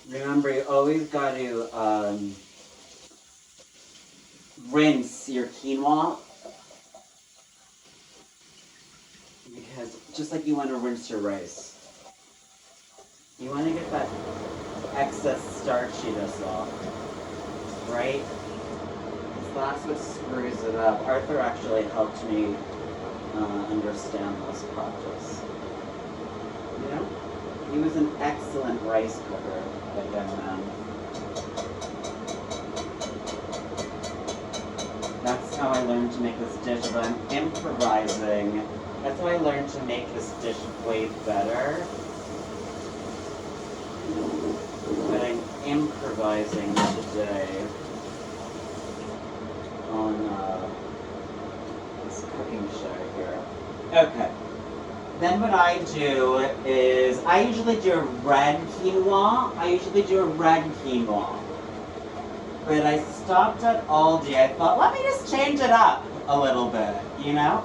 Remember, you always got to rinse your quinoa, because just like you want to rinse your rice, you want to get that excess starchiness off, right? So that's what screws it up. Arthur actually helped me understand this practice. You know? He was an excellent rice cooker, that young man. That's how I learned to make this dish, but I'm improvising. That's how I learned to make this dish way better. But I'm improvising today on this cooking show here. Okay. Then what I do is, I usually do a red quinoa. But I stopped at Aldi. I thought, let me just change it up a little bit, you know?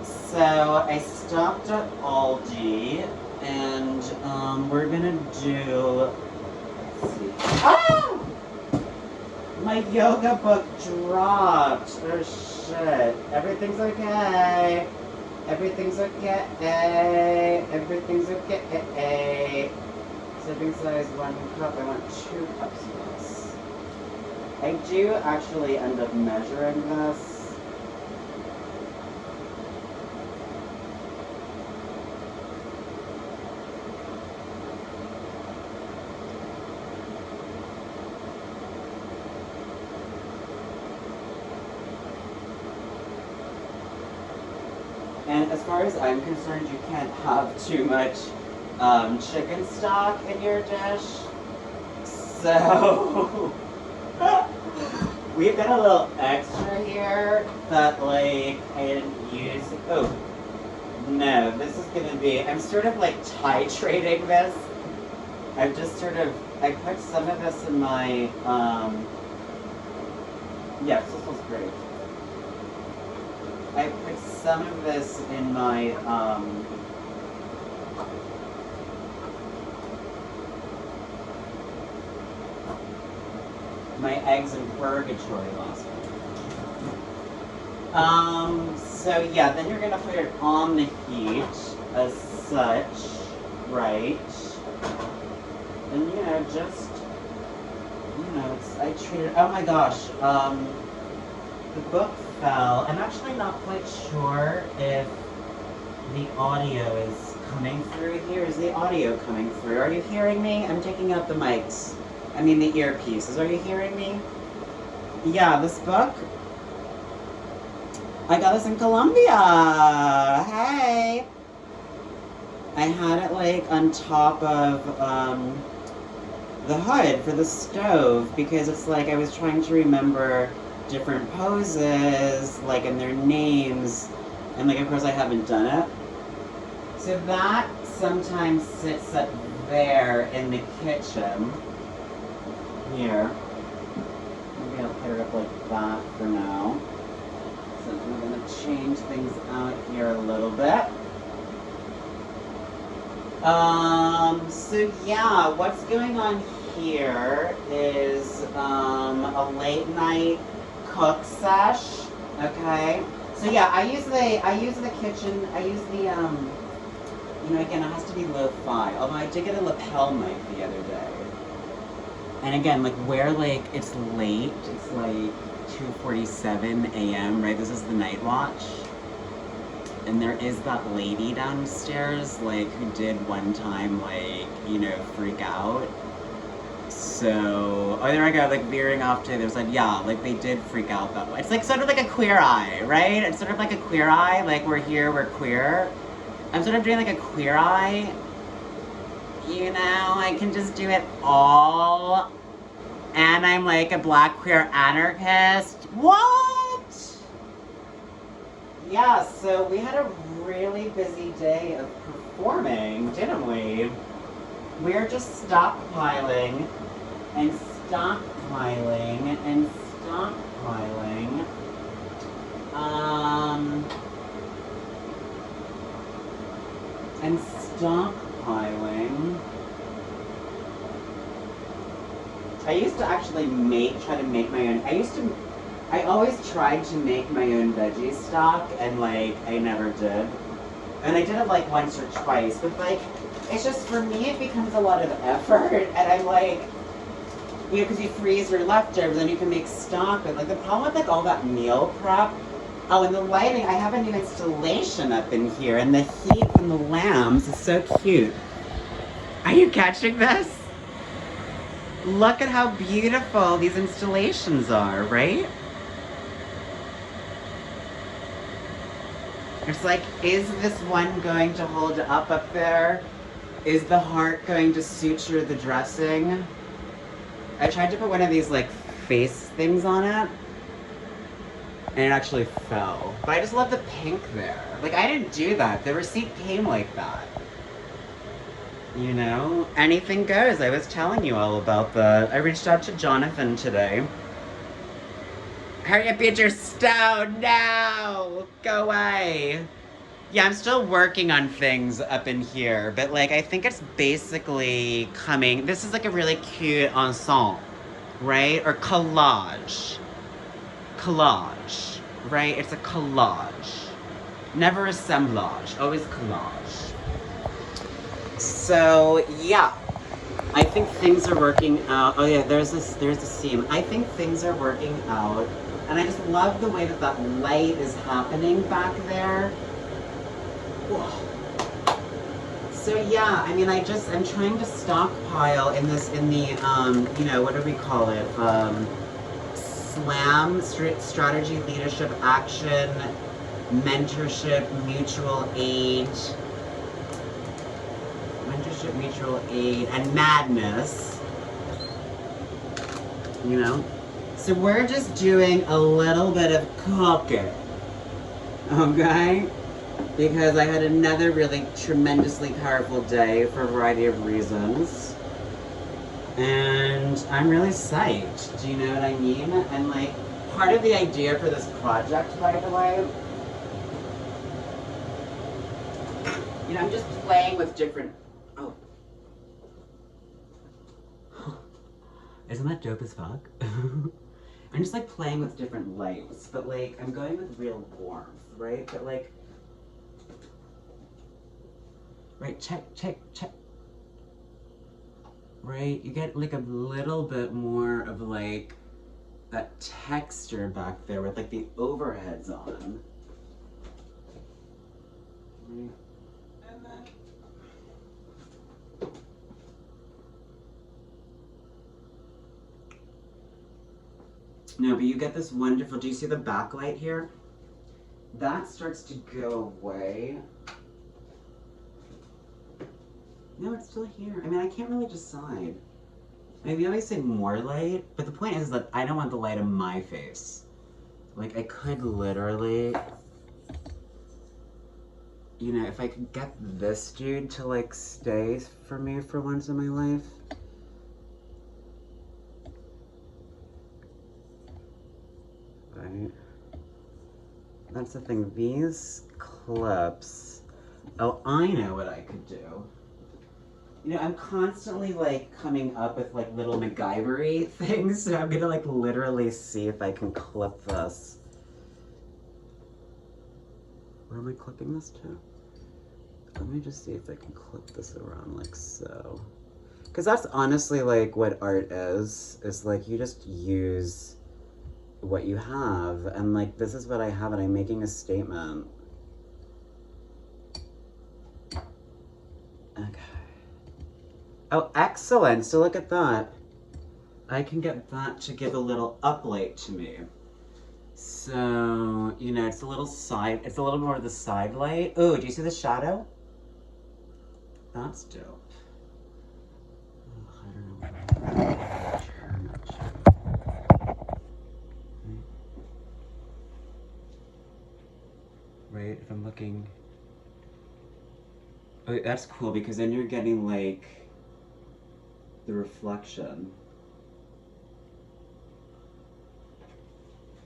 So I stopped at Aldi, and we're gonna do, let's see. Oh! My yoga book dropped. Oh shit. Everything's okay. Everything's okay. Everything's okay. Sipping size 1 cup. I want 2 cups of this. I do actually end up measuring this. And as far as I'm concerned, you can't have too much chicken stock in your dish. So we've got a little extra here that like I didn't use. Oh, no, this is gonna be, I'm sort of like titrating this. I've just sort of, I put some of this in my, yes, this was great. I put some of this in my, my eggs in purgatory last week. So yeah, then you're gonna put it on the heat as such, right? And you know, just, you know, I treat it, oh my gosh, the book fell. I'm actually not quite sure if the audio is coming through here. Is the audio coming through? Are you hearing me? I'm taking out the mics. I mean the earpieces. Are you hearing me? Yeah, this book, I got this in Colombia. Hey! I had it like on top of the hood for the stove, because it's like I was trying to remember different poses, like, and their names, and like of course I haven't done it. So that sometimes sits up there in the kitchen. Here. Maybe I'll put it up like that for now. So I'm gonna change things out here a little bit. So yeah, what's going on here is a late night cook sesh. Okay. So yeah, I use the kitchen, I use the you know, again, it has to be lo-fi. Although I did get a lapel mic the other day. And again, like where like it's late, it's like 2:47 a.m., right? This is the night watch. And there is that lady downstairs, like, who did one time, like, you know, freak out. So, oh, there I go, like, veering off to, there's like, yeah, like, they did freak out that way. It's like, sort of like a queer eye, right? It's sort of like a queer eye, like, we're here, we're queer. I'm sort of doing like a queer eye. You know, I can just do it all. And I'm like a black queer anarchist. What? Yeah, so we had a really busy day of performing, didn't we? We're just stockpiling and stockpiling and stockpiling. And stockpiling. I used to actually try to make my own. I always tried to make my own veggie stock, and like, I never did. And I did it like once or twice, but like, it's just, for me, it becomes a lot of effort, and I'm like, you know, because you freeze your leftovers, and you can make stock, but like, the problem with like all that meal prep, oh, and the lighting, I have a new installation up in here, and the heat from the lamps is so cute. Are you catching this? Look at how beautiful these installations are, right? It's like, is this one going to hold up there? Is the heart going to suture the dressing? I tried to put one of these like face things on it, and it actually fell. But I just love the pink there. Like, I didn't do that. The receipt came like that. You know? Anything goes. I was telling you all about that. I reached out to Jonathan today. Hurry up, get your stone now! Go away! Yeah, I'm still working on things up in here, but like, I think it's basically coming. This is like a really cute ensemble, right? Or collage. Collage, right? It's a collage. Never assemblage, always collage. So, yeah. I think things are working out. Oh yeah, there's a seam. I think things are working out. And I just love the way that that light is happening back there. Whoa. So yeah, I mean, I'm trying to stockpile in the, you know, what do we call it? SLAM, strategy, leadership, action, mentorship, mutual aid. Mentorship, mutual aid, and madness. You know? So we're just doing a little bit of cooking. Okay? Because I had another really tremendously powerful day for a variety of reasons. And I'm really psyched. Do you know what I mean? And like, part of the idea for this project, by the way, you know, I'm just playing with different, oh. Isn't that dope as fuck? I'm just like playing with different lights, but like, I'm going with real warmth, right? But like, right, check. Right, you get like a little bit more of like that texture back there with like the overheads on. Right. And then no, but you get this wonderful, do you see the backlight here? That starts to go away. No, it's still here. I mean, I can't really decide. I mean, we always say more light, but the point is that I don't want the light in my face. Like, I could literally, you know, if I could get this dude to like stay for me for once in my life. Right? That's the thing, these clips, oh, I know what I could do. You know, I'm constantly like coming up with like little MacGyver-y things, so I'm gonna like literally see if I can clip this. Where am I clipping this to? Let me just see if I can clip this around like so. Because that's honestly like what art is like you just use what you have, and like this is what I have and I'm making a statement. Okay. Oh, excellent. So look at that. I can get that to give a little uplight to me. So, you know, it's a little more of the side light. Oh, do you see the shadow? That's dope. Oh, I don't know. Right, if I'm looking. Oh, that's cool because then you're getting like the reflection.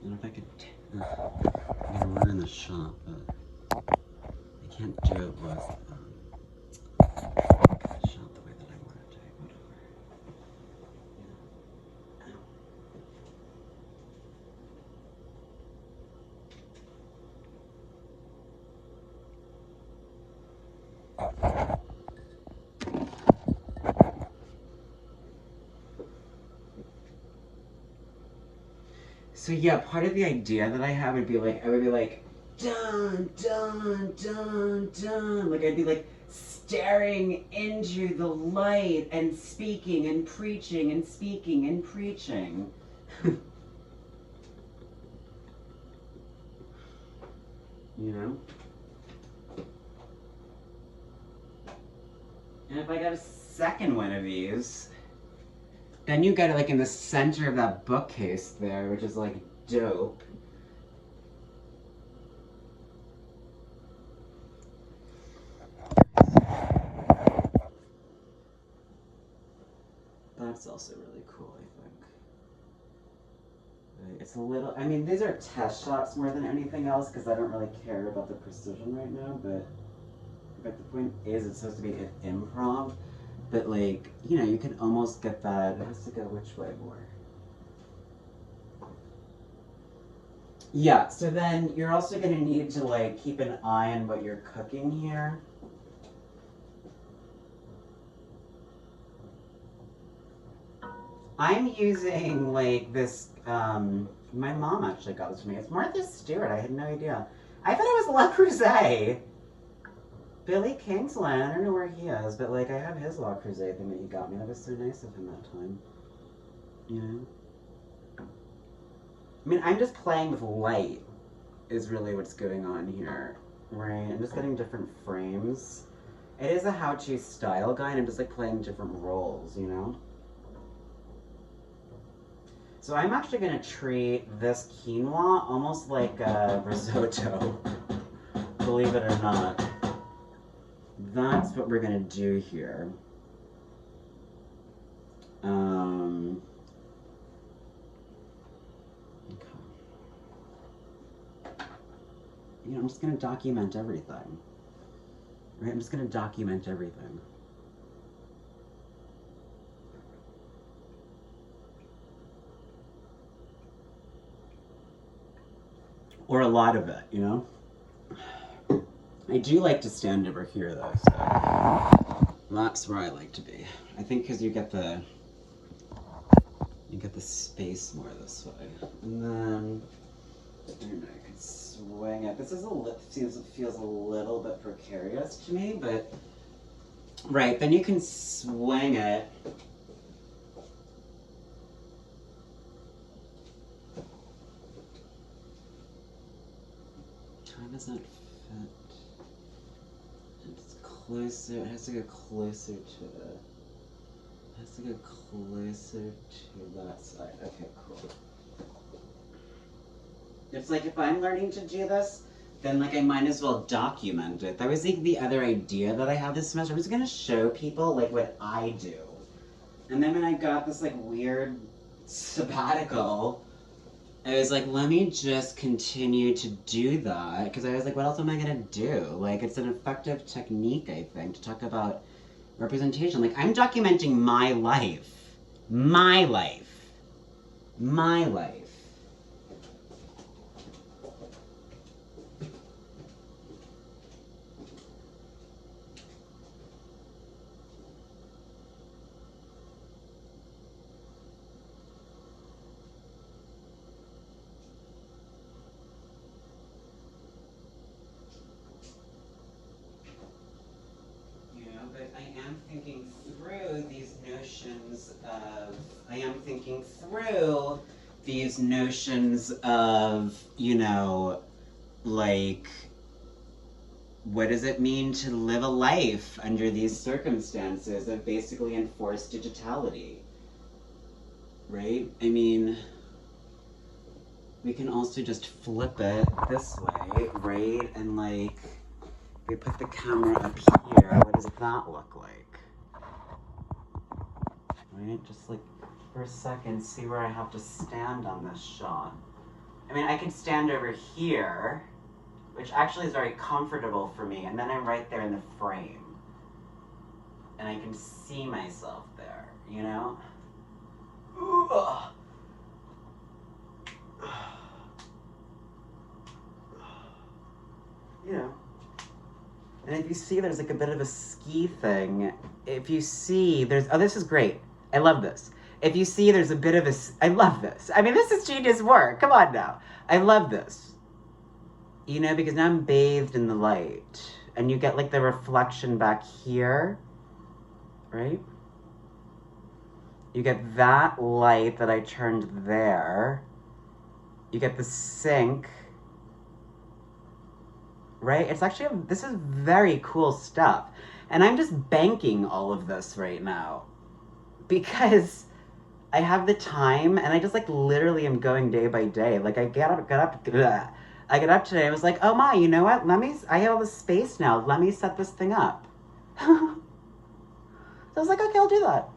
I don't know if I could. I'm gonna run in the shop, but I can't do it with the shop the way that I want it to. Whatever. So yeah, part of the idea that I have would be like, I would be like, dun, dun, dun, dun. Like I'd be like staring into the light and speaking and preaching and speaking and preaching. You know? And if I got a second one of these, then you get it like in the center of that bookcase there, which is like dope. That's also really cool, I think. Right, it's a little, I mean, these are test shots more than anything else because I don't really care about the precision right now, but the point is it's supposed to be an improv, but like, you know, you can almost get that, it has to go which way more? Yeah, so then you're also gonna need to like keep an eye on what you're cooking here. I'm using like this, my mom actually got this for me. It's Martha Stewart, I had no idea. I thought it was Le Creuset. Billy Kingsland, I don't know where he is, but like I have his Le Creuset thing that he got me. That was so nice of him that time. You know? I mean, I'm just playing with light is really what's going on here, right? I'm just getting different frames. It is a how-to style guide. I'm just like playing different roles, you know? So I'm actually gonna treat this quinoa almost like a risotto, believe it or not. That's what we're gonna do here. Okay. You know, I'm just gonna document everything. Right, I'm just gonna document everything. Or a lot of it, you know? I do like to stand over here though, so that's where I like to be. I think because you get the space more this way. And then I don't know, I could swing it. This is feels a little bit precarious to me, but right, then you can swing it. How does that fit? It's closer, it has to go closer to it. It has to go closer to that side. Okay, cool. It's like if I'm learning to do this, then like I might as well document it. That was like the other idea that I have this semester. I was gonna show people like what I do. And then when I got this like weird sabbatical, I was like, let me just continue to do that. Because I was like, what else am I gonna do? Like, it's an effective technique, I think, to talk about representation. Like, I'm documenting my life. My life. My life. But I am thinking through these notions of, you know, like, what does it mean to live a life under these circumstances of basically enforced digitality? Right? I mean, we can also just flip it this way, right? And like, we put the camera up here. does that look like? Right, just like for a second, see where I have to stand on this shot. I mean, I could stand over here, which actually is very comfortable for me, and then I'm right there in the frame. And I can see myself there, you know? You know. And if you see, there's like a bit of a ski thing. If you see, there's, oh, this is great. I love this. If you see, there's a bit of a, I love this. I mean, this is genius work. Come on now. I love this. You know, because now I'm bathed in the light. And you get like the reflection back here, right? You get that light that I turned there. You get the sink. Right? It's actually, this is very cool stuff. And I'm just banking all of this right now. Because I have the time and I just like literally am going day by day. Like I get up today, I was like, oh my, you know what? I have all this space now. Let me set this thing up. So I was like, okay, I'll do that.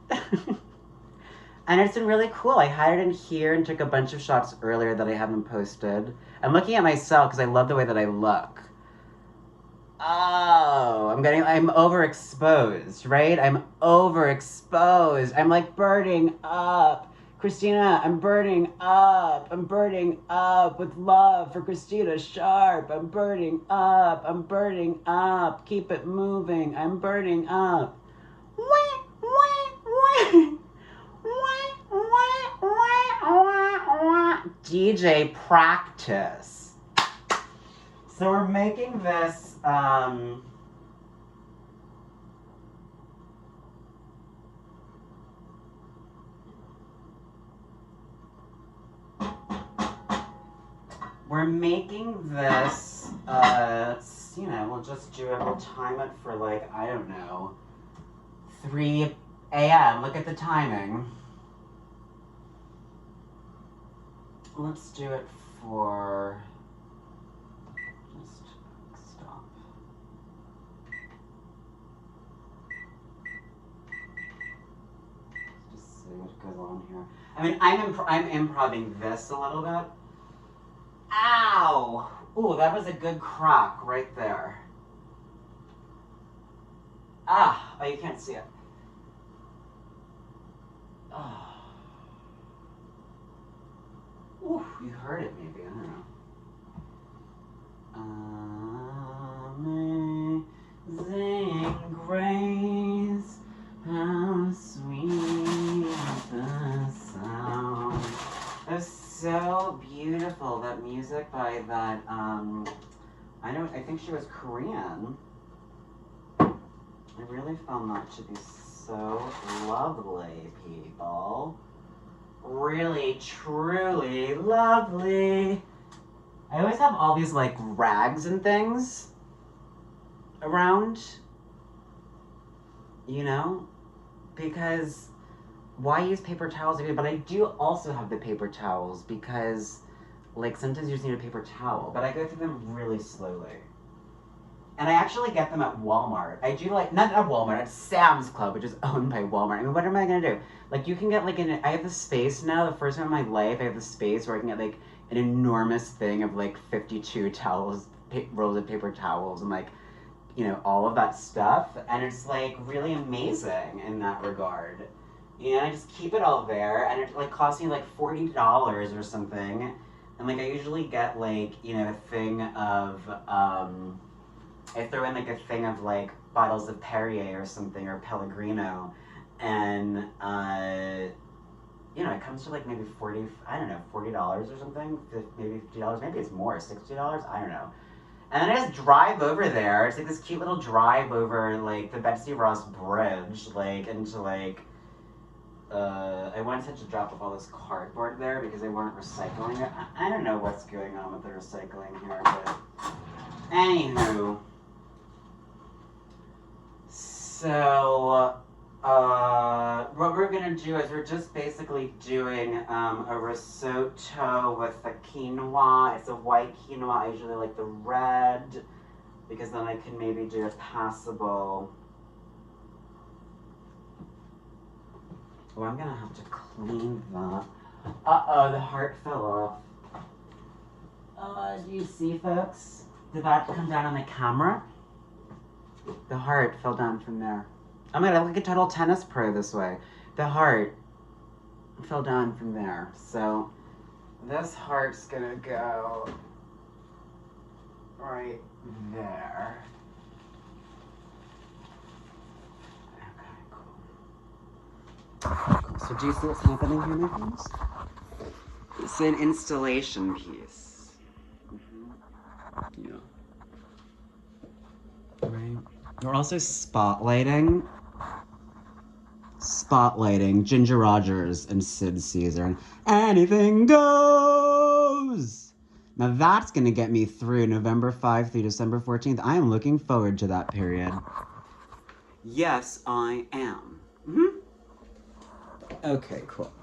And it's been really cool. I hired in here and took a bunch of shots earlier that I haven't posted. I'm looking at myself because I love the way that I look. Oh, I'm overexposed, right? I'm overexposed. I'm like burning up. Christina, I'm burning up. I'm burning up with love for Christina Sharp. I'm burning up. I'm burning up. Keep it moving. I'm burning up. DJ practice. So we're making this, you know, we'll just do it, we'll time it for like, I don't know, 3 a.m. Look at the timing. Let's do it for, just stop. Let's just see what goes on here. I mean, I'm improving this a little bit. Ow! Ooh, that was a good crack right there. Ah, oh, you can't see it. Oh. Ooh, you heard it maybe, I don't know. Amazing grace, how sweet the sound. That's so beautiful, that music by that, I think she was Korean. I really found that to be so lovely, people. Really, truly lovely. I always have all these like rags and things around, you know, because why use paper towels? But I do also have the paper towels because like sometimes you just need a paper towel, but I go through them really slowly. And I actually get them at Walmart. I do like, not at Walmart, at Sam's Club, which is owned by Walmart. I mean, what am I gonna do? Like, you can get like I have the space now, the first time in my life, I have the space where I can get like an enormous thing of like 52 towels, rolls of paper towels, and like, you know, all of that stuff. And it's like really amazing in that regard. You know, I just keep it all there, and it like costs me like $40 or something. And like, I usually get like, you know, a thing of, I throw in like a thing of like bottles of Perrier or something, or Pellegrino, and you know, it comes to like maybe $40 or something, maybe $50, maybe it's more, $60, I don't know. And then I just drive over there. It's like this cute little drive over like the Betsy Ross Bridge, like into like, I once had to drop off all this cardboard there because they weren't recycling it. I don't know what's going on with the recycling here, but anywho. So, what we're gonna do is we're just basically doing a risotto with the quinoa. It's a white quinoa. I usually like the red because then I can maybe do a passable Oh, I'm gonna have to clean that. Uh-oh, the heart fell off. Do you see, folks? Did that come down on the camera? The heart fell down from there. I'm gonna look at total tennis pro this way. The heart fell down from there. So this heart's gonna go right there. Okay, cool. So do you see what's happening here, my friends? It's an installation piece. Yeah. Right. We're also spotlighting Ginger Rogers and Sid Caesar and Anything Goes. Now that's gonna get me through November 5th through December 14th. I am looking forward to that period. Yes, I am. Okay, cool.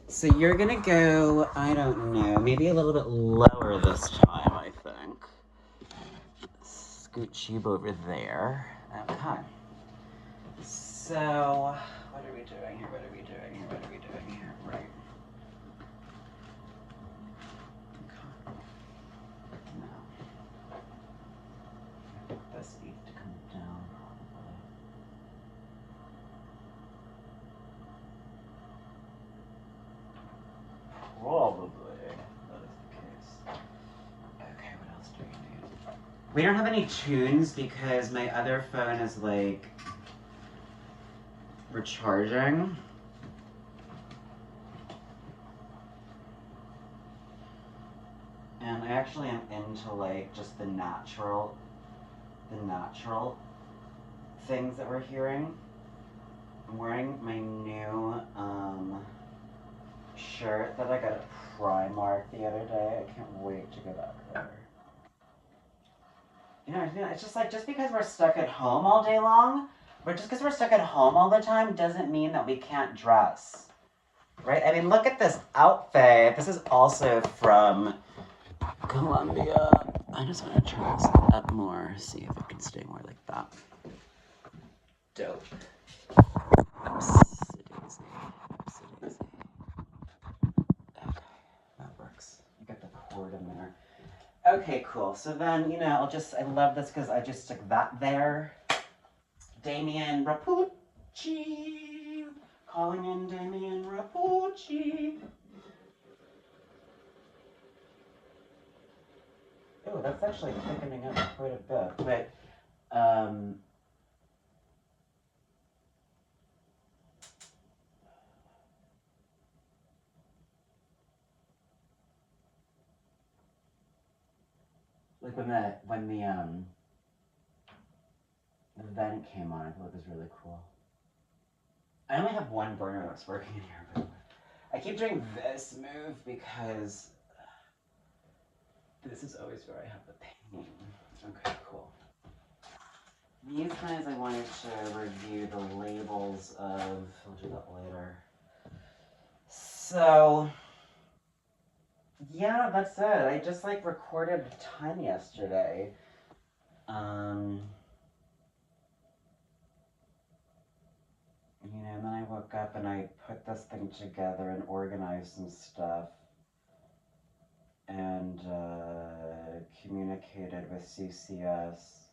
So you're gonna go, I don't know, maybe a little bit lower this time, I think. Scooch you over there. Okay. So, what are we doing here? What are we doing here? What are we doing here? Right. Okay. No. This needs to come down, probably. That is the case. Okay, what else do we need? We don't have any tunes because my other phone is like recharging. And I actually am into like just the natural things that we're hearing. I'm wearing my new shirt that I got at Primark the other day. I can't wait to go back there. You know, it's just like, just because we're stuck at home all day long, but just because we're stuck at home all the time doesn't mean that we can't dress. Right? I mean, look at this outfit. This is also from Columbia. I just want to turn this up more, see if it can stay more like that. Dope. Oopsie-daisy. Oopsie-daisy. Okay, that works. You got the cord in there. Okay, cool. So then, you know, I love this because I just stick that there. Damien Rapucci. Calling in Damien Rapucci. Oh, that's actually thickening up quite a bit. But, like when the vent came on, I thought it was really cool. I only have one burner that's working in here, but I keep doing this move because this is always where I have the pain. Okay, cool. These guys I wanted to review the labels of, I'll do that later. So, yeah, that's it. I just like recorded a ton yesterday. You know, and then I woke up and I put this thing together and organized some stuff and communicated with CCS.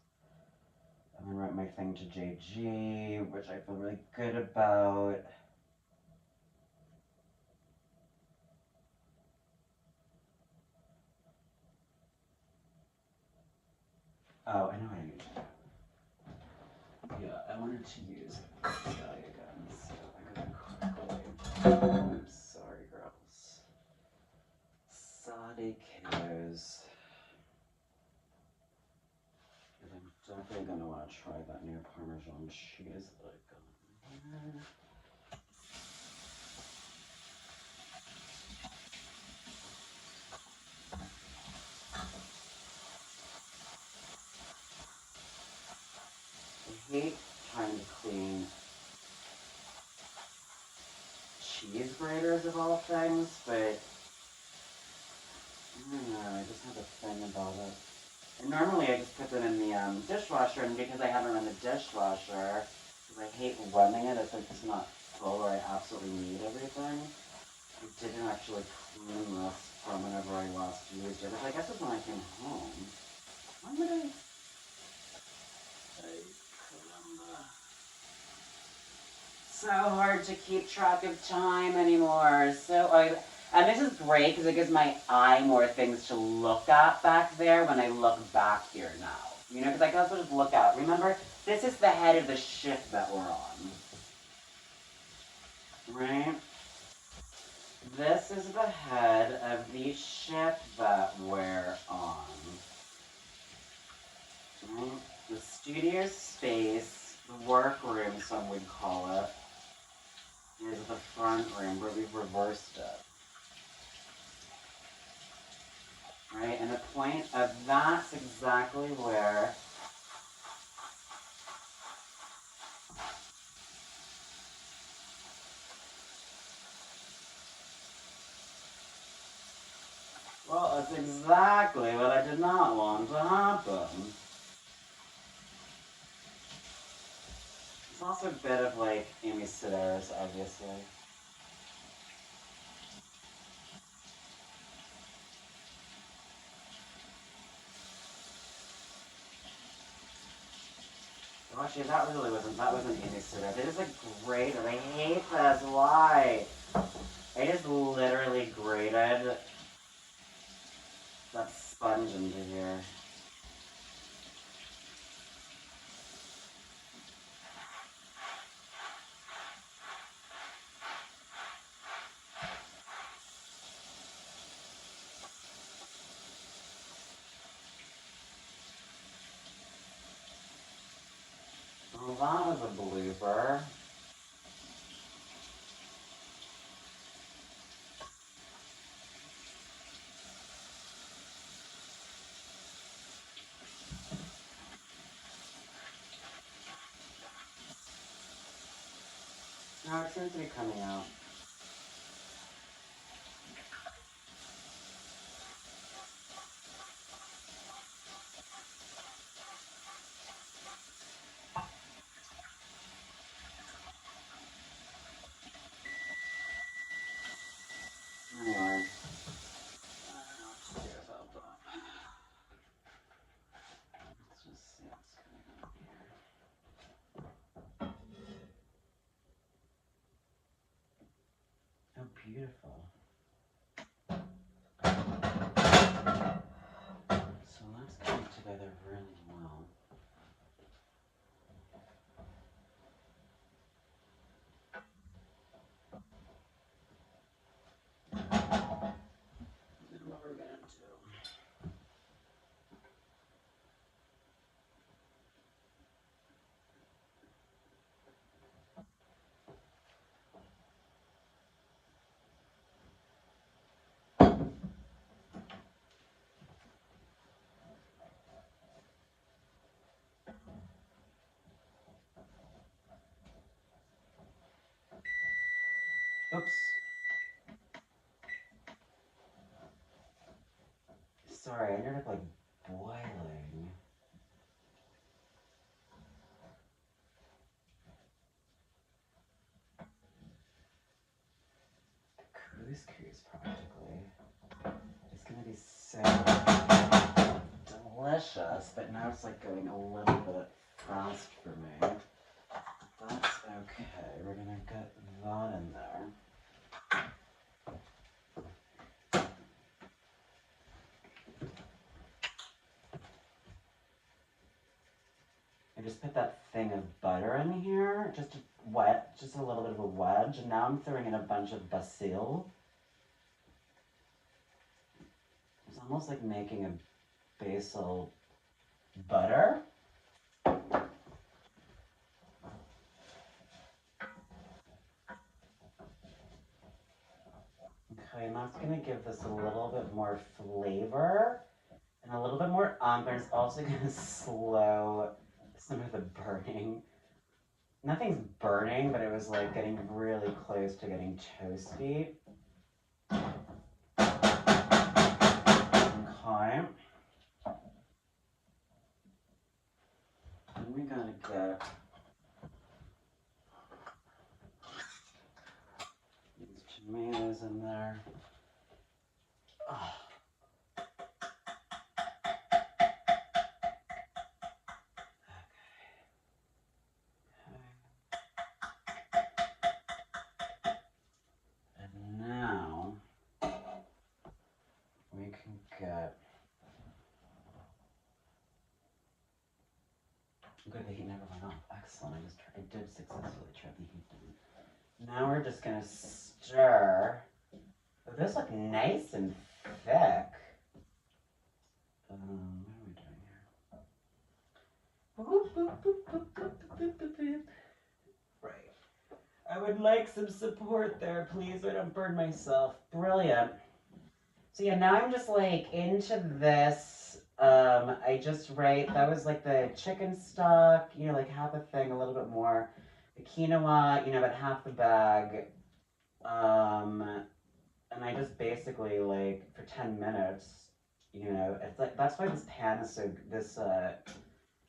And then wrote my thing to JG, which I feel really good about. Oh, I know how to use it. Yeah, I wanted to use guy again, so I gotta quickly. I'm sorry, girls. Sorry, kiddos. And I'm definitely gonna want to try that new Parmesan cheese that I got in here. I hate trying to clean cheese graters of all things, but I don't know, I just have a thing about it. And normally I just put them in the dishwasher, and because I have them in the dishwasher, because I hate running it, it's like it's not full where I absolutely need everything. I didn't actually clean this from whenever I last used it, which I guess is when I came home. When did I remember? So hard to keep track of time anymore. And this is great because it gives my eye more things to look at back there when I look back here now. You know, because I can also just look at. Remember, this is the head of the ship that we're on. Right? This is the head of the ship that we're on. Right? The studio space, the workroom, some would call it, is the front room where we've reversed it. Right? And the point of that's exactly where well, that's exactly what I did not want to happen. It's also a bit of like Amy Sedaris, obviously. Well, actually, that wasn't Amy Sedaris. It is a great, and I hate this. Why? I just literally grated that sponge into here. Well, that was a blooper. No, it seems to be coming out. Anyway, I don't know what to do about that. Let's just see what's going on here. Oh, beautiful. So that's coming together really well. And what we're gonna do. Oops. Sorry, I ended up like boiling. Couscous practically. It's gonna be so delicious, but now it's like going a little bit fast for me. That's okay. We're gonna get that in there. I just put that thing of butter in here, just a little bit of a wedge, and now I'm throwing in a bunch of basil. It's almost like making a basil butter. Okay, and that's gonna give this a little bit more flavor and a little bit more but it's also gonna slow some of the burning. Nothing's burning, but it was like getting really close to getting toasty. Okay. And we gotta get there. Oh. And now we can get. Good, the heat never went off. Excellent. I did successfully turn the heat down. Now we're just gonna stir. Oh, this looks nice and thick. What are we doing here? Right. I would like some support there, please, so I don't burn myself. Brilliant. So yeah, now I'm just like into this. I just that was like the chicken stock, you know, like half a thing, a little bit more. The quinoa, you know, about half the bag. And I just basically like for 10 minutes, you know, it's like that's why this pan is so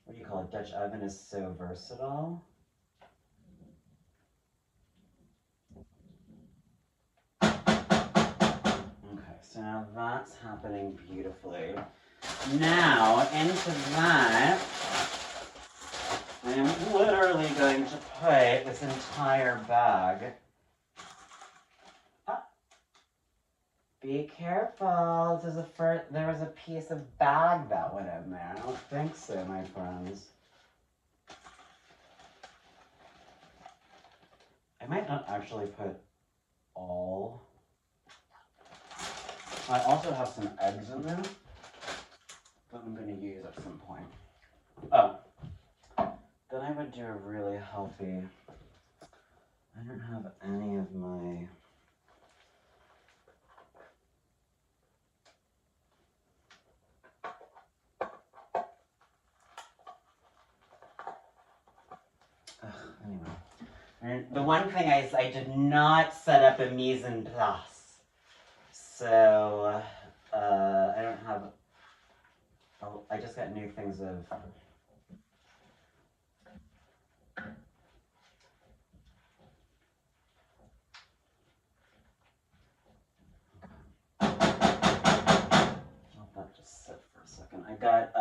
what do you call it? Dutch oven is so versatile. Okay, so now that's happening beautifully. Now, into that, I am literally going to put this entire bag. Oh, be careful. There was a piece of bag that went in there. I don't think so, my friends. I might not actually put all. I also have some eggs in there that I'm going to use at some point. Oh, then I would do a really healthy. I don't have any of my. Anyway. And the one thing is I did not set up a mise en place. So, I don't have, I just got new things of, I'll let that just sit for a second. I got,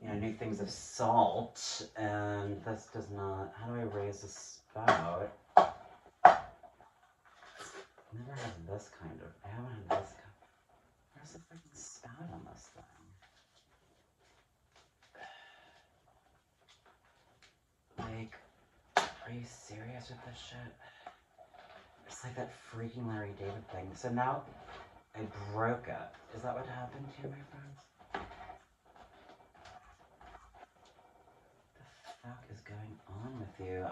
you know, new things of salt, and this does not, how do I raise the spout? Never had this kind of, I haven't had this kind of, where's the freaking spout on this thing? Like, are you serious with this shit? It's like that freaking Larry David thing. So now, I broke it. Is that what happened to you, my friends? What the fuck is going on with you?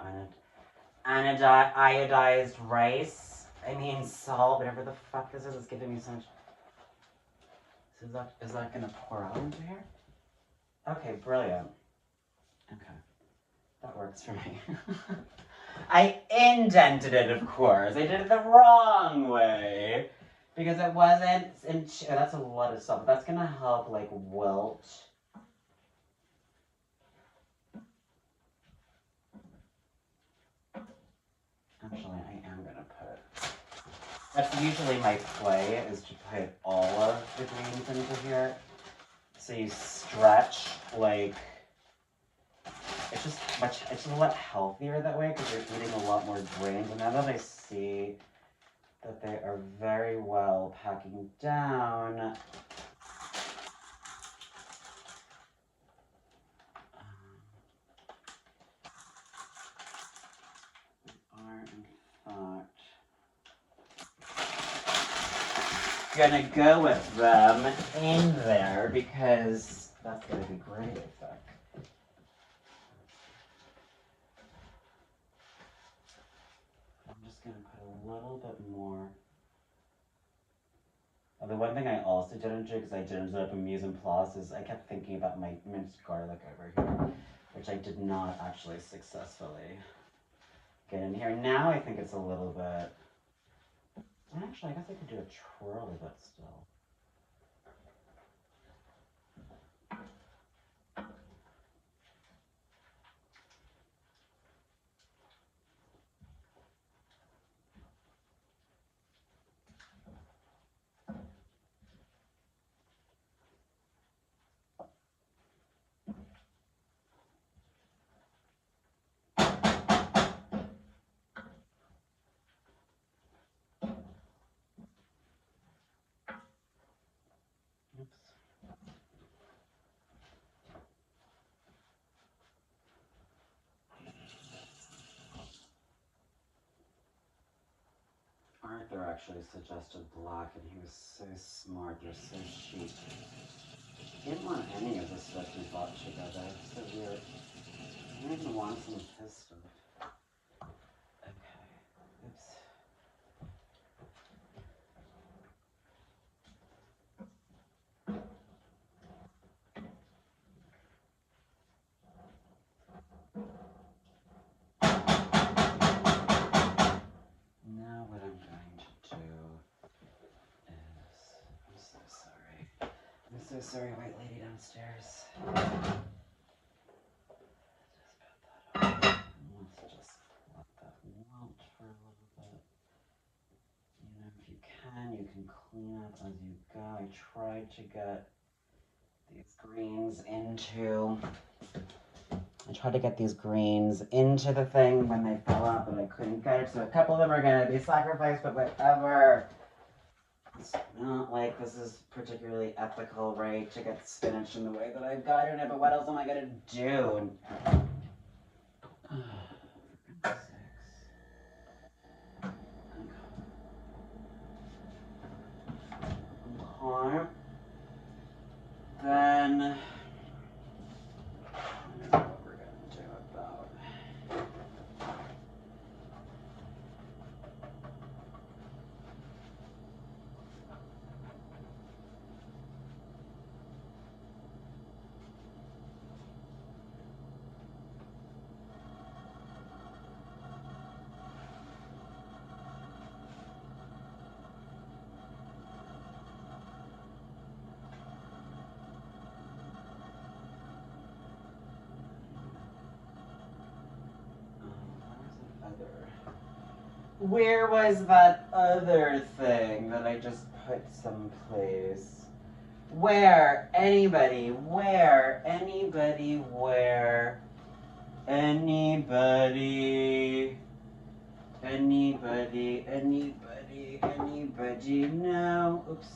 Iodized rice? I mean salt, whatever the fuck this is giving me so much. So is that gonna pour out into here? Okay, brilliant. Okay, that works for me. I indented it, of course. I did it the wrong way. Because it wasn't, that's a lot of salt, but that's gonna help like wilt. Actually, I am gonna put, that's usually my play, is to put all of the greens into here. So you stretch, like, it's a lot healthier that way because you're eating a lot more grains. And now that I see that they are very well packing down, gonna go with them in there because that's gonna be great, I think. I'm just gonna put a little bit more. The one thing I also didn't do, because I didn't set up a mise en place, is I kept thinking about my minced garlic over here, which I did not actually successfully get in here. Now I think it's a little bit. Actually, I guess I could do a twirl of it still. Arthur actually suggested black, and he was so smart. They're so chic. He didn't want any of the stuff we bought together. It's so weird. I don't even want some of his stuff. Okay. Oops. Now what I'm going to do is, I'm so sorry. I'm so sorry, white lady downstairs. Let's just let that wilt for a little bit. You know, if you can clean up as you go. I tried to get these greens into the thing when they fell out, but I couldn't get it. So a couple of them are gonna be sacrificed, but whatever. It's not like this is particularly ethical, right, to get spinach in the way that I've got in it, but what else am I gonna do? Okay. Then, I don't know what we're gonna do about. Where was that other thing that I just put someplace? Where? Anybody? Where? Anybody? Where? Anybody? Anybody? Anybody? Anybody? No. Oops.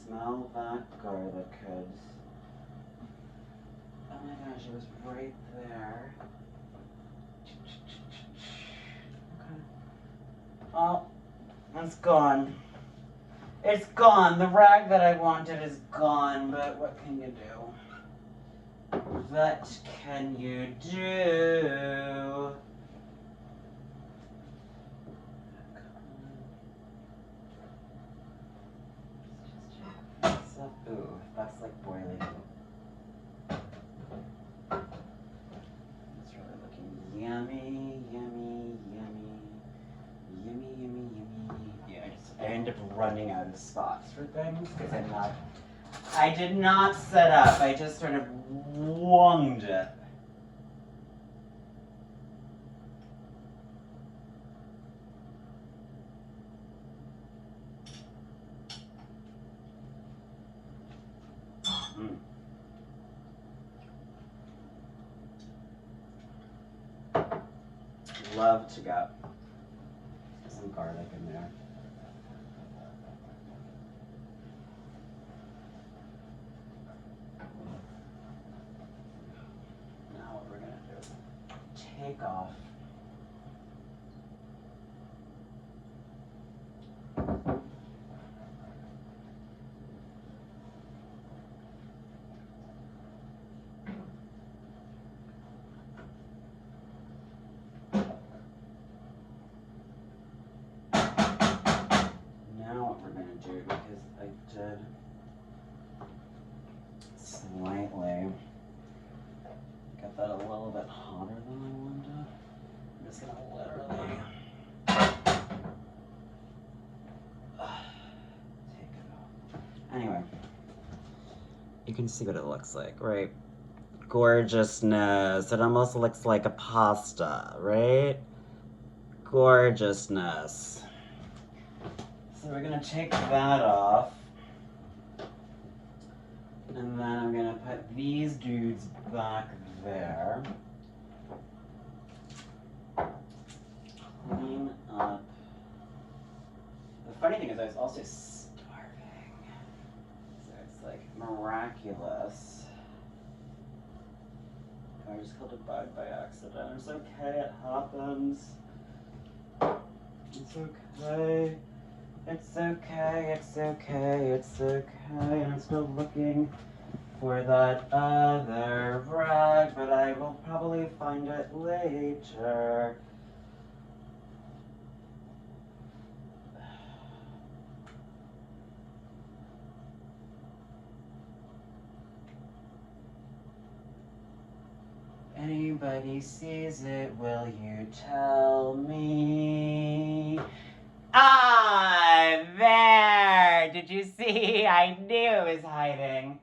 Smell that garlic, kids. Oh my gosh, it was right there. Okay. Oh, it's gone. It's gone. The rag that I wanted is gone, but what can you do? What can you do? Ooh, that's like boiling. It's really looking yummy, yummy, yummy, yummy, yummy, yummy. Yeah, I end up running out of spots for things because I did not set up. I just sort of wunged it. Love to go. Some garlic in there. Now what we're gonna do, take off because I did slightly get that a little bit hotter than I wanted. I'm just gonna literally take it off. Anyway, you can see what it looks like, right? Gorgeousness. It almost looks like a pasta, right? Gorgeousness. So we're gonna take that off. And then I'm gonna put these dudes back there. Clean up. The funny thing is I was also starving. So it's like miraculous I just killed a bug by accident. It's okay, it happens. It's okay. It's okay, it's okay, it's okay. I'm still looking for that other rag, but I will probably find it later. Anybody sees it, will you tell me? Ah, there! Did you see? I knew it was hiding.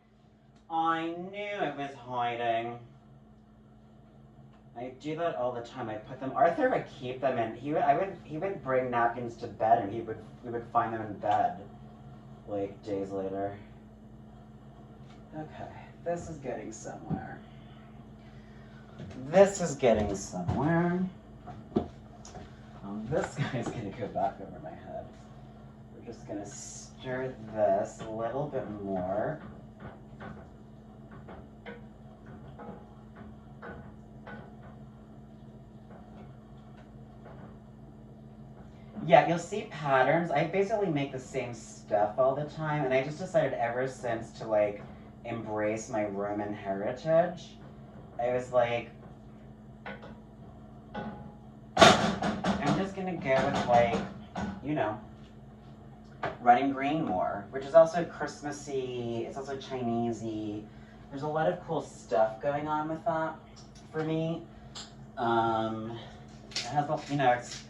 I knew it was hiding. I do that all the time. I put them. Arthur would keep them in. He would bring napkins to bed, and we would find them in bed, like days later. Okay, this is getting somewhere. This is getting somewhere. This guy's gonna go back over my head. We're just gonna stir this a little bit more. Yeah, you'll see patterns. I basically make the same stuff all the time, and I just decided ever since to like embrace my Roman heritage. I was like, I'm just gonna go with like, you know, red and green more, which is also Christmassy, it's also Chinesey. There's a lot of cool stuff going on with that for me. It has, you know, it's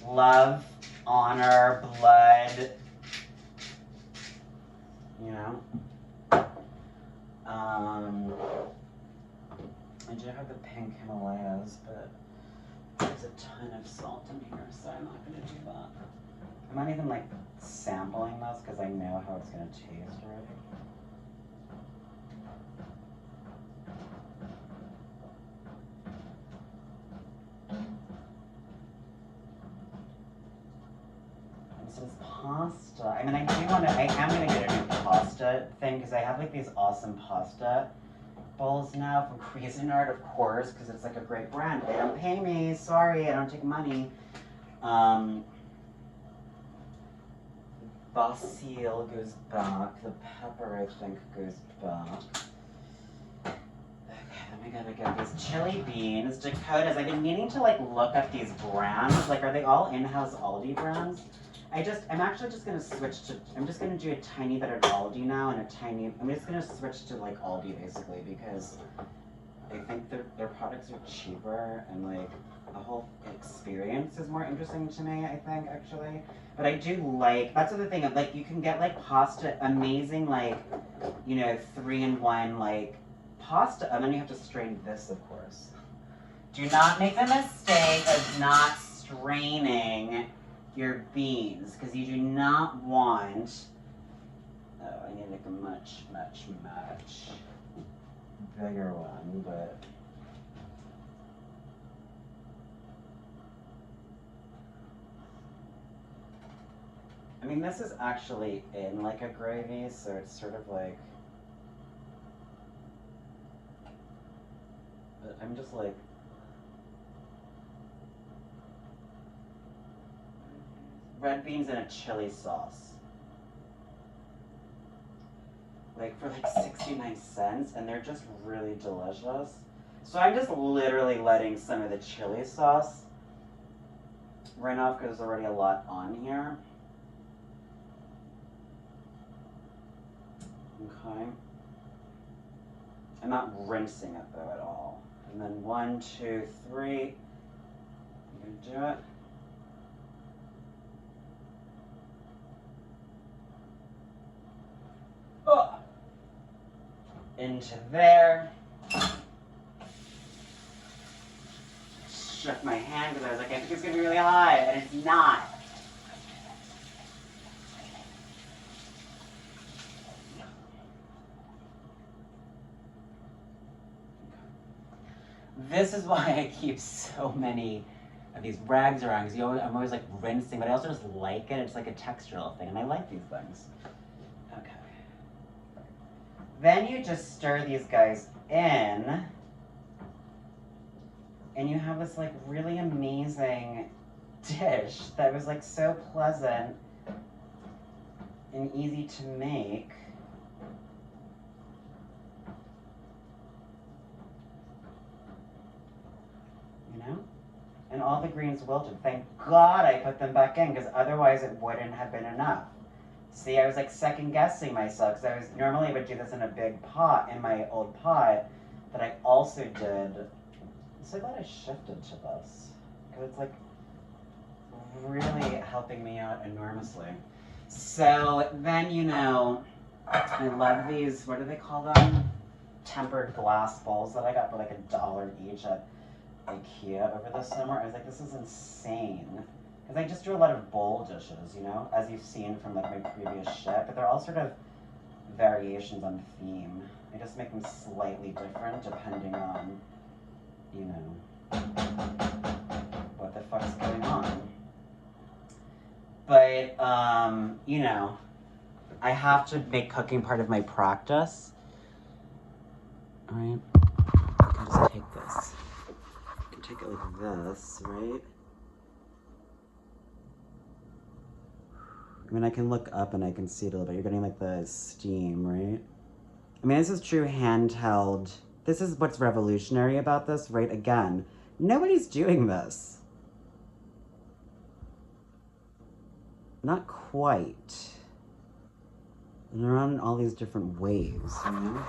love, honor, blood, you know. I do have the pink Himalayas, but there's a ton of salt in here, so I'm not gonna do that. I'm not even like sampling this because I know how it's gonna taste already. And since pasta, I mean, I am gonna get a new pasta thing because I have like these awesome pasta bowls now from Cuisinart, of course, because it's like a great brand. They don't pay me, sorry, I don't take money. Basil goes back, the pepper I think goes back. Okay, then we gotta get these chili beans, Dakotas. I've been meaning to like look up these brands, like are they all in-house Aldi brands? I'm actually just gonna switch to, I'm just gonna do a tiny bit of Aldi now and I'm just gonna switch to like Aldi basically because I think their products are cheaper and like the whole experience is more interesting to me, I think, actually. But I do like, that's the other thing, like you can get like pasta, amazing like, you know, 3-in-1 like pasta, and then you have to strain this, of course. Do not make the mistake of not straining your beans, because you do not want, oh, I need like a much bigger one, but I mean, this is actually in like a gravy, so it's sort of like, but I'm just like, red beans in a chili sauce. Like for like 69 cents, and they're just really delicious. So I'm just literally letting some of the chili sauce run off because there's already a lot on here. Okay. I'm not rinsing it though at all. And then 1, 2, 3. I'm gonna do it. Oh. Into there. Shook my hand because I was like, I think it's gonna be really hot, and it's not. This is why I keep so many of these rags around, because I'm always like rinsing, but I also just like it. It's like a textural thing, and I like these things. Okay. Then you just stir these guys in. and you have this like really amazing dish that was like so pleasant and easy to make. You know? And all the greens wilted. Thank God I put them back in, because otherwise it wouldn't have been enough. See, I was like second guessing myself, because normally I would do this in a big pot, in my old pot, but I also did. I'm so glad I shifted to this, because it's like really helping me out enormously. So then, you know, I love these, what do they call them? Tempered glass bowls that I got for like $1 each at IKEA over the summer. I was like, this is insane. Because I just do a lot of bowl dishes, you know, as you've seen from like my previous shit, but they're all sort of variations on theme. I just make them slightly different depending on, you know, what the fuck's going on. But, you know, I have to make cooking part of my practice. All right, I can just take this. I can take it like this, right? I mean, I can look up and I can see it a little bit. You're getting like the steam, right? I mean, this is true handheld. This is what's revolutionary about this, right? Again, nobody's doing this. Not quite. And they're on all these different waves, you know?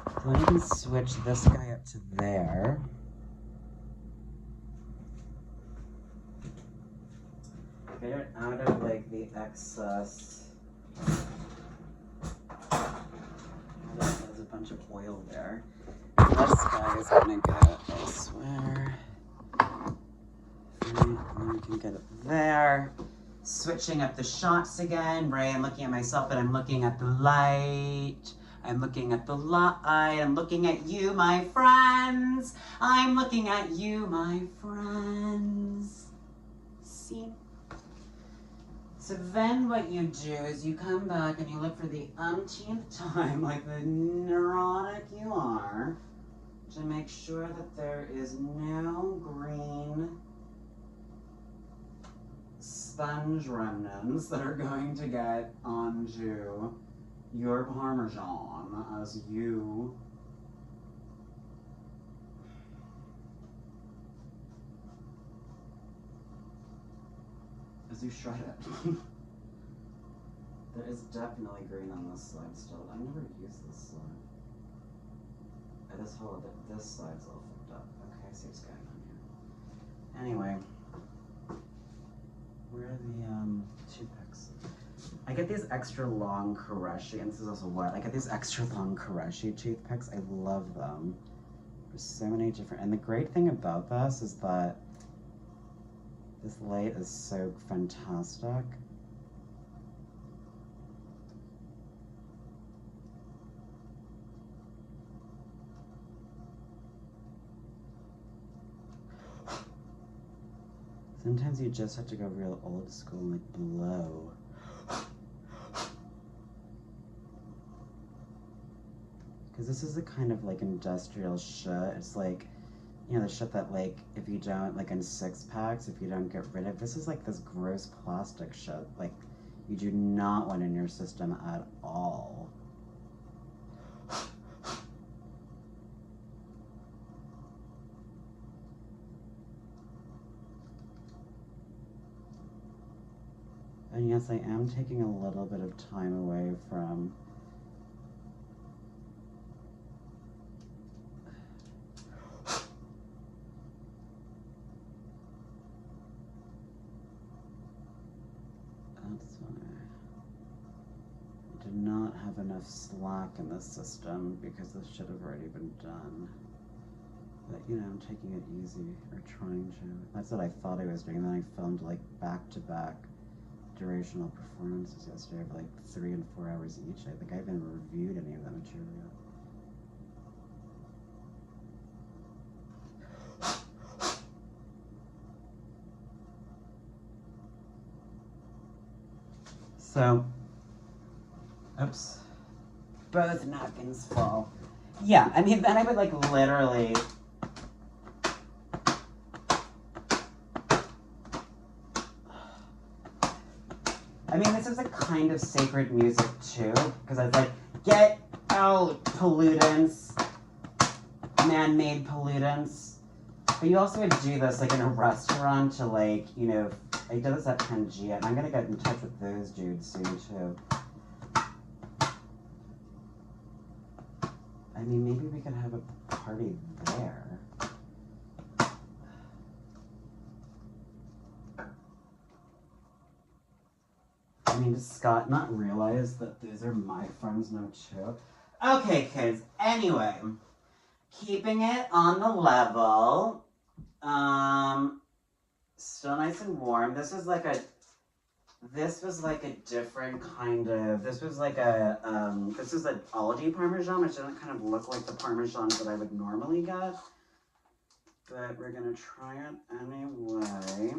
So then you can switch this guy up to there. Get it out of like the excess. There's a bunch of oil there. This guy is gonna go elsewhere. And then we can get it there. Switching up the shots again, right? I'm looking at myself, but I'm looking at the light. I'm looking at the light. I'm looking at you, my friends. I'm looking at you, my friends. See? So then what you do is you come back and you look for the umpteenth time, like the neurotic you are, to make sure that there is no green sponge remnants that are going to get onto your Parmesan as you shred it. There is definitely green on this side still. I've never used this side. This side's all fucked up. Okay, I see what's going on here. Anyway. Where are the toothpicks? I get these extra long Koreshi, and this is also what? I get these extra long Koreshi toothpicks. I love them. There's so many different, and the great thing about this is that this light is so fantastic. Sometimes you just have to go real old school and like blow. Because this is the kind of like industrial shit. It's like, you know, the shit that like, if you don't, like in 6-packs, if you don't get rid of, this is like this gross plastic shit. Like, you do not want in your system at all. And yes, I am taking a little bit of time away from that's why I did not have enough slack in the system because this should have already been done. But you know, I'm taking it easy, or trying to. That's what I thought I was doing. Then I filmed like back-to-back durational performances yesterday of like 3 and 4 hours each. I think I haven't reviewed any of that material yet. So, oops, both napkins full. Yeah, I mean, then I would like literally I mean, this is a kind of sacred music too, because I was like, get out pollutants, man-made pollutants. But you also would do this like in a restaurant to like, you know, I did this at Pangea, and I'm gonna get in touch with those dudes soon too. I mean, maybe we could have a party there. I mean, does Scott not realize that these are my friends now too? Okay, kids, anyway, keeping it on the level. Still nice and warm. This was like a different kind of, this was an algae Parmesan, which doesn't kind of look like the Parmesan that I would normally get. But we're gonna try it anyway.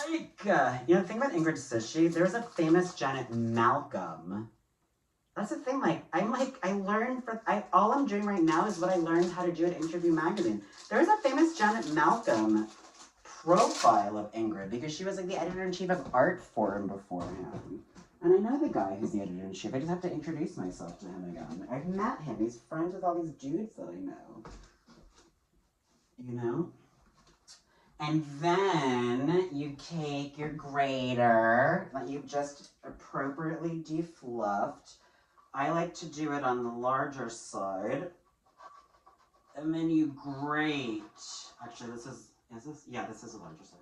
You know, the thing about Ingrid Sushi, there's a famous Janet Malcolm. That's the thing, all I'm doing right now is what I learned how to do at Interview Magazine. There's a famous Janet Malcolm profile of Ingrid, because she was like the editor-in-chief of Art Forum beforehand. And I know the guy who's the editor-in-chief. I just have to introduce myself to him again. I've met him. He's friends with all these dudes that I know. You know? And then you take your grater that you've just appropriately defluffed. I like to do it on the larger side. And then you grate. Actually, this is this? Yeah, this is a larger side.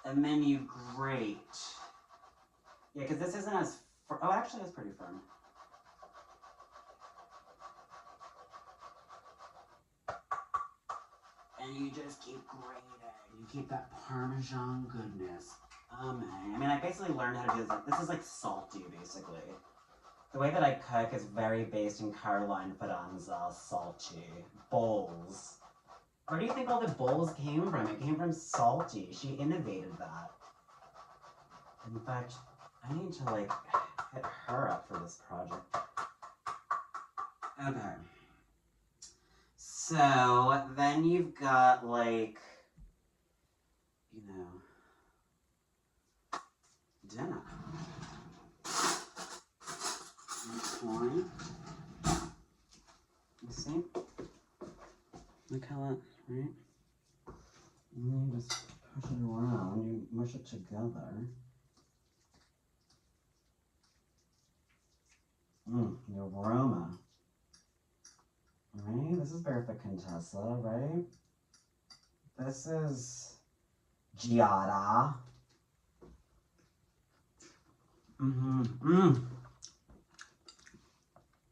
And then you grate. Yeah, because this isn't as firm. Oh, actually, it's pretty firm. And you just keep grating. You keep that Parmesan goodness. Oh man. I mean, I basically learned how to do this. This is like salty, basically. The way that I cook is very based in Caroline Fidanza, salty. Bowls. Where do you think all the bowls came from? It came from Salty. She innovated that. In fact, I need to like hit her up for this project. Okay. So then you've got like, you know, dinner. Wine. You see? Look how that, right? And then you just push it around, you mush it together. The aroma. Right? This is Barefoot Contessa, right? This is Giada.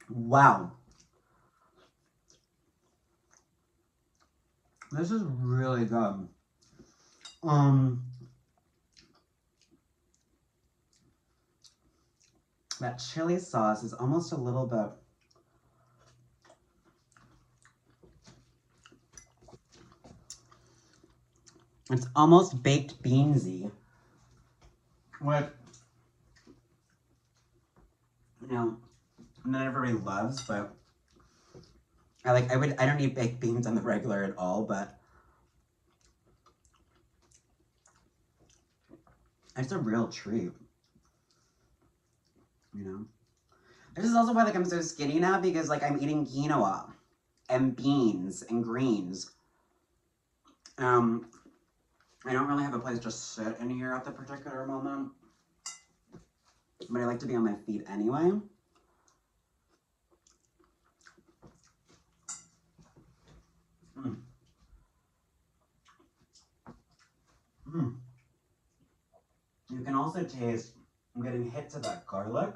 Wow. This is really good. That chili sauce is almost a little bit, it's almost baked beansy. What, you know, not everybody loves, but I don't eat baked beans on the regular at all, but it's a real treat. You know? This is also why like I'm so skinny now, because like I'm eating quinoa and beans and greens. I don't really have a place to sit in here at the particular moment, but I like to be on my feet anyway. You can also taste, I'm getting hits of that garlic.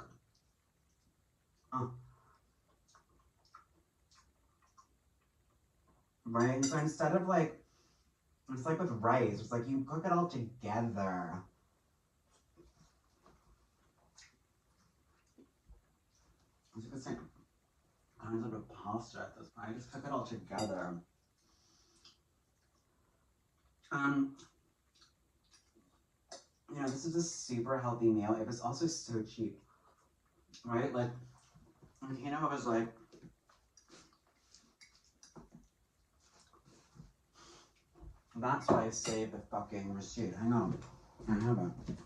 Right? And so instead of like, it's like with rice, it's like you cook it all together. It's like the same kind of pasta at this point. I just cook it all together. You know, this is a super healthy meal. It was also so cheap, right? Like, you know, it was like, that's why I saved the fucking receipt. Hang on, I have it.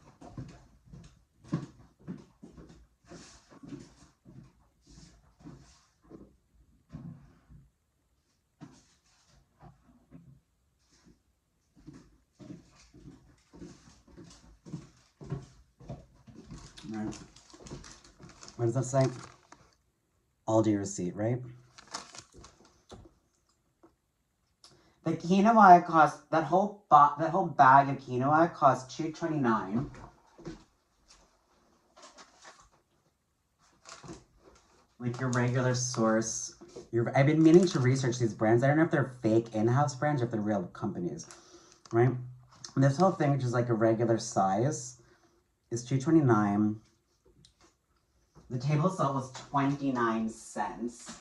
Right. What does that say? Aldi receipt, right? The quinoa cost, that whole bag of quinoa cost $2.29. Like your regular source. I've been meaning to research these brands. I don't know if they're fake in-house brands or if they're real companies, right? And this whole thing, which is like a regular size, is $2.29. The table salt was 29 cents.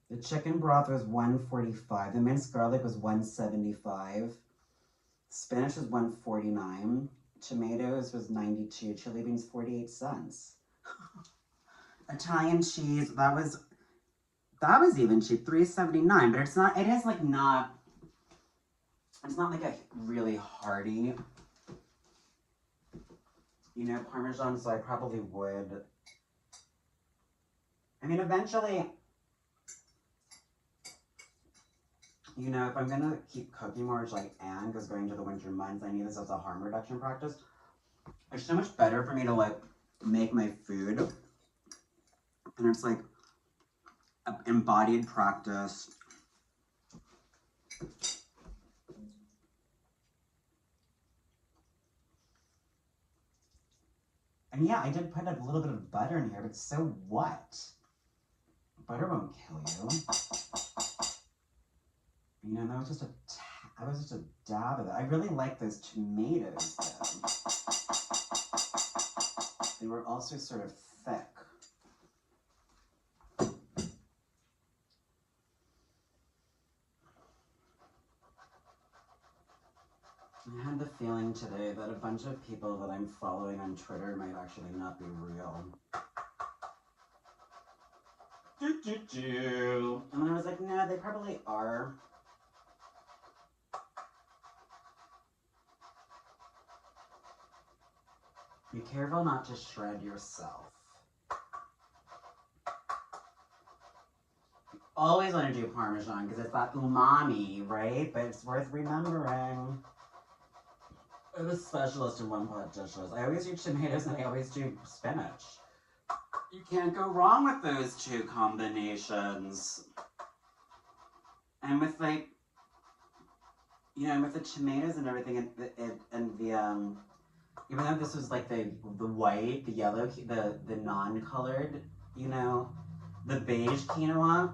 The chicken broth was $1.45. The minced garlic was $1.75. Spinach was $1.49. Tomatoes was 92. Chili beans 48 cents. Italian cheese, that was even cheap, $3.79. But it's not. It is like not. It's not like a really hearty, you know, Parmesan. So I probably would. I mean, eventually. You know, if I'm gonna keep cooking more, which I am, because going into the winter months, I need this as a harm reduction practice. It's so much better for me to like make my food, and it's like an embodied practice. And yeah, I did put a little bit of butter in here, but so what? Butter won't kill you. You know, that was just a dab of it. I really like those tomatoes, though. They were also sort of thick. I had the feeling today that a bunch of people that I'm following on Twitter might actually not be real. And then I was like, no, they probably are. Be careful not to shred yourself. You always want to do Parmesan because it's that umami, right? But it's worth remembering. I'm a specialist in one-pot dishes. I always do tomatoes and I always do spinach. You can't go wrong with those two combinations. And with like, you know, with the tomatoes and everything, and the even though this was like the white, the yellow, the non-colored, you know, the beige quinoa.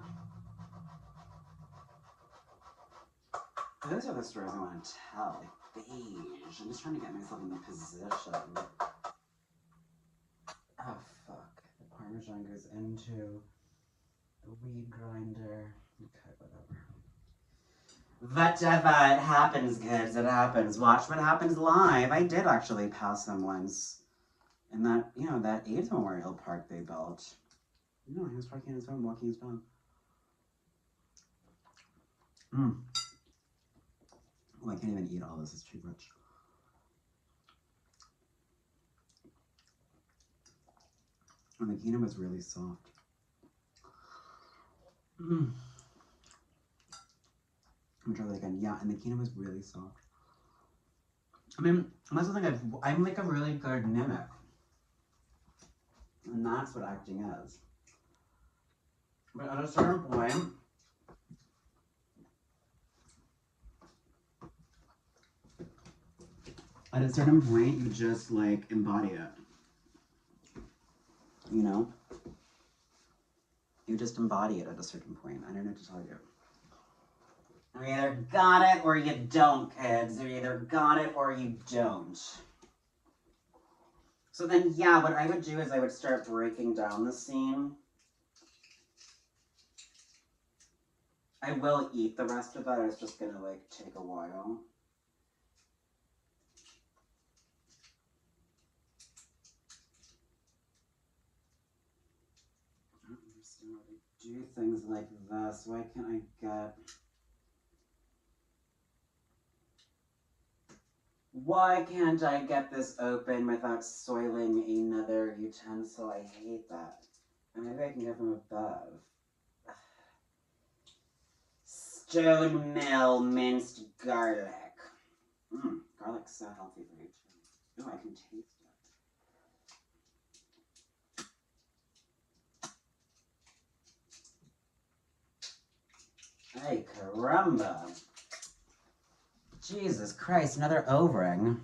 Those are the stories I want to tell. Like beige. I'm just trying to get myself in the position. Oh fuck! The Parmesan goes into the weed grinder. Okay, whatever. Whatever, it happens, kids, it happens. Watch what happens live. I did actually pass them once. In that, you know, that AIDS Memorial Park they built. No, he was parking his phone, walking his dog. Oh, I can't even eat all this, it's too rich. And the quinoa was really soft. I'm gonna try that again. Yeah, and the quinoa was really soft. I mean, that's the thing, I'm like a really good mimic. And that's what acting is. But at a certain point, you just like embody it. You know? You just embody it at a certain point. I don't know what to tell you. You either got it or you don't, kids. You either got it or you don't. So then, yeah, what I would do is I would start breaking down the scene. I will eat the rest of that. It's just gonna, like, take a while. I don't understand why they do things like this. Why can't I get... Why can't I get this open without soiling another utensil? I hate that. And maybe I can get from above. Stone mill minced garlic. Garlic's so healthy for you too. Ooh, I can taste it. Ay, caramba. Jesus Christ, another O-ring.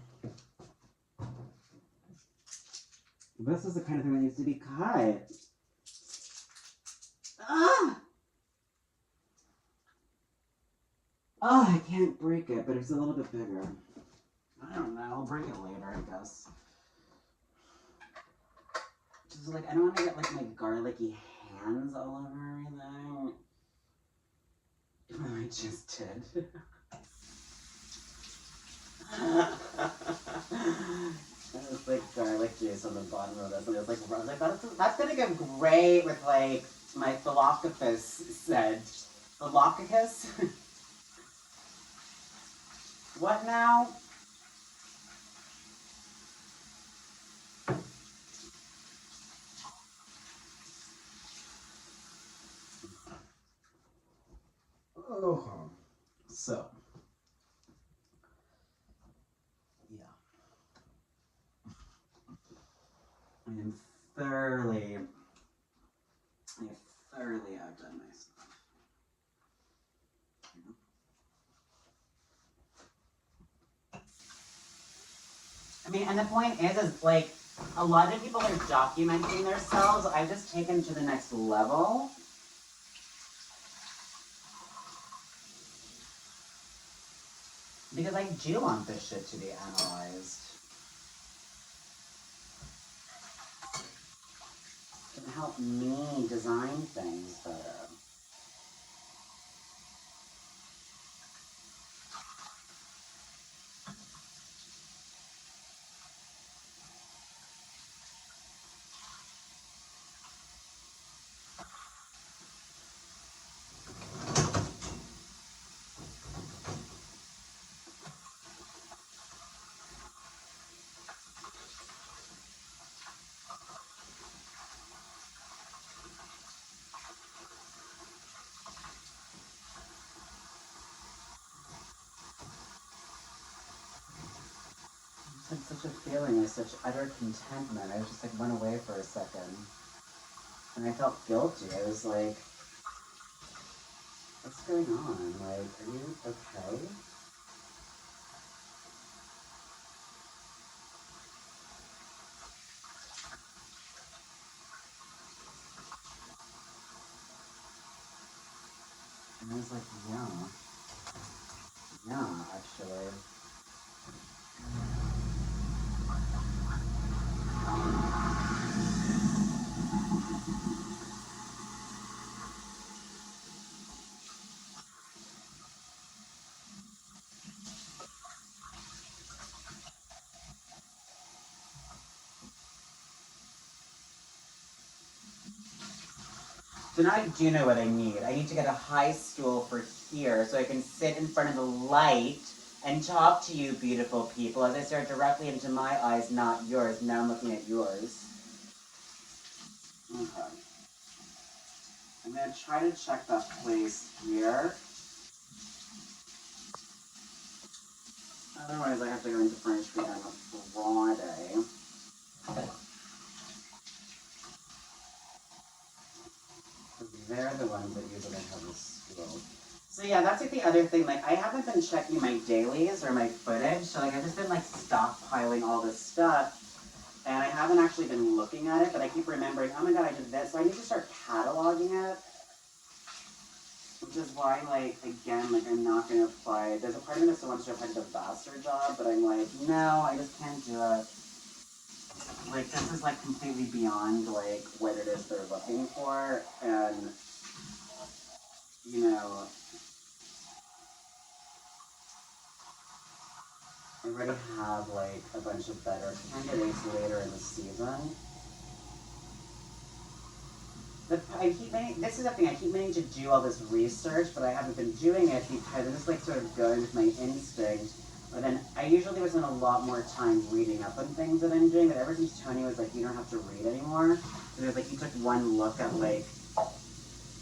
This is the kind of thing that needs to be cut. Ah! Oh, I can't break it, but it's a little bit bigger. I don't know, I'll break it later, I guess. Just like, I don't want to get like my garlicky hands all over everything. I just did. There's like garlic juice on the bottom of this, and it's like, I was like, that's gonna go great with like my philocopus said. Philocopus? What now? Oh. So. Yeah. I am thoroughly outdone myself. I mean, and the point is like, a lot of people are documenting themselves. I've just taken to the next level. Because I do want this shit to be analyzed. It can help me design things better. It's like such a feeling of such utter contentment. I was just like went away for a second. And I felt guilty. I was like, what's going on? Like, are you okay? And I was like, yeah, actually. So now I do know what I need. I need to get a high stool for here so I can sit in front of the light and talk to you beautiful people as I stare directly into my eyes, not yours. Now I'm looking at yours. Okay. I'm going to try to check that place here. Otherwise I have to go into French Street on a Friday. They're the ones that usually have the school. So yeah, that's like the other thing. Like I haven't been checking my dailies or my footage. So like I've just been like stockpiling all this stuff. And I haven't actually been looking at it, but I keep remembering, oh my god, I did this. So I need to start cataloging it. Which is why, like, again, like I'm not gonna apply. There's a part of me that still wants to apply to the faster job, but I'm like, no, I just can't do it. Like this is like completely beyond like what it is they're looking for, and you know, I already have like a bunch of better candidates later in the season. This is the thing, I keep meaning to do all this research, but I haven't been doing it because I'm just like sort of going with my instinct. But then I usually would spend a lot more time reading up on things that I'm doing, but ever since Tony was like, you don't have to read anymore, so it was like he took one look at like,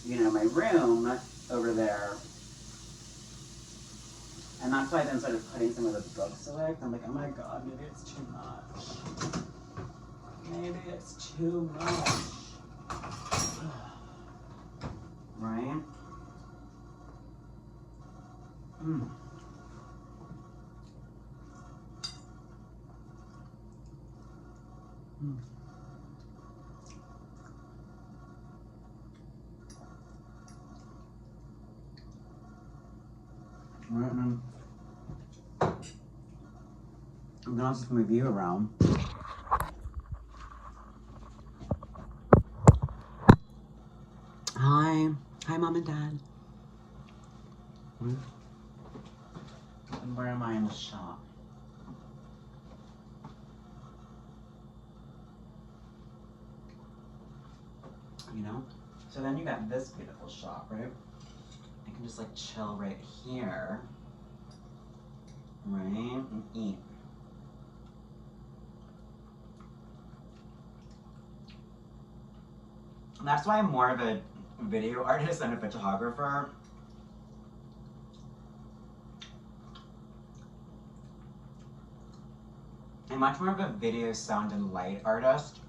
you know, my room over there, And that's why I then started putting some of the books away. 'Cause I'm like, oh my god, maybe it's too much. Maybe it's too much. Right? Mm. Mm. Right, and I'm gonna just move you around. Hi. Hi, Mom and Dad. And where am I in the shop? You know? So then you got this beautiful shop, right? I can just like chill right here. Right? And eat. And that's why I'm more of a video artist than a photographer. I'm much more of a video, sound, and light artist.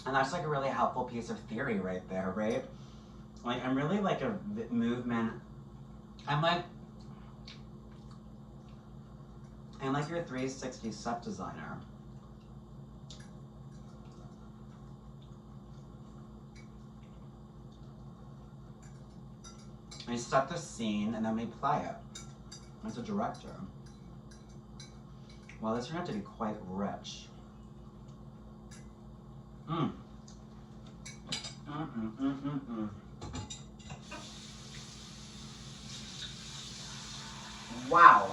And that's like a really helpful piece of theory right there, right? Like, I'm really like a movement. I'm like your 360 set designer. We set the scene and then we play it. As a director. Well, this turned out to be quite rich. Mm. Wow.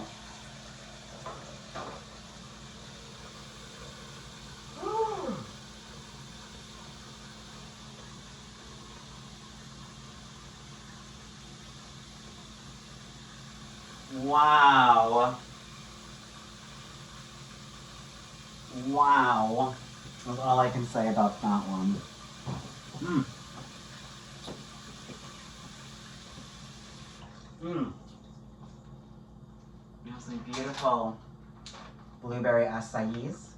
Wow. Wow. That's all I can say about that one. Mm. Mm. We have some beautiful blueberry acais.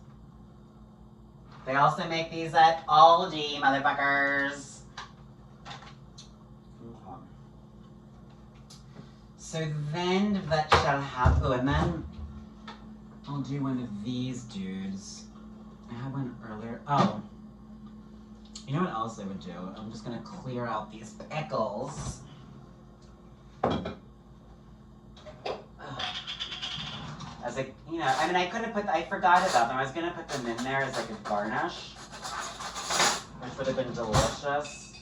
They also make these at Aldi, motherfuckers. Okay. So then that shall have, oh, and then I'll do one of these dudes. I had one earlier. Oh. You know what else I would do? I'm just gonna clear out these pickles. As like, you know, I mean, I could have put, I forgot about them. I was gonna put them in there as like a garnish, which would have been delicious.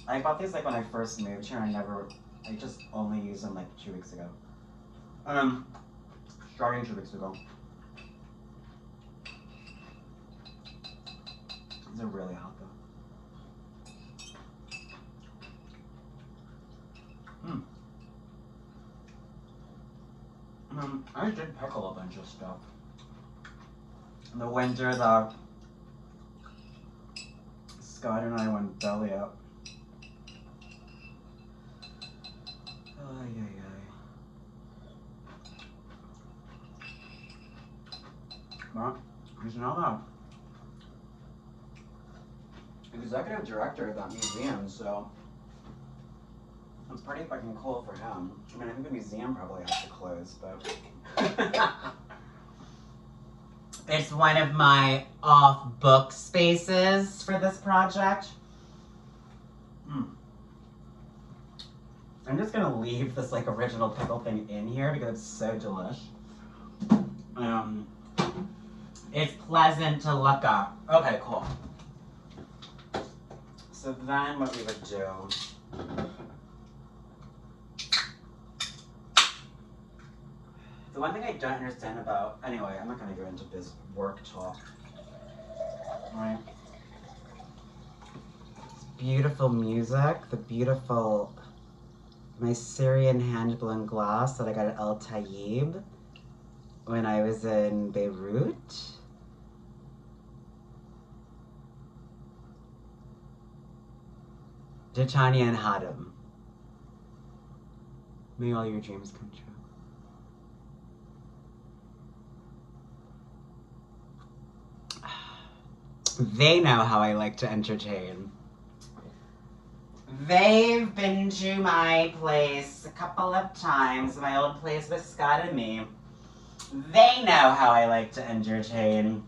I bought these like when I first moved here. I just only used them like 2 weeks ago. Starting 2 weeks ago. These are really hot though. I did pickle a bunch of stuff. In the winter, Scott and I went belly up. Ay, ay, ay. Well, he's now the executive director of that museum, so it's pretty fucking cool for him. I mean, I think the museum probably has to close, but it's one of my off-book spaces for this project. I'm just gonna leave this like original pickle thing in here because it's so delish. It's pleasant to look at. Okay, cool. So then what we would do, the one thing I don't understand about, anyway, I'm not gonna go into biz work talk. Alright. Beautiful music, the beautiful, my Syrian hand-blown glass that I got at El Tayyib when I was in Beirut. Titania and Hadim. May all your dreams come true. They know how I like to entertain. They've been to my place a couple of times, my old place with Scott and me. They know how I like to entertain.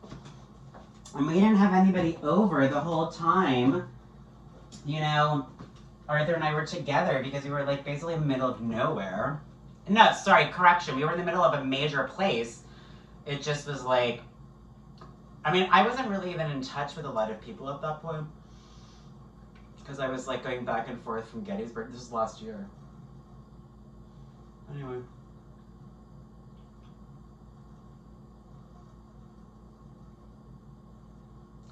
And we didn't have anybody over the whole time. You know, Arthur and I were together because we were like basically in the middle of nowhere. No, sorry, correction. We were in the middle of a major place. It just was like, I mean, I wasn't really even in touch with a lot of people at that point. Because I was like going back and forth from Gettysburg. This was last year. Anyway.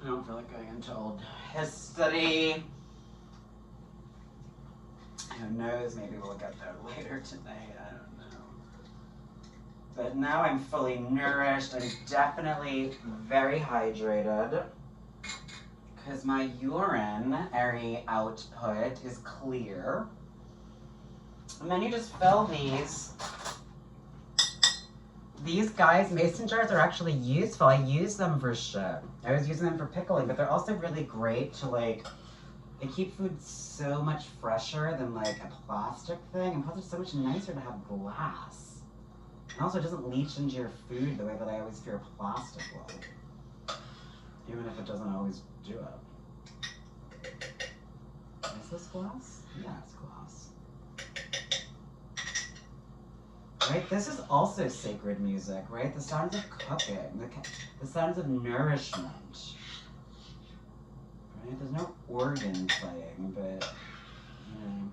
I don't feel like going into old history. Who knows? Maybe we'll get there later tonight. I don't know. But now I'm fully nourished. I'm definitely very hydrated. Because my urinary output is clear. And then you just fill these. These guys, mason jars, are actually useful. I use them for shit. I was using them for pickling, but they're also really great to like, they keep food so much fresher than like a plastic thing, and plus it's so much nicer to have glass. And also it doesn't leach into your food the way that I always fear plastic will. Even if it doesn't always do it. Is this glass? Yeah, it's glass. Right? This is also sacred music, right? The sounds of cooking, the sounds of nourishment. Right? There's no organ playing, but, you know,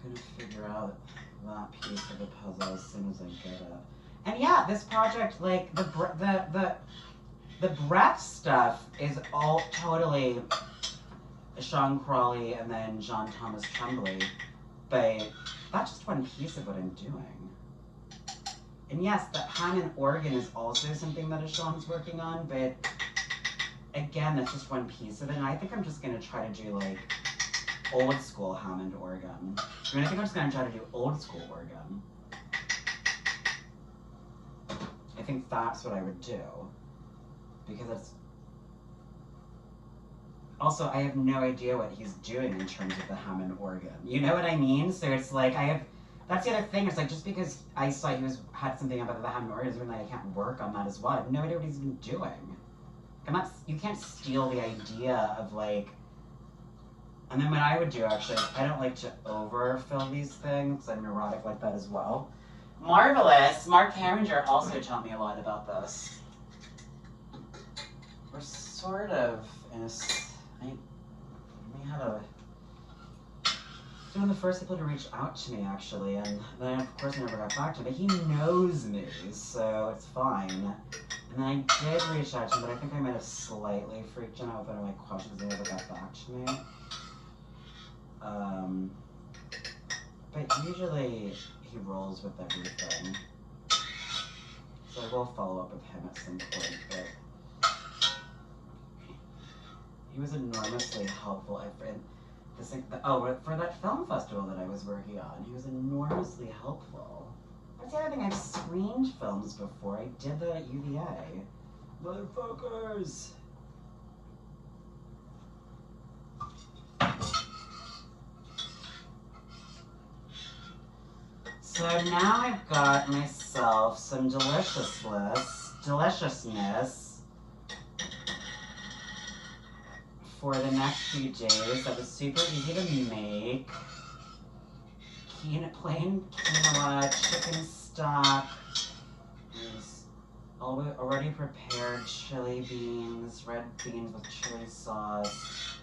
I'm gonna figure out that piece of the puzzle as soon as I get it. And yeah, this project, like, the breath stuff is all totally Sean Crawley and then John Thomas Tremblay, but that's just one piece of what I'm doing. And yes, the Hammond organ is also something that Sean's working on, but again, that's just one piece of it. And I think I'm just gonna try to do like old school Hammond organ. I mean, I think I'm just gonna try to do old school organ. I think that's what I would do. Because it's also, I have no idea what he's doing in terms of the Hammond organ. You know what I mean? So it's like, that's the other thing. It's like, just because I saw he had something about the Hammond organ doesn't mean that I can't work on that as well. I have no idea what he's been doing. You can't steal the idea of like, and then what I would do actually, I don't like to overfill these things. I'm neurotic like that as well. Marvelous. Mark Herringer also taught me a lot about this. We're sort of in a, we had one of the first people to reach out to me actually, and then of course I never got back to him, but he knows me, so it's fine. And then I did reach out to him, but I think I might have slightly freaked him out with one of my questions and he never got back to me. But usually he rolls with everything. So I will follow up with him at some point, but he was enormously helpful. For that film festival that I was working on, he was enormously helpful. That's the other thing, I've screened films before. I did that at UVA. Motherfuckers! So now I've got myself some deliciousness for the next few days. That was super easy to make. Plain quinoa, chicken stock. There's already prepared chili beans, red beans with chili sauce,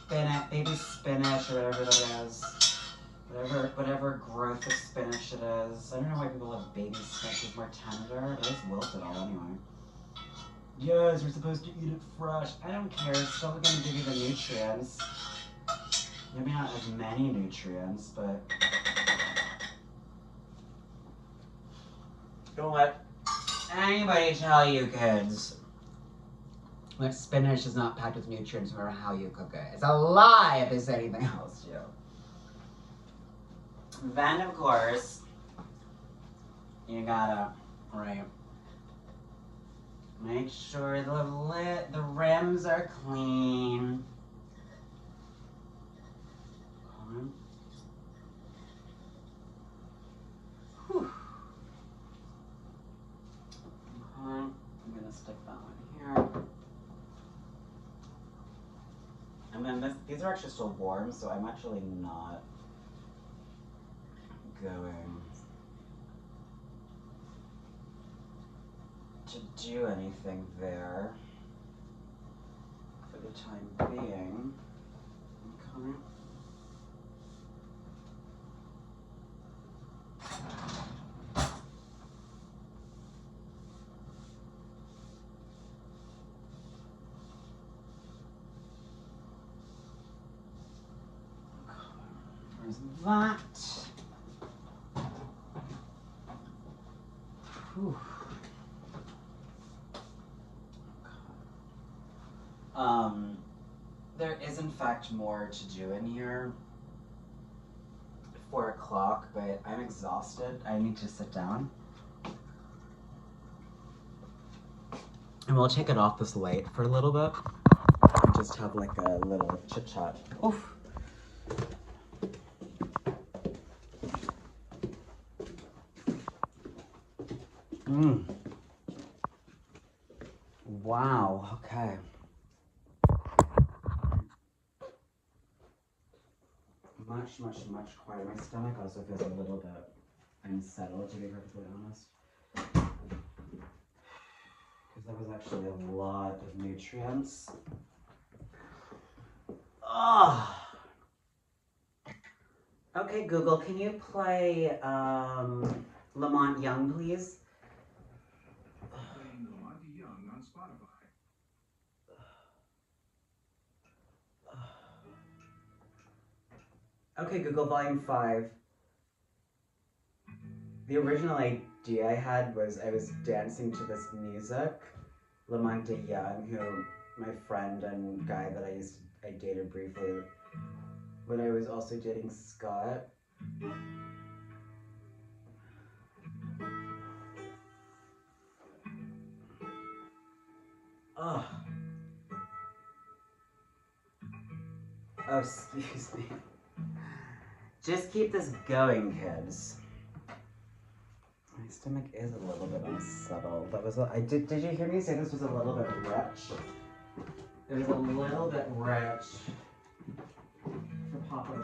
baby spinach or whatever that is. Whatever growth of spinach it is. I don't know why people love baby spinach. It's more tender, but it's wilted all anyway. Yes, we're supposed to eat it fresh. I don't care. It's still going to give you the nutrients. Maybe not as many nutrients, but don't let anybody tell you, kids, that spinach is not packed with nutrients no matter how you cook it. It's a lie if they say anything else to you. Then, of course, you gotta, make sure the rims are clean. Whew. I'm gonna stick that one here. And then these are actually still warm, so I'm actually not going to do anything there for the time being. Okay. There's that. Whew. There is in fact more to do in here. 4 o'clock, but I'm exhausted. I need to sit down. And we'll take it off this light for a little bit and just have like a little chit chat. Oof. Wow, okay. Much quieter. My stomach also feels a little bit unsettled, to be perfectly honest. Because that was actually a lot of nutrients. Oh. Okay, Google, can you play Lamont Young, please? Playing Lamont Young on Spotify. Okay, Google, volume 5. The original idea I had was I was dancing to this music. Lamont Young, who my friend and guy that I dated briefly when I was also dating Scott. Oh. Oh, excuse me. Just keep this going, kids. My stomach is a little bit unsettled. That was did you hear me say this was a little bit rich? It was a little bit rich for Papa.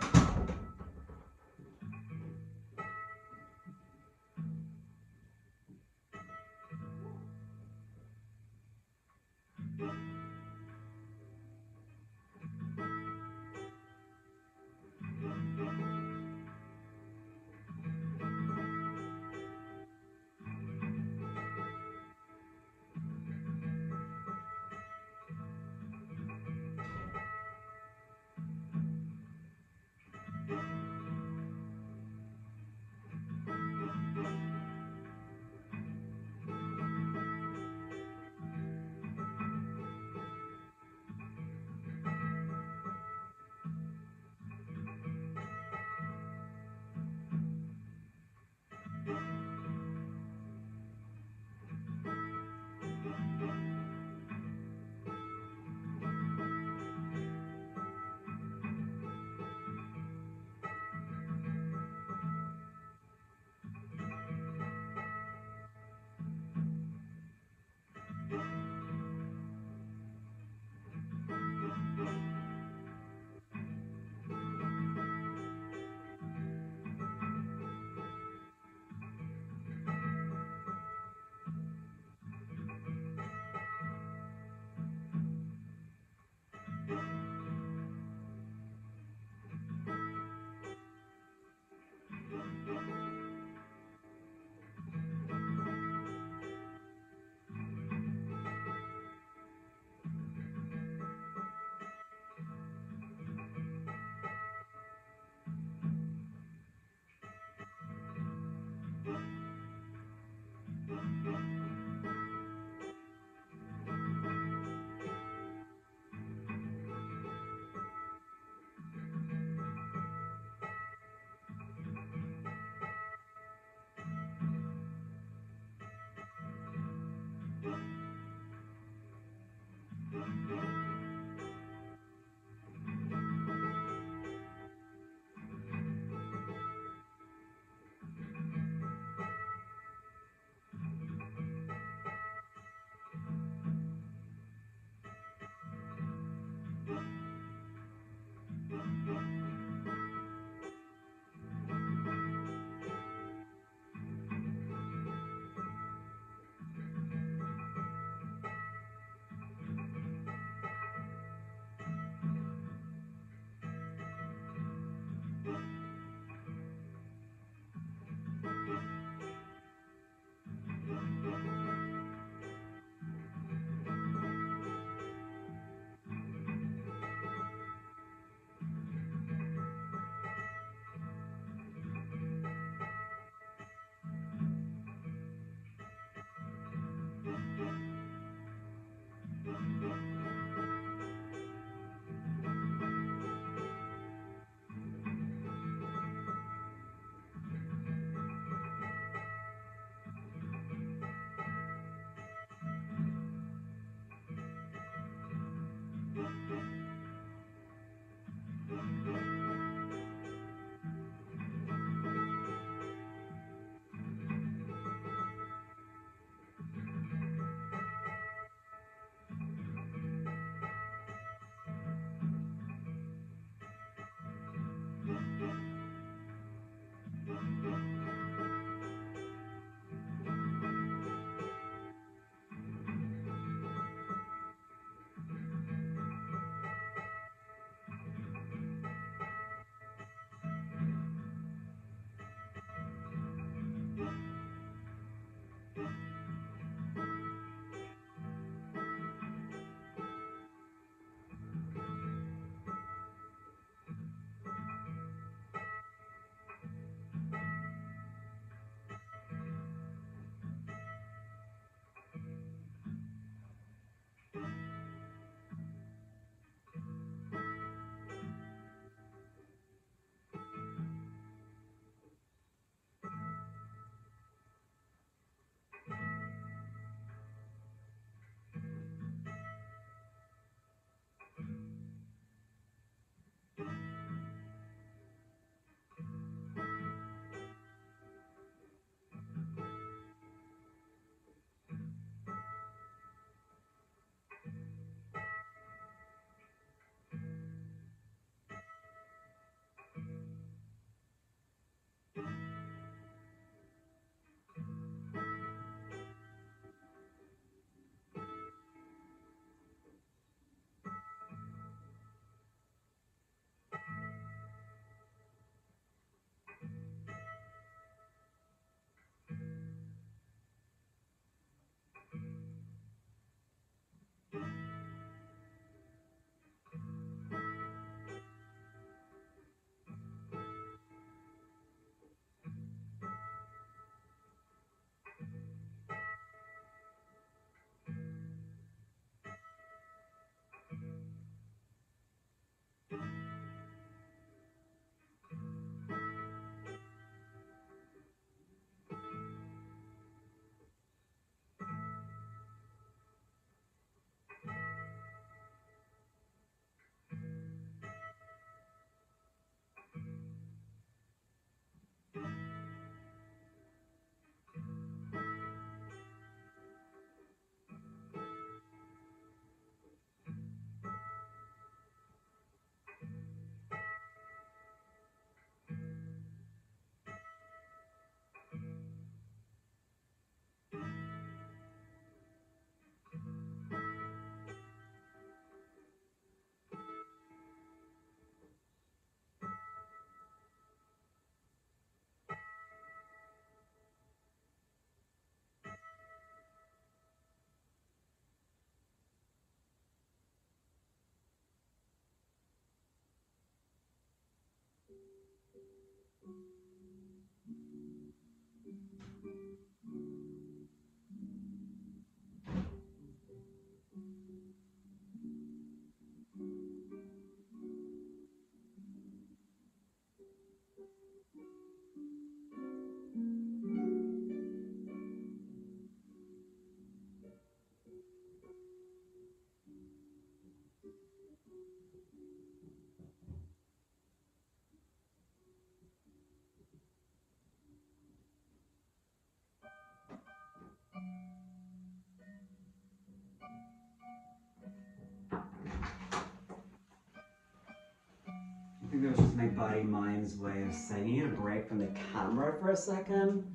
I think that was just my body-mind's way of saying, you need a break from the camera for a second.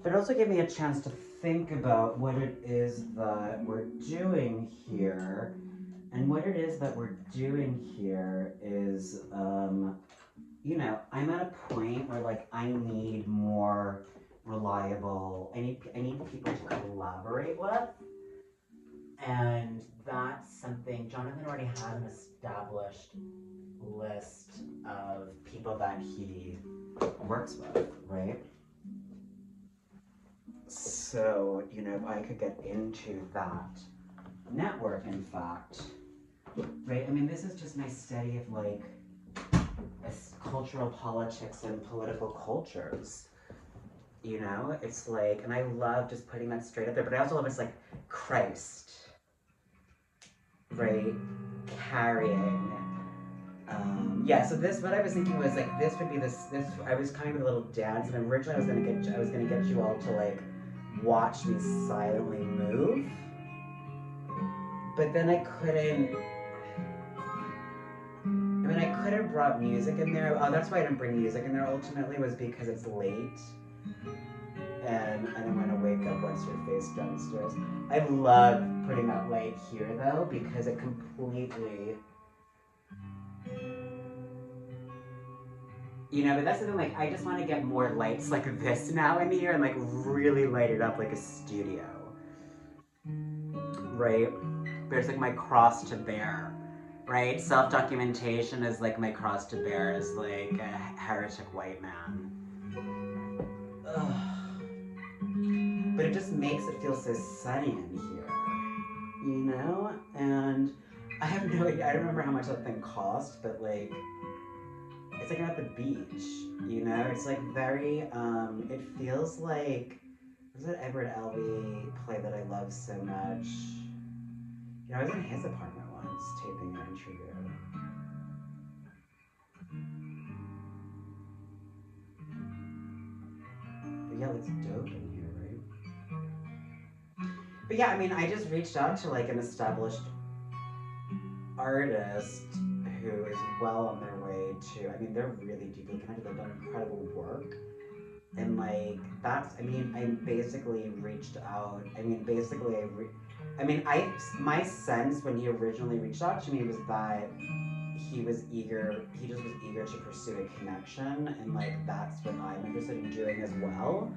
But it also gave me a chance to think about what it is that we're doing here. And what it is that we're doing here is, you know, I'm at a point where like I need more reliable, I need people to collaborate with. And that's something, Jonathan already had an established list of people that he works with, right? So, you know, if I could get into that network, in fact, right? I mean, this is just my study of like cultural politics and political cultures. You know, it's like, and I love just putting that straight up there, but I also love it's like Christ, right? Carrying. Yeah, so this, what I was thinking was like, this would be this, I was kind of a little dance, and originally I was gonna get you all to like, watch me silently move, but then I couldn't, I could have brought music in there. Oh, that's why I didn't bring music in there ultimately, was because it's late, and I didn't want to wake up once your face downstairs. I love putting that light here though, because it completely, you know, but that's the thing, like, I just want to get more lights like this now in here and like really light it up like a studio, right? There's like my cross to bear, right? Self-documentation is like my cross to bear as like a heretic white man. Ugh. But it just makes it feel so sunny in here, you know? And I have no idea, I don't remember how much that thing cost, but like, it's like I'm at the beach, you know? It's like very, it feels like, what's that Edward Albee play that I love so much? You know, I was in his apartment once, taping an interview. But yeah, it looks dope in here, right? But yeah, I mean, I just reached out to like an established artist who is well on their way to, I mean, they're really deeply connected, they've done incredible work. And like, that's, I mean, I basically reached out, I mean, basically my sense when he originally reached out to me was that he was eager, he just was eager to pursue a connection, and like, that's what I'm interested in doing as well.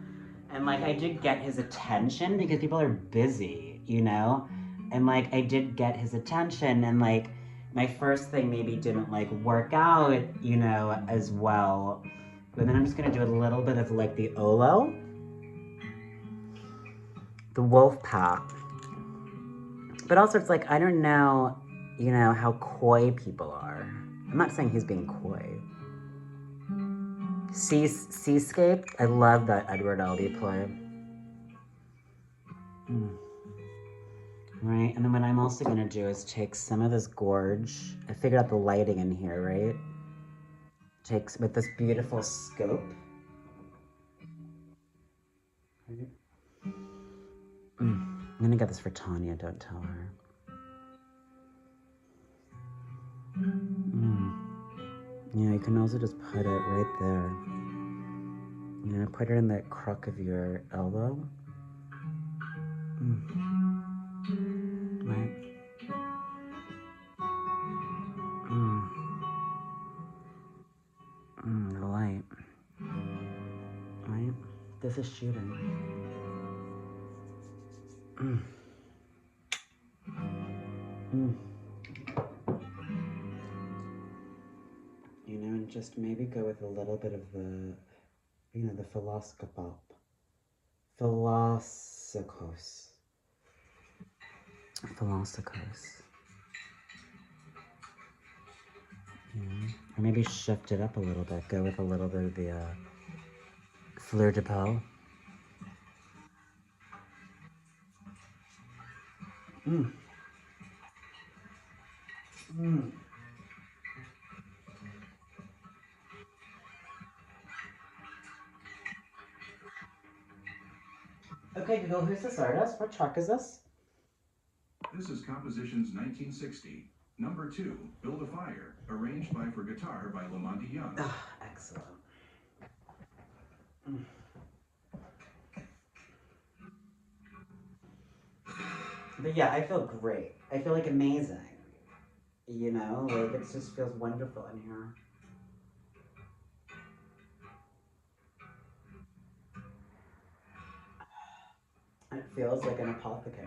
And like, I did get his attention because people are busy, you know? And like, I did get his attention, and like, my first thing maybe didn't like work out, you know, as well. But then I'm just gonna do a little bit of like the Olo, the wolf pack. But also it's like, I don't know, you know, how coy people are. I'm not saying he's being coy. Seascape, I love that Edward Albee play. Right, and then what I'm also gonna do is take some of this gorge. I figured out the lighting in here, right? Takes with this beautiful scope. Right. I'm gonna get this for Tanya, don't tell her. Yeah, you can also just put it right there. You know, put it in the crook of your elbow. Right. The light. Right? This is shooting. You know, and just maybe go with a little bit of the, you know, the Philoskopop. Philosikos. Yeah. Or maybe shift it up a little bit. Go with a little bit of the Fleur de Peau. Mm. Mm. Okay, Google, who's this artist? What track is this? This is Compositions 1960. Number 2, Build a Fire, arranged by for guitar by Lamonti Young. Excellent. Mm. But yeah, I feel great. I feel like amazing. You know, like it just feels wonderful in here. It feels like an apothecary.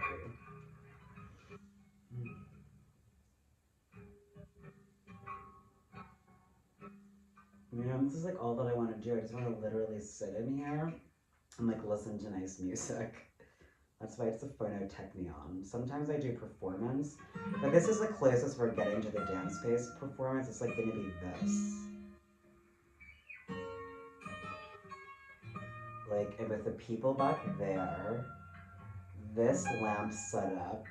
You know, this is like all that I want to do. I just want to literally sit in here and like listen to nice music. That's why it's a phonotechnion. Sometimes I do performance, but this is the closest we're getting to the dance space performance. It's like gonna be this. Like, and with the people back there, this lamp set up,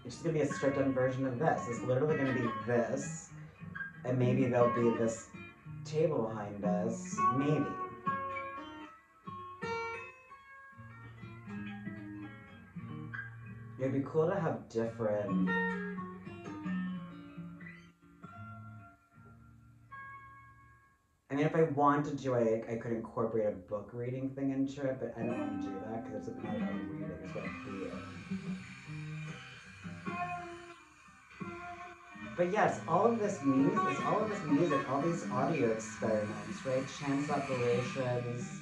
it's just gonna be a stripped down version of this. It's literally gonna be this, and maybe there'll be this table behind us, maybe. It'd be cool to have different. I mean, if I wanted to, I could incorporate a book reading thing into it, but I don't want to do that because it's not about reading, it's about being. But yes, all of this music, all these audio experiments, right? Chance operations,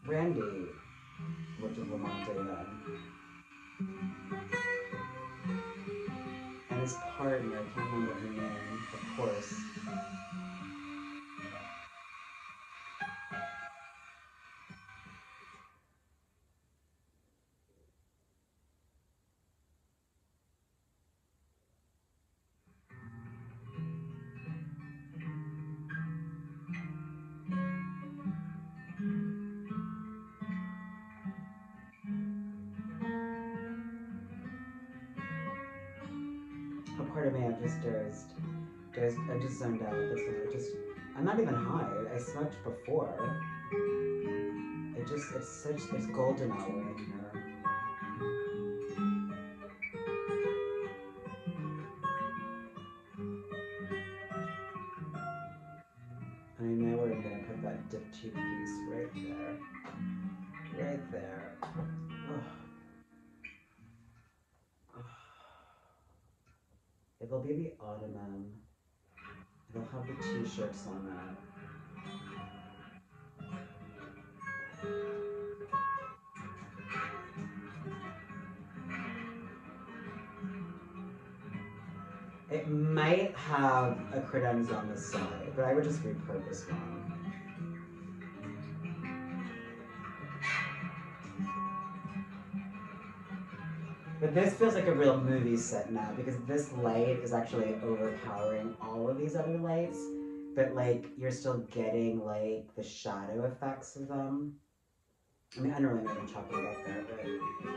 Randy, which is Lamonte then, and his partner, I can't remember her name, of course. Oh, pardon me, I've just dozed. I just zoned out. That's why I'm not even high. I smoked before. It's golden hour in here. I know where I'm gonna put that diptyque piece right there. Right there. Ugh. It'll be the ottoman. It'll have the t-shirts on it. It might have a credenza on the side, but I would just repurpose one. But this feels like a real movie set now because this light is actually overpowering all of these other lights, but like you're still getting like the shadow effects of them. I mean, I don't really know what I'm talking about there, but I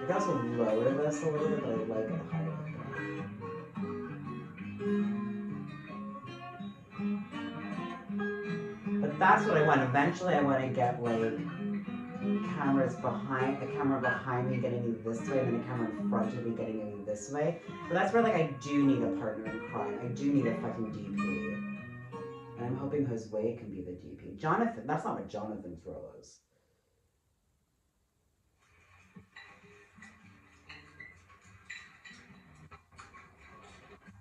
can also lower this a little bit, but I like it higher. But that's what I want. Eventually, I want to get like a camera behind me getting me this way, and then a camera in front of me getting me this way. But that's where like I do need a partner in crime. I do need a fucking DP. And I'm hoping Josue can be the DP. Jonathan, that's not what Jonathan's role is.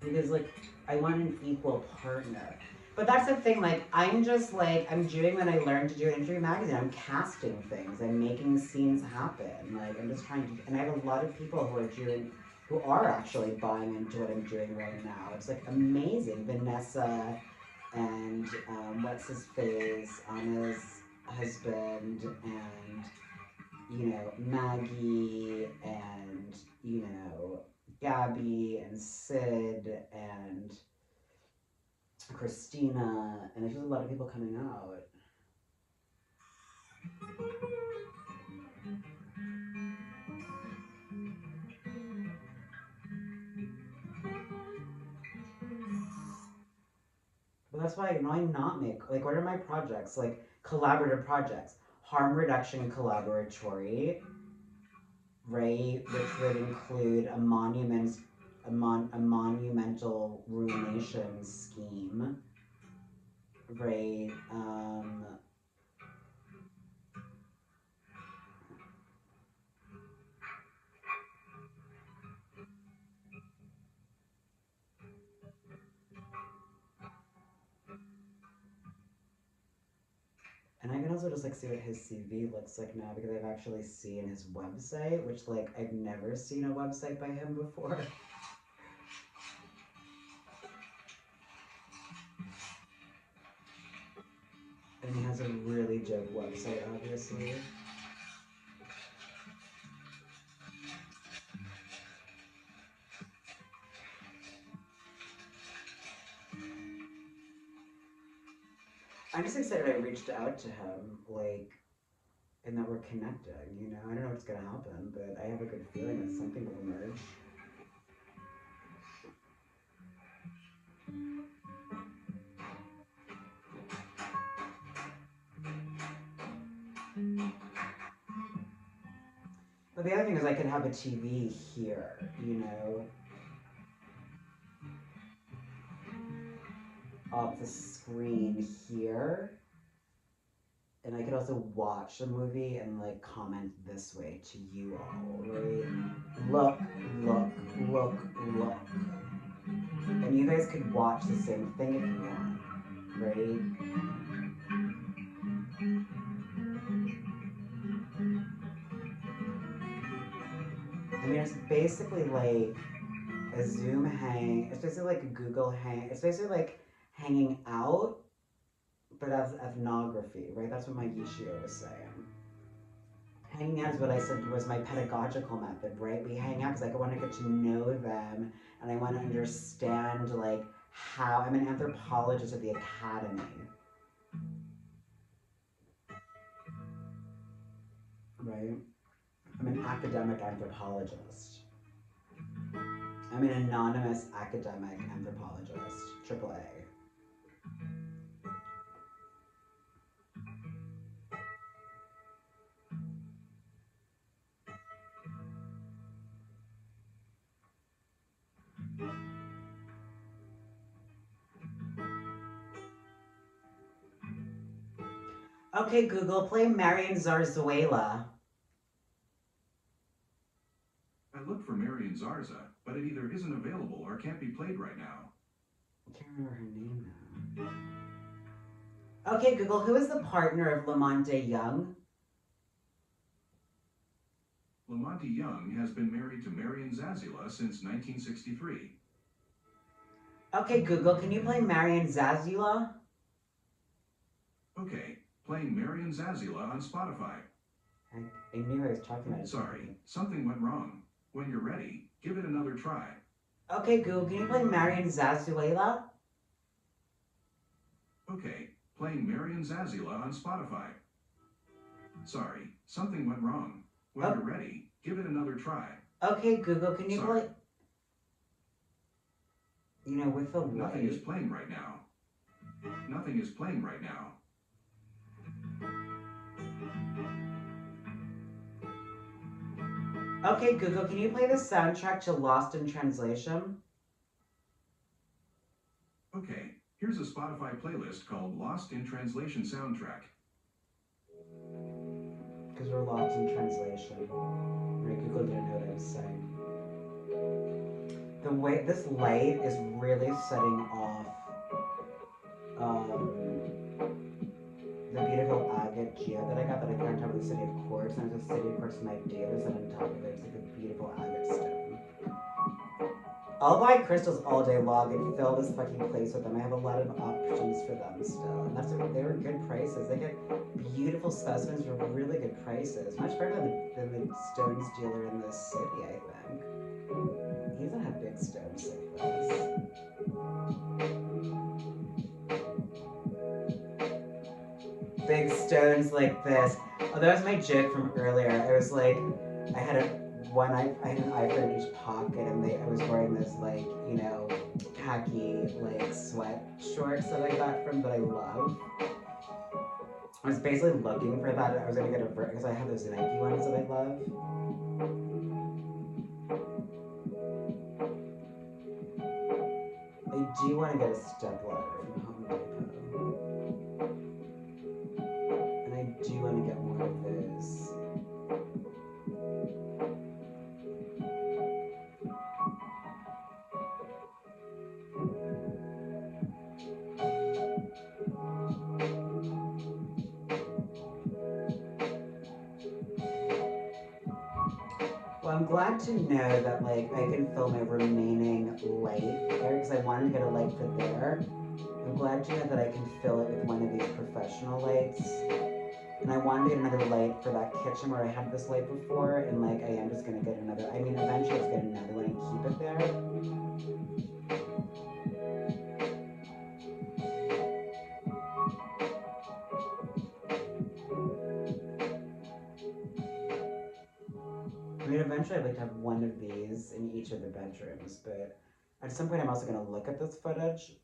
Because like I want an equal partner. But that's the thing, like I'm just like I'm doing what I learned to do in Injury Magazine. I'm casting things, I'm making scenes happen. Like I'm just trying to, and I have a lot of people who are actually buying into what I'm doing right now. It's like amazing. Vanessa and what's his face, Anna's husband, and Maggie, and Gabby and Sid and Christina, and there's just a lot of people coming out. But that's why why not make, like, what are my projects? Like, collaborative projects. Harm reduction collaboratory, right? Which would include a monumental ruination scheme, right? And I can also just like see what his CV looks like now because I've actually seen his website, which like I've never seen a website by him before. And he has a really dope website, obviously. I'm just excited I reached out to him, like, and that we're connecting, I don't know what's gonna happen, but I have a good feeling that something will emerge. But the other thing is I could have a TV here, off the screen here. And I could also watch the movie and like comment this way to you all, right? Look, look, look, look. And you guys could watch the same thing if you want, right? I mean, it's basically like a Zoom hang. It's basically like a Google hang. It's basically like hanging out, but as ethnography, right? That's what my Yishio was saying. Hanging out is what I said was my pedagogical method, right? We hang out because like, I want to get to know them and I want to understand like how I'm an anthropologist at the academy. Right? I'm an academic anthropologist. I'm an anonymous academic anthropologist, AAA. Okay, Google, play Marian Zarzuela. I looked for Marian Zarza, but it either isn't available or can't be played right now. I can't remember her name now. Okay, Google, who is the partner of Lamonte Young? Lamonte Young has been married to Marian Zazula since 1963. Okay, Google, can you play Marian Zazula? Okay, playing Marian Zazula on Spotify. I knew I was talking about it. Sorry, something went wrong. When you're ready, give it another try. Okay, Google, can you play Marian Zazuela? Okay, playing Marian Zazula on Spotify. Sorry, something went wrong. When you're ready, give it another try. Okay, Google, can you play... with the light... Nothing is playing right now. Nothing is playing right now. Okay, Google, can you play the soundtrack to Lost in Translation? Okay, here's a Spotify playlist called Lost in Translation Soundtrack. Because we're lost in translation. Right, Google didn't know what I was saying. The way this light is really setting off the beautiful agate geode that I got that I put on top of the city of quartz, and there's a city of quartz magdalis, and on top of it it's like a beautiful agate stone. I'll buy crystals all day long and fill this fucking place with them. I have a lot of options for them still. And they were good prices. They get beautiful specimens for really good prices. Much better than the stones dealer in this city, I think. He doesn't have big stones like this. Big stones like this. Oh, that was my joke from earlier. I was like, I had an iPhone in each pocket, and I was wearing this like, you know, khaki like sweat shorts that I got from that I love. I was basically looking for that. I was gonna get a because I have those Nike ones that I love. I do want to get a stepladder from Home Depot, and I do want to get more of those. Well, I'm glad to know that like I can fill my remaining light there because I wanted to get a light for there. I'm glad to know that I can fill it with one of these professional lights. And I wanted to get another light for that kitchen where I had this light before, and like I am just gonna get another. I mean, eventually I'll get another one and keep it there. I mean, eventually I'd like to have one of these in each of the bedrooms, but at some point I'm also gonna look at this footage.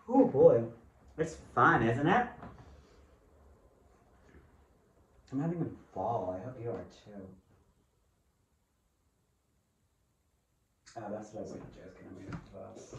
Oh boy, it's fun, isn't it? I'm having a ball. I hope you are too. Oh, that's what I was gonna do. I was gonna move this.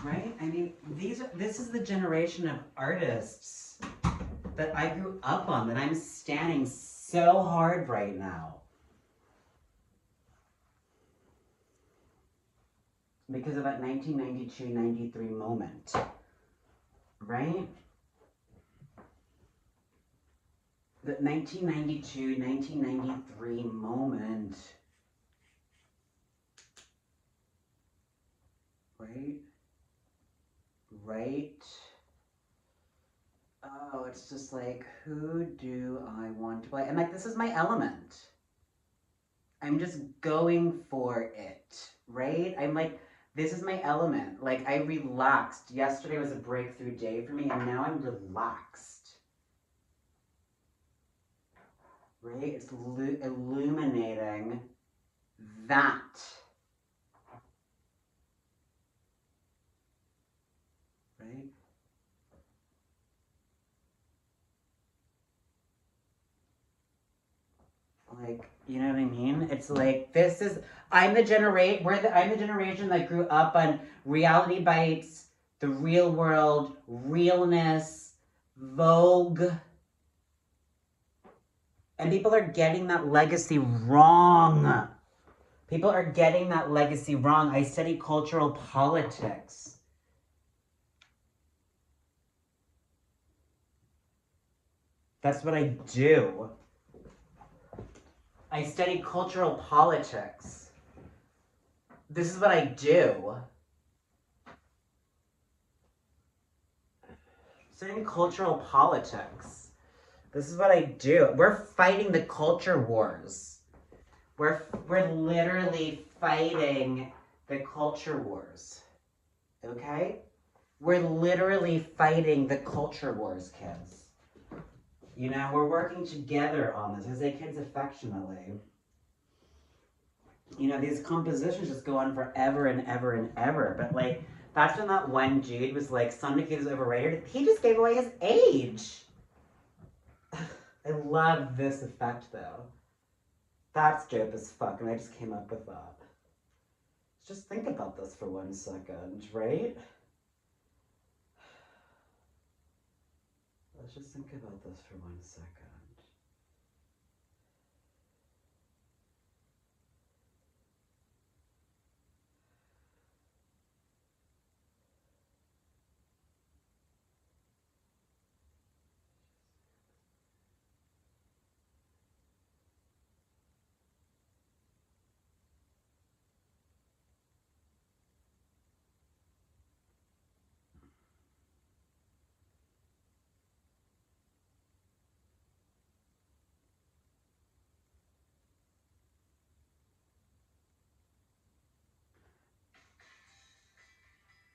Right? I mean, this is the generation of artists that I grew up on, that I'm standing so hard right now. Because of that 1992-93 moment. Right? The 1992-1993 moment. Right? Right? Oh, it's just like, who do I want to play? And like, this is my element. I'm just going for it, right? I'm like, this is my element. Like, I relaxed. Yesterday was a breakthrough day for me, and now I'm relaxed. Right? It's illuminating that. Right? Like, you know what I mean? It's like, this is, I'm the generation that grew up on Reality Bites, The Real World, Realness, Vogue. And people are getting that legacy wrong. People are getting that legacy wrong. I study cultural politics. That's what I do. I study cultural politics. This is what I do. Studying cultural politics. This is what I do. We're fighting the culture wars. We're literally fighting the culture wars. Okay? We're literally fighting the culture wars, kids. You know, we're working together on this. I say kids affectionately. You know, these compositions just go on forever and ever and ever. But like, that's when that one dude was like, Sonic Youth is overrated. He just gave away his age. I love this effect though. That's dope as fuck, and I just came up with that. Just think about this for 1 second, right? Let's just think about this for 1 second.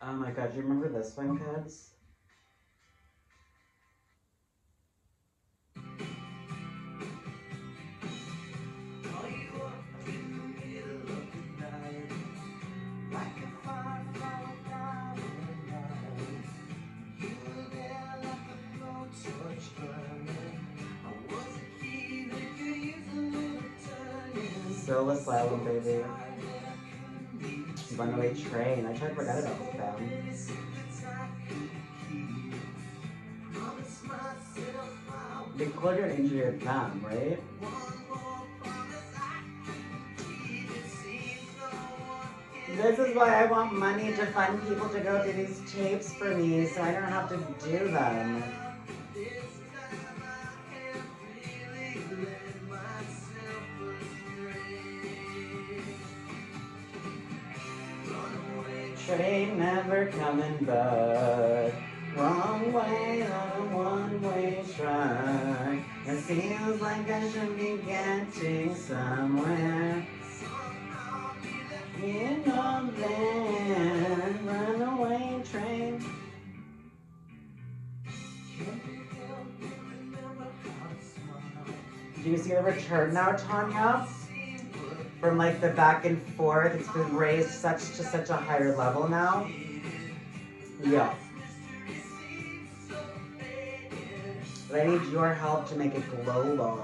Oh my god, do you remember this one, kids? Still Asylum, baby. Runaway Train. I tried to forget about them. They called you an engineered fan, right? This is why I want money to fund people to go through these tapes for me so I don't have to do them. Train never coming back. Wrong way on a one-way track. It feels like I should be getting somewhere. You know that runaway train. Do you see the return now, Tanya? From like the back and forth, it's been raised to such a higher level now. Yeah. But I need your help to make it global.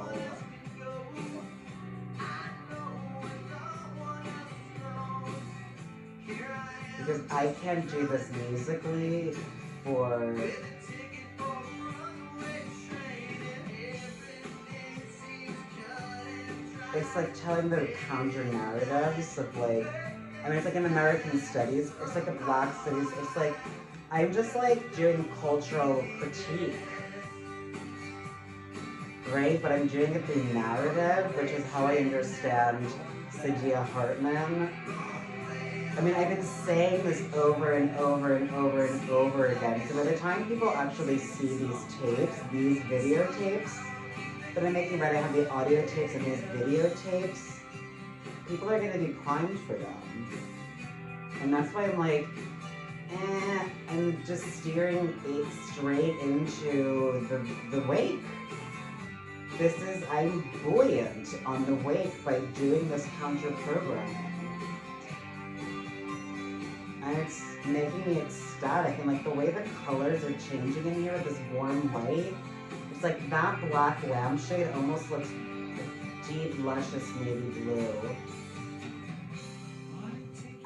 Because I can't do this musically for... It's like telling the counter narratives of like, I mean, it's like in American studies, it's like a black studies, it's like, I'm just like doing cultural critique, right? But I'm doing it through narrative, which is how I understand Saidiya Hartman. I mean, I've been saying this over and over and over and over again, so by the time people actually see these tapes, these videotapes, that I'm making, right, I have the audio tapes and these videotapes, people are gonna be primed for them. And that's why I'm like, I'm just steering it straight into the wake. I'm buoyant on the wake by doing this counter programming. And it's making me ecstatic, and like the way the colors are changing in here with this warm light, it's like that black lampshade almost looks like deep, luscious navy blue,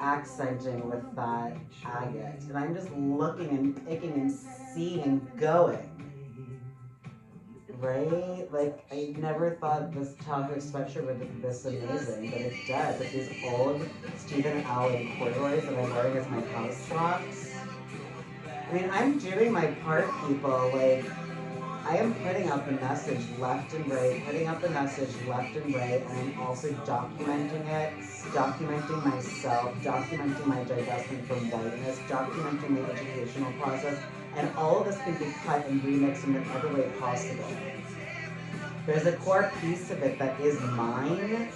accenting with that agate. And I'm just looking and picking and seeing and going. Right? Like, I never thought this Tahoe sweatshirt would be this amazing, but it does. It's these old Stephen Allen corduroys that I'm wearing as my house socks. I mean, I'm doing my part, people. Like, I am putting out the message left and right, putting out the message left and right, and I'm also documenting it, documenting myself, documenting my divestment from whiteness, documenting the educational process, and all of this can be cut and remixed in whatever way possible. There's a core piece of it that is mine.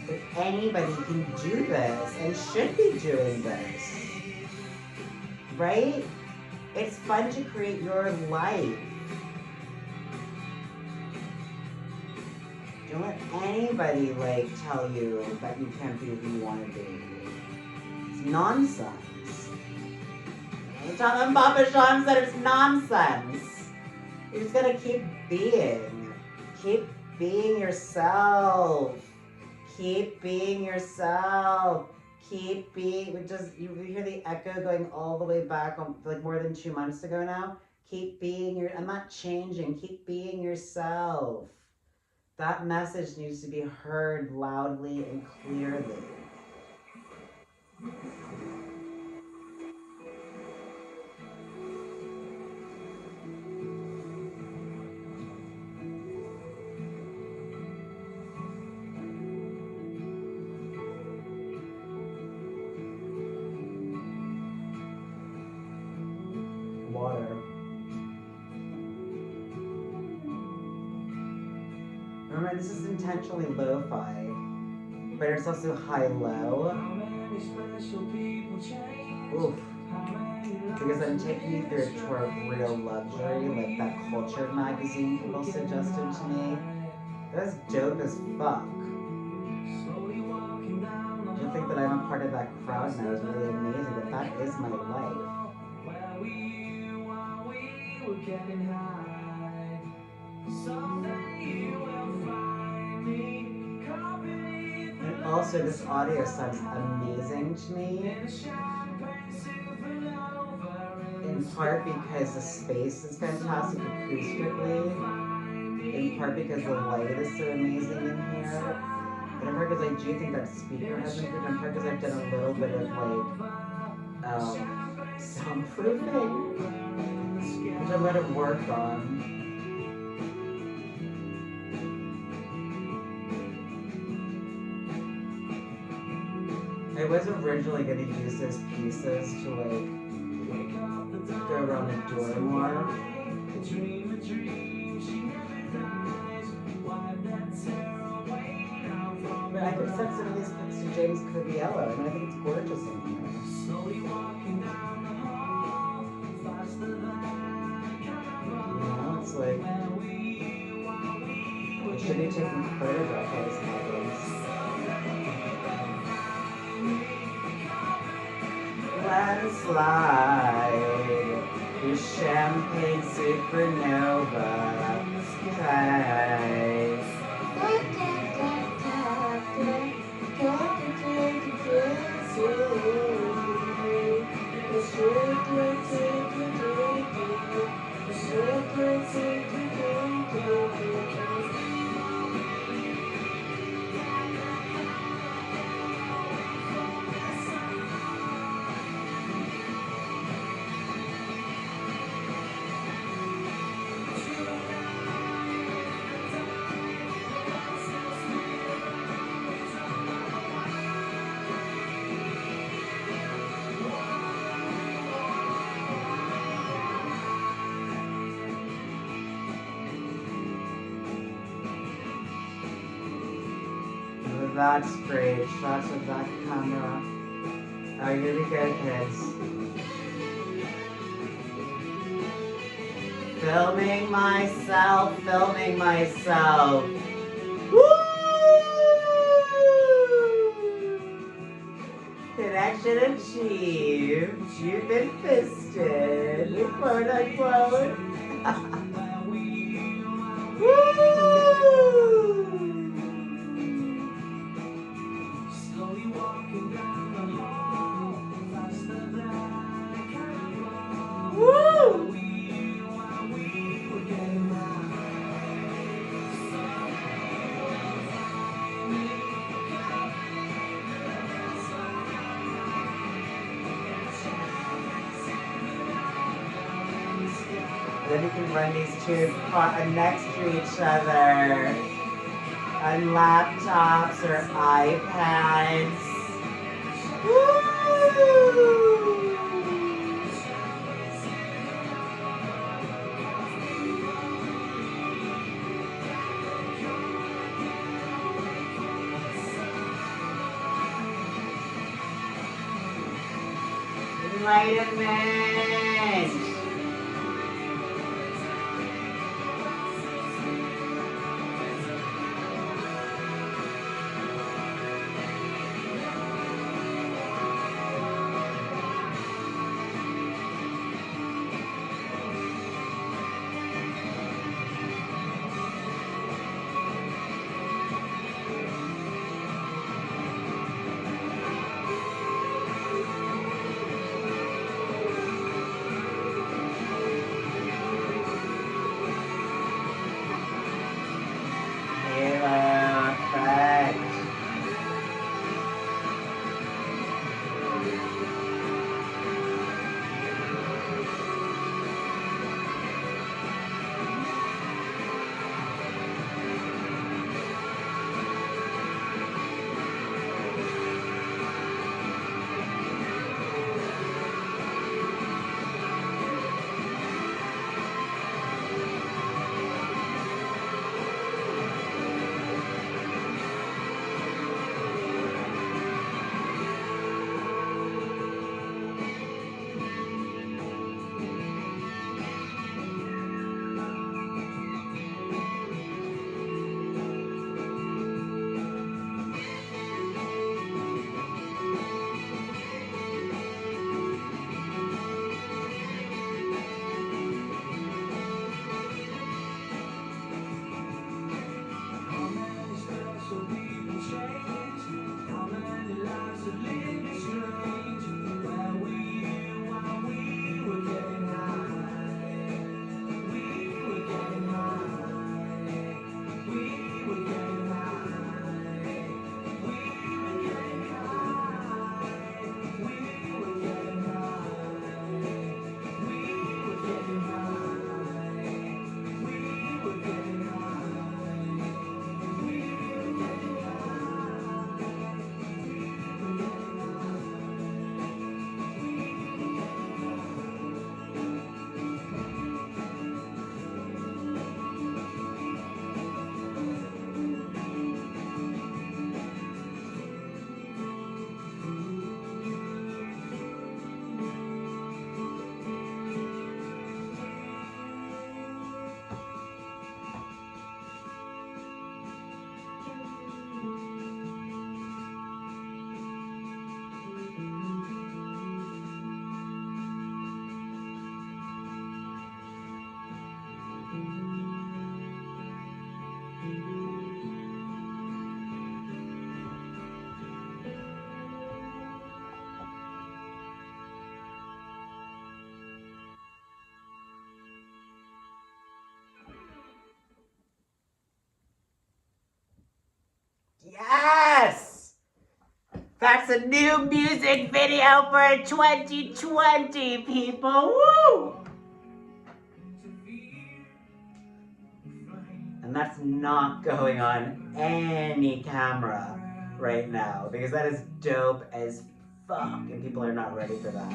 But anybody can do this and should be doing this. Right? It's fun to create your life. Don't let anybody like tell you that you can't be who you want to be. It's nonsense. Every time Papa Sean said it's nonsense. You're just gonna keep being. Keep being yourself. Keep being yourself. Keep being, you hear the echo going all the way back like more than 2 months ago now. Keep being I'm not changing, keep being yourself. That message needs to be heard loudly and clearly. Water. Remember, this is intentionally lo-fi, but it's also high-low. Oof. Because I'm taking you through a tour of real luxury, like that Cultured magazine people suggested to me. That's dope as fuck. To think that I'm a part of that crowd now is really amazing, but that is my life. And also, this audio sounds amazing to me. In part because the space is fantastic acoustically. In part because the light is so amazing in here. And in part because I do think that speaker has improved. In part because I've done a little bit of like soundproofing, which I'm going to work on. I was originally going to use those pieces to like go around the door more. But I could send some of these pics to James Coviello. I mean, I think it's gorgeous in here. You know, it's like I should be taking photographs of these albums. Landslide, your champagne supernova face. That's great. Shots of that camera. Oh, here we go, kids. Filming myself, filming myself. Woo! Connection achieved. You've been fisted. Quote unquote. Woo! Woo! Then you can run these two next to each other on laptops or iPads. Woo! Enlightenment! a new music video for 2020, people. Woo! And that's not going on any camera right now because that is dope as fuck and people are not ready for that.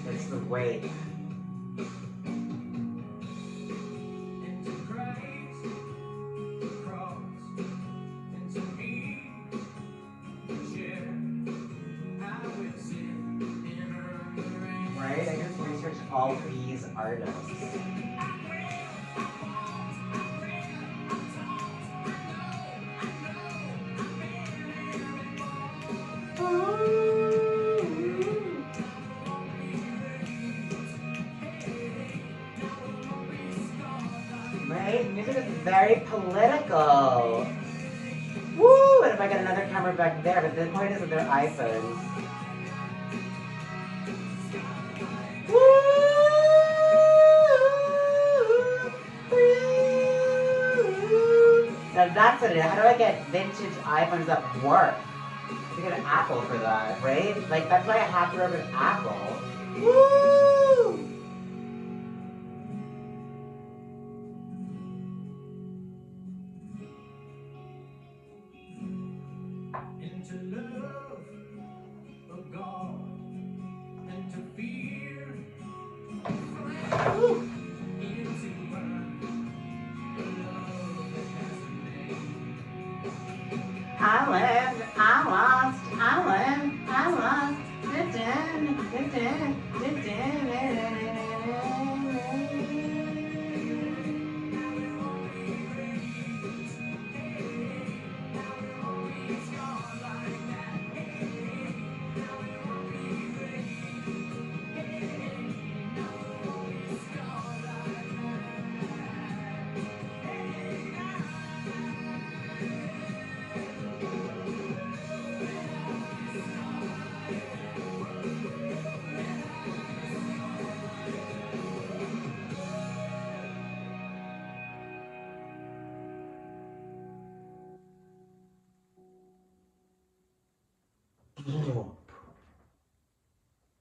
It's the weight. Right? I just researched all these artists. Right? Music is very political. Woo! And if I get another camera back there, but the point is that they're iPhones. Now that's what it is. How do I get vintage iPhones that work? I get an Apple for that, right? Like, that's why I have to rub an Apple. Woo! Into love of God and to fear. Woo! I lived, I lost, I lived, I lost.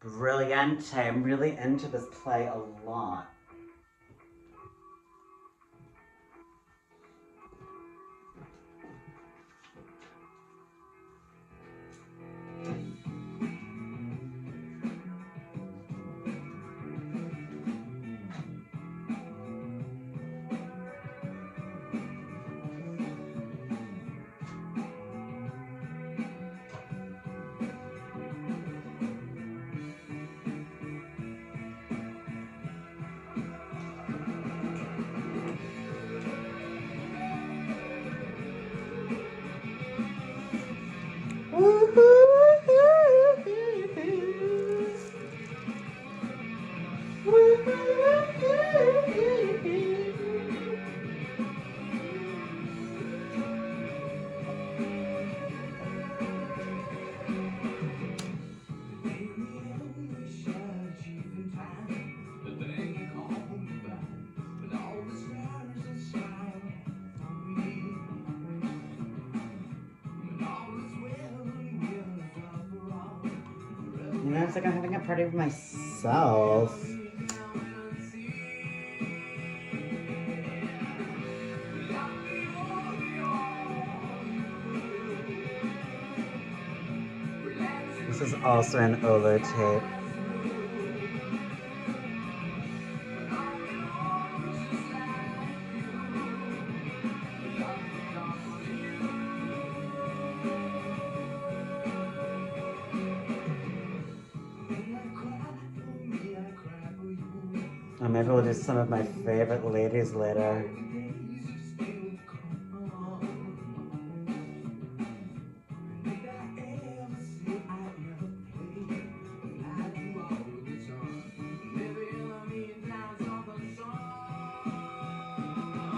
Brilliant. I'm really into this play a lot. You know, it's like I'm having a party with myself. This is also an Olo tape. Or maybe we'll do some of my favorite ladies later.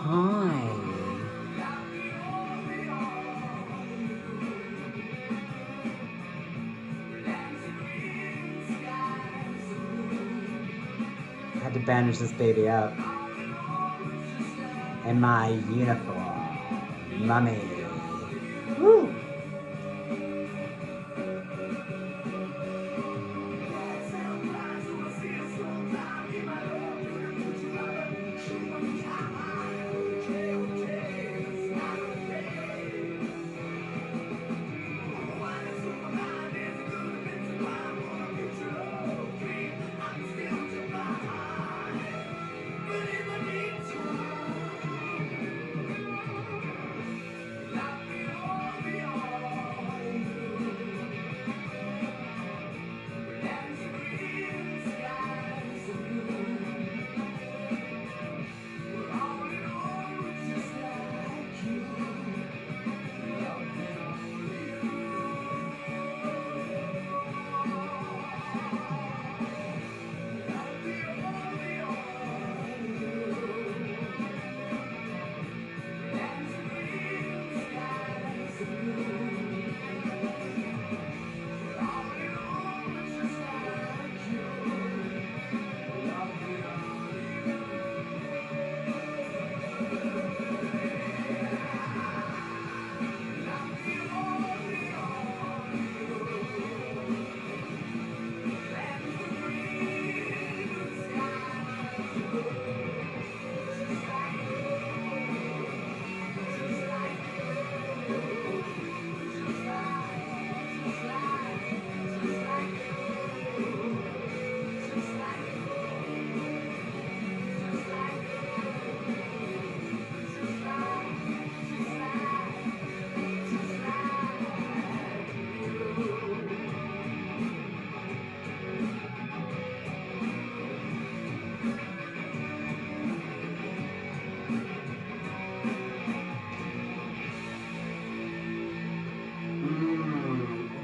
Hi. I had to bandage this baby up in my uniform. Mummy. Woo!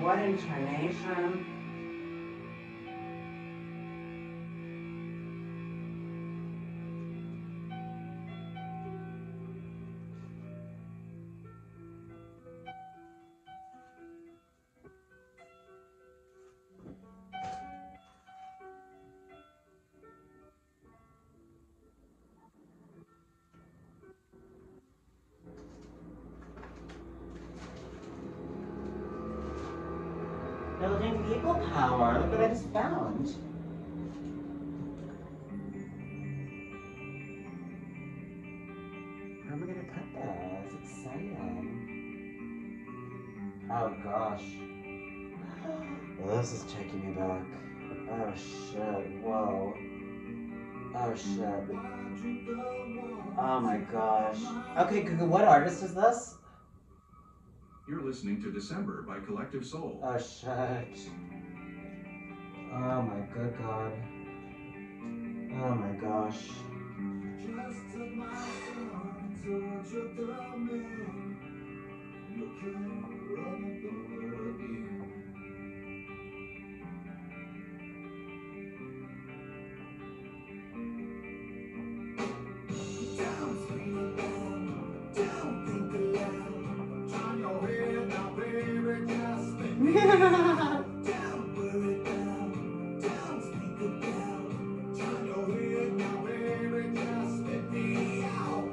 What intonation? Building people power. Look what I just found. Where am I gonna put this? It's exciting. Oh gosh. Well, this is taking me back. Oh shit. Whoa. Oh shit. Oh my gosh. Okay, Google, what artist is this? You're listening to December by Collective Soul. Oh shit. Oh my good god. Oh my gosh. Just took my son to your domain. You can't run it again. Down, sweet down, down, think aloud. Turn your head now, baby, just spin me out. Down, bury down, down, speak aloud. Turn your head now, baby, just spin me out.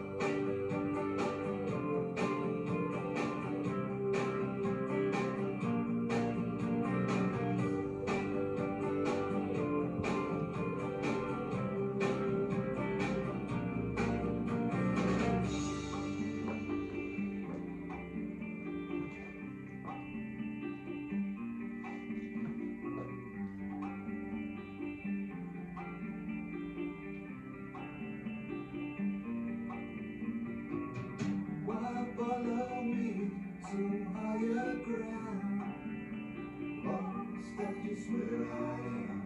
Why follow me to higher ground? Lost, that is where I am.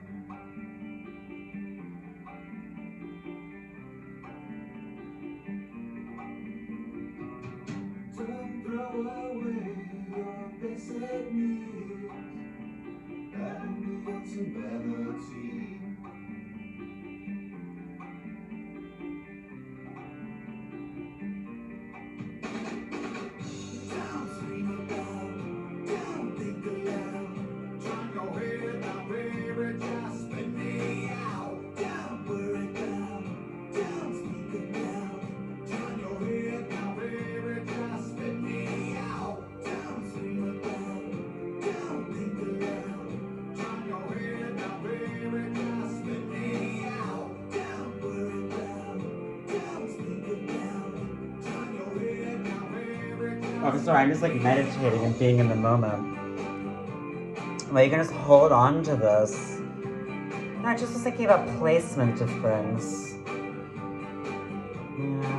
Oh, sorry, I'm just like meditating and being in the moment. Like, you can just hold on to this. No, just thinking about placement of things. Yeah.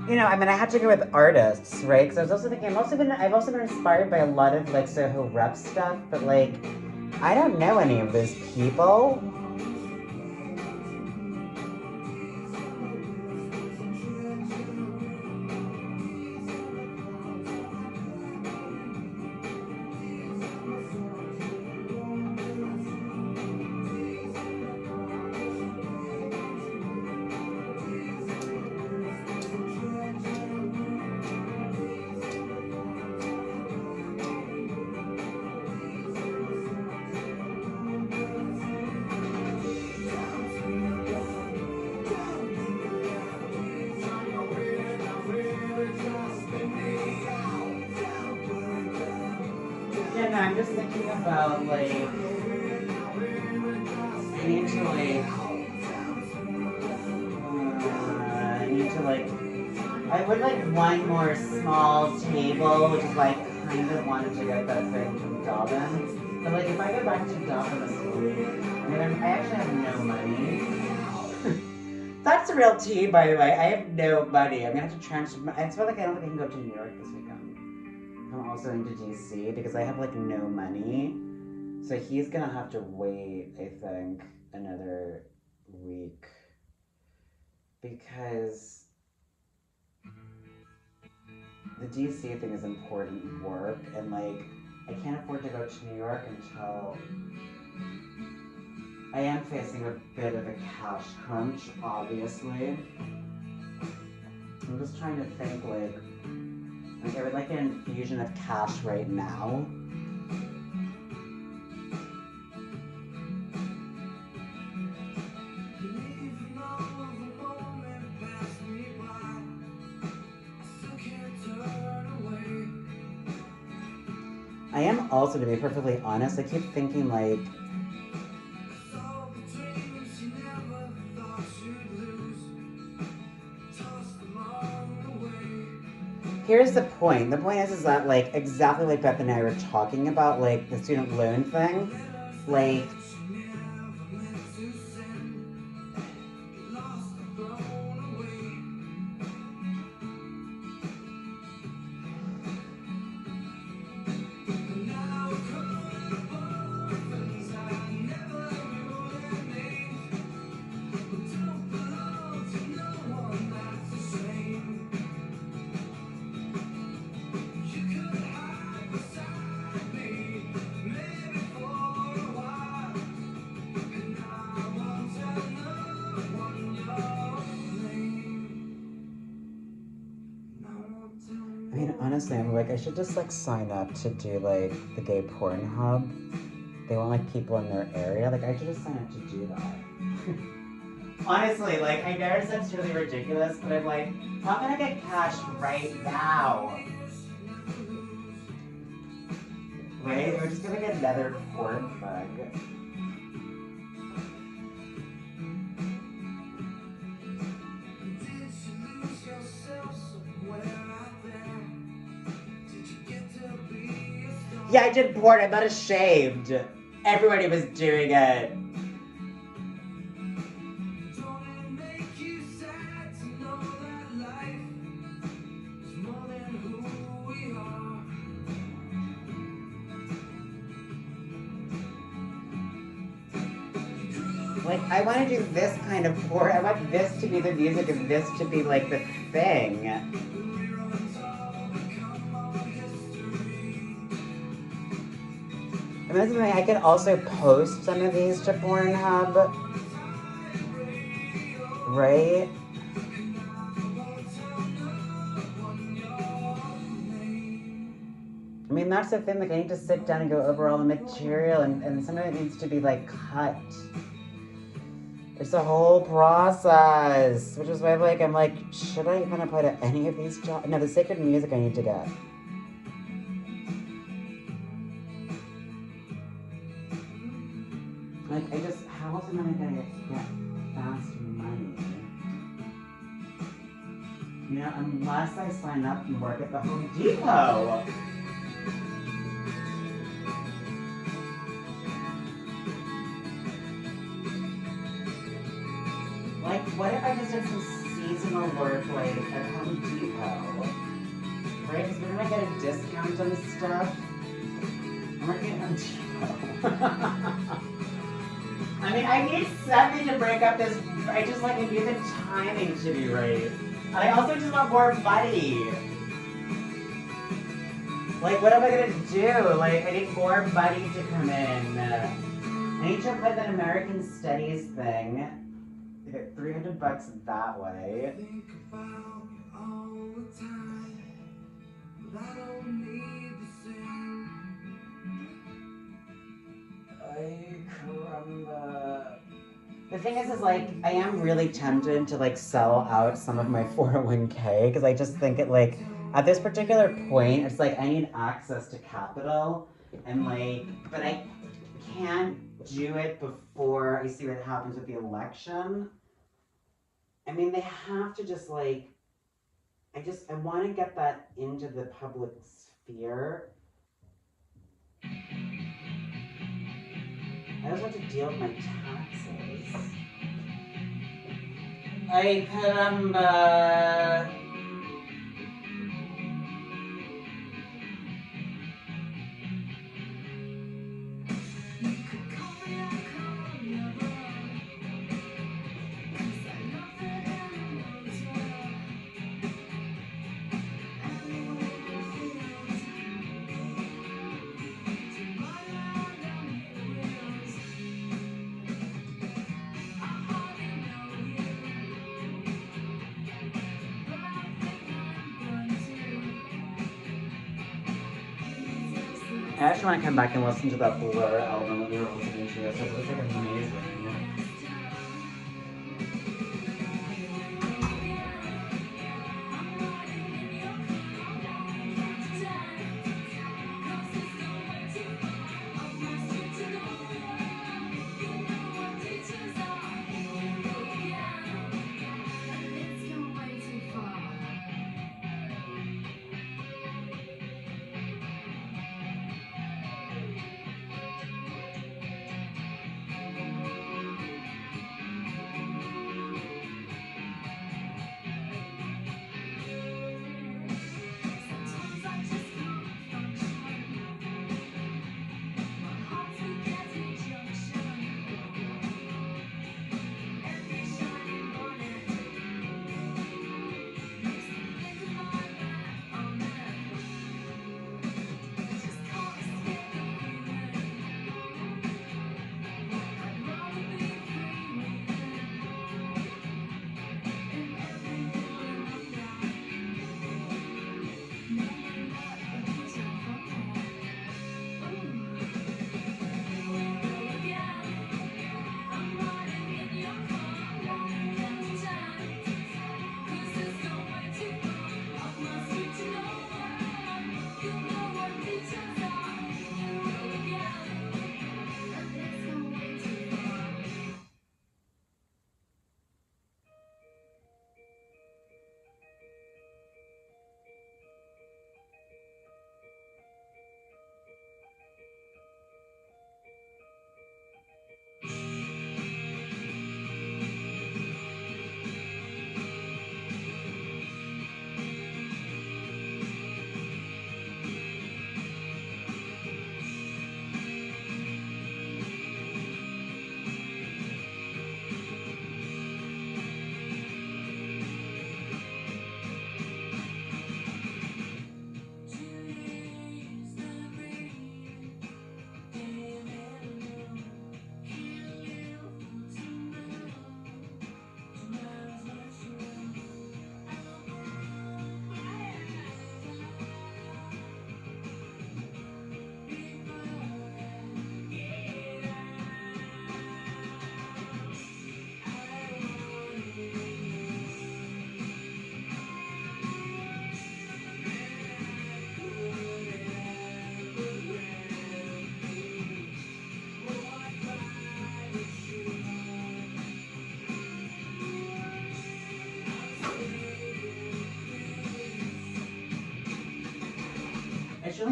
You know, I mean, I had to go with artists, right? Because I was also thinking, I've also been inspired by a lot of like Soho rep stuff, but like, I don't know any of those people. Yeah, no, I'm just thinking about like, I need to like, I would like one more small table, which is like kind of wanted to get that thing from Dobbin. But like, if I go back to Dobbin this week, I mean, I actually have no money. That's the real tea, by the way. I have no money. I'm gonna have to transfer. I feel like I don't think I can go to New York this weekend. I'm also into DC because I have like no money. So he's gonna have to wait, I think, another week. Because the DC thing is important work, and like, I can't afford to go to New York until I am facing a bit of a cash crunch, obviously. I'm just trying to think, like I would like an infusion of cash right now. I am also, to be perfectly honest, I keep thinking like, here's the point. The point is that like exactly like Beth and I were talking about, like the student loan thing, like I mean, honestly, I'm like, I should just like sign up to do like the gay porn hub. They want like people in their area. Like, I should just sign up to do that. Honestly, like, I know it sounds really ridiculous, but I'm like, I'm gonna get cash right now. Right? We're just gonna get another porn bug. Yeah, I did porn. I'm not ashamed. Everybody was doing it. Like, I want to do this kind of porn. I want this to be the music and this to be like the thing. And that's the thing, I could also post some of these to Pornhub. Right? I mean, that's the thing, like, I need to sit down and go over all the material, and some of it needs to be, like, cut. It's a whole process, which is why, like, I'm like, should I even apply to any of these jobs? No, the sacred music I need to get. Like, how else am I gonna get fast money? You know, unless I sign up and work at the Home Depot. Like, what if I just did some seasonal work, like, at Home Depot? Right? Because we're gonna get a discount on stuff. I'm working at Home Depot. I mean, I need something to break up this. I need the timing to be right. And I also just want more money. Like, what am I gonna do? Like, I need more money to come in. I need to apply that American Studies thing. I get $300 that way. Think about you all the time, but I don't need the same. The thing is like, I am really tempted to like sell out some of my 401k because I just think it like, at this particular point, it's like I need access to capital and like, but I can't do it before I see what happens with the election. I mean, they have to just like, I want to get that into the public sphere. I also have to deal with my taxes. Ay, caramba. I actually want to come back and listen to that Blur album that we were listening to. It was like amazing.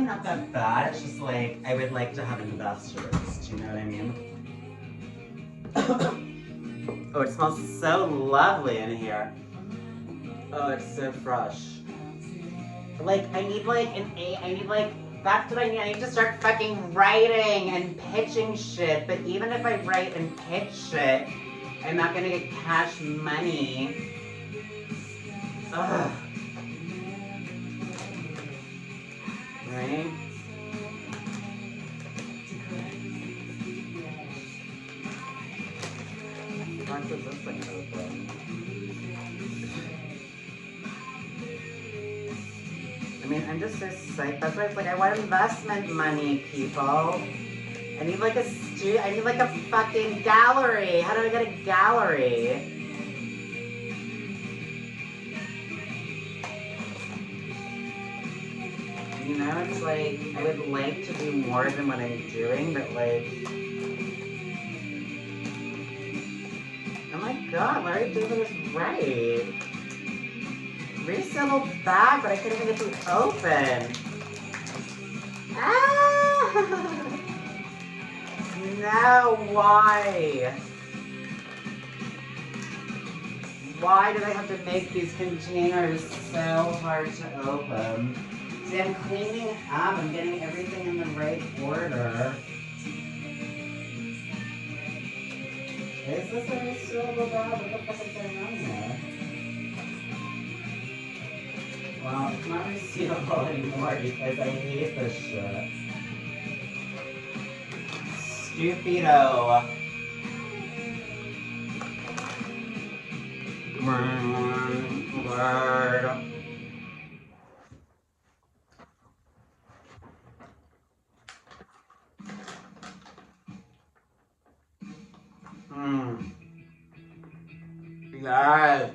not that bad. It's just like, I would like to have investors. Do you know what I mean? Oh, it smells so lovely in here. Oh, it's so fresh. Like, I need like that's what I need. I need to start fucking writing and pitching shit. But even if I write and pitch shit, I'm not gonna get cash money. Ugh. Right? Why is this thing open? I mean, I'm just so psyched. That's why it's like, I want investment money, people. I need like I need like a fucking gallery. How do I get a gallery? You know, it's like, I would like to do more than what I'm doing, but like, oh my god, Larry David is right. Reasonable bag, but I couldn't even get to open. Ah! No, why? Why did I have to make these containers so hard to open? See, I'm cleaning up, I'm getting everything in the right order. Is this a resealable bag? What the fuck is going on here? Well, it's not resealable anymore because I hate this shit. Stupido. Word. Yes.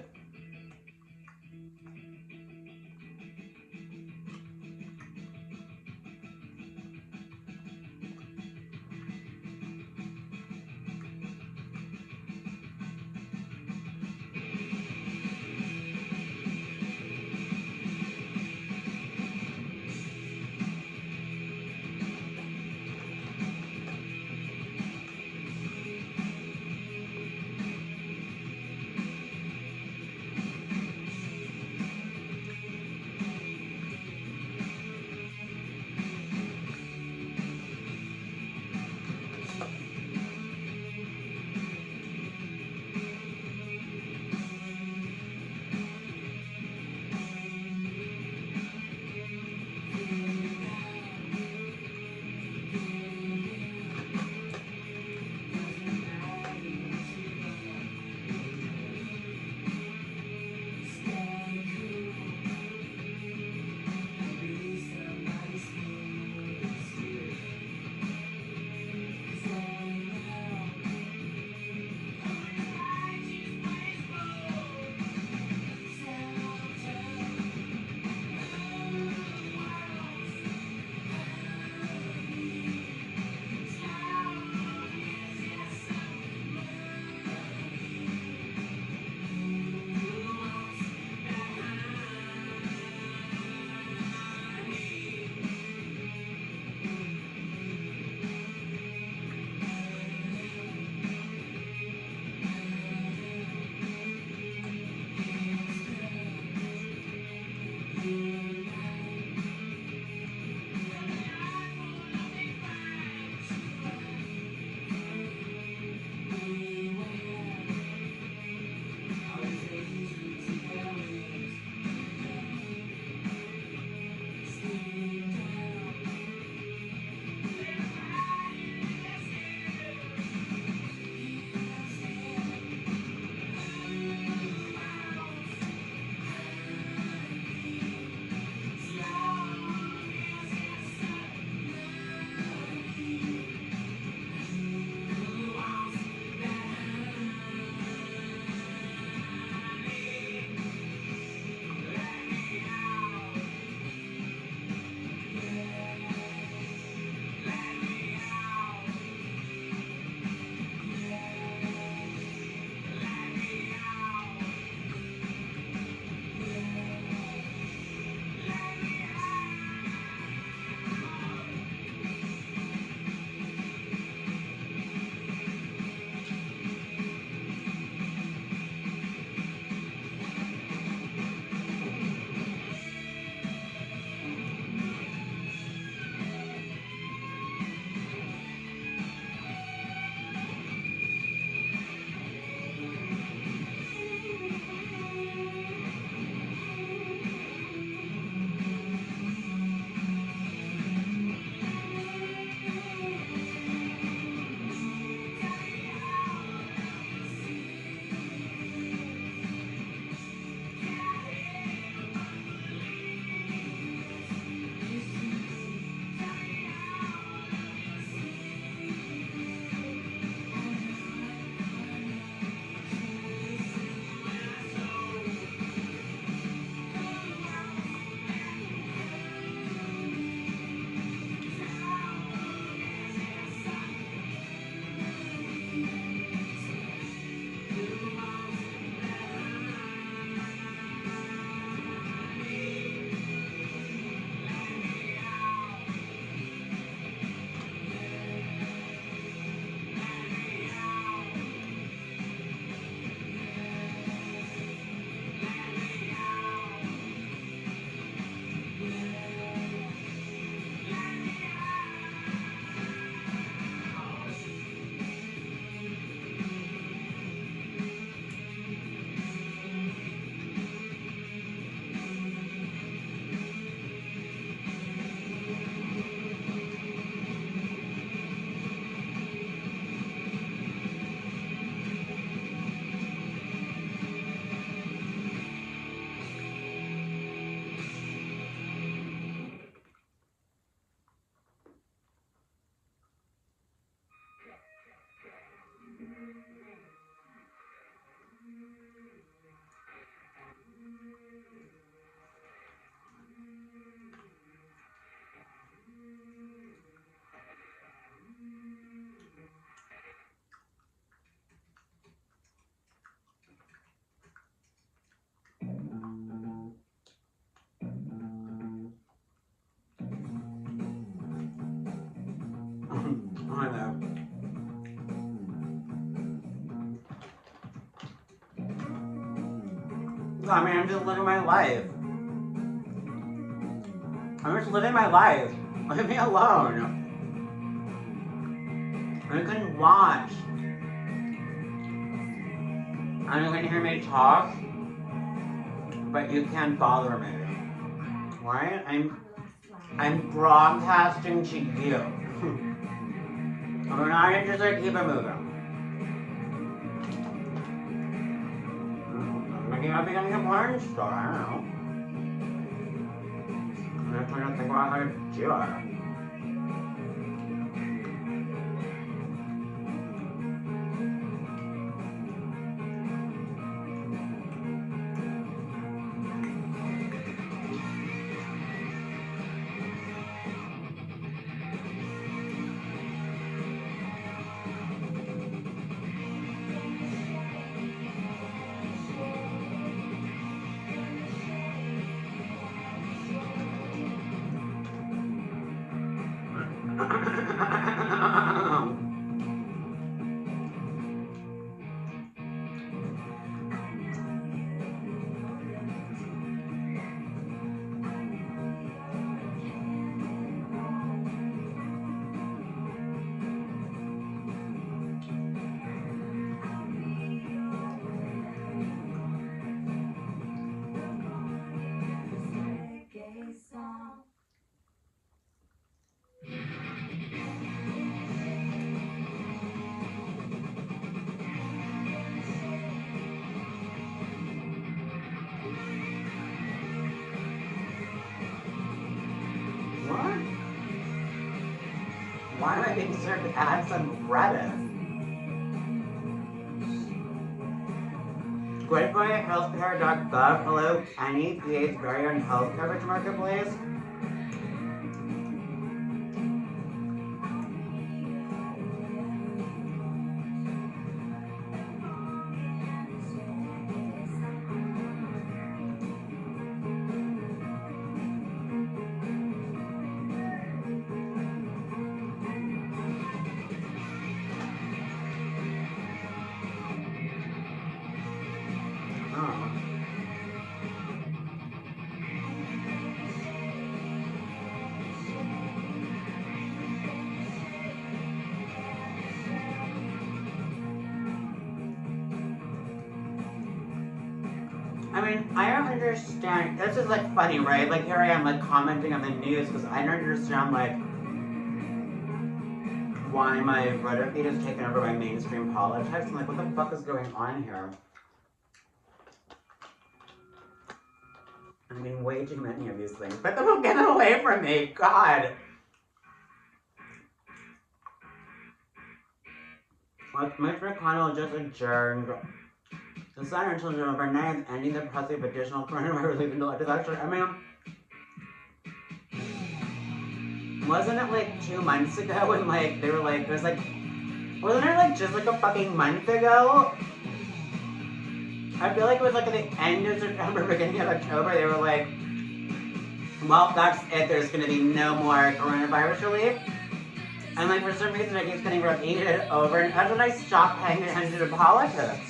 I know. I mean, I'm just living my life. I'm just living my life. Leave me alone. You can watch. And you can hear me talk, but you can't bother me. Right? I'm broadcasting to you. We're not interested, keep it moving. Maybe I'll be getting a porn star, I don't know. I'm trying to think about how to do it. What? Why am I being served ads on Reddit? GreatBoyHealthcare.gov. Hello, Kenny, PA's very own health coverage marketplace. I mean, I don't understand. This is like funny, right? Like here I am like commenting on the news because I don't understand like why my Reddit feed is taken over by mainstream politics. I'm like, what the fuck is going on here? I mean, way too many of these things. But them get away from me, God. Like Mitch McConnell just adjourned the Senate until November 9th, ending the process of additional coronavirus relief until after that. I mean, wasn't it like 2 months ago when like they were like, there's like, wasn't it like just like a fucking month ago? I feel like it was like at the end of September, beginning of October, they were like, well, that's it, there's gonna be no more coronavirus relief. And like for some reason it keeps getting repeated over, and that's when I stopped paying attention to politics.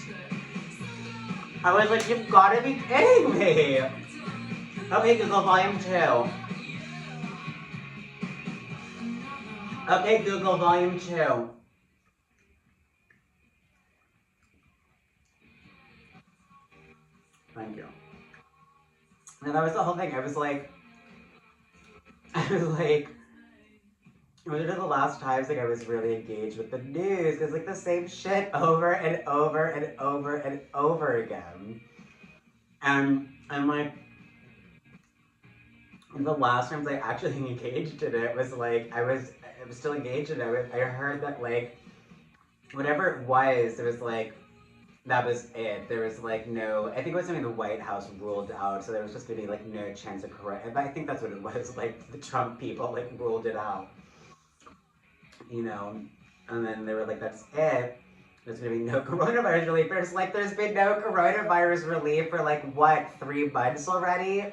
I was like, you've gotta be kidding me! Okay, Google Volume 2. Okay, Google Volume 2. Thank you. And that was the whole thing. I was like, it was one of the last times like I was really engaged with the news. It's like the same shit over and over and over and over again. And I'm like, the last times I actually engaged in it was like I was still engaged in it. I heard that like whatever it was like that was it. There was like no, I think it was something the White House ruled out, so there was just gonna be like no chance of correct. I think that's what it was. Like the Trump people like ruled it out, you know. And then they were like, that's it. There's gonna be no coronavirus relief. There's like there's been no coronavirus relief for like what, 3 months already?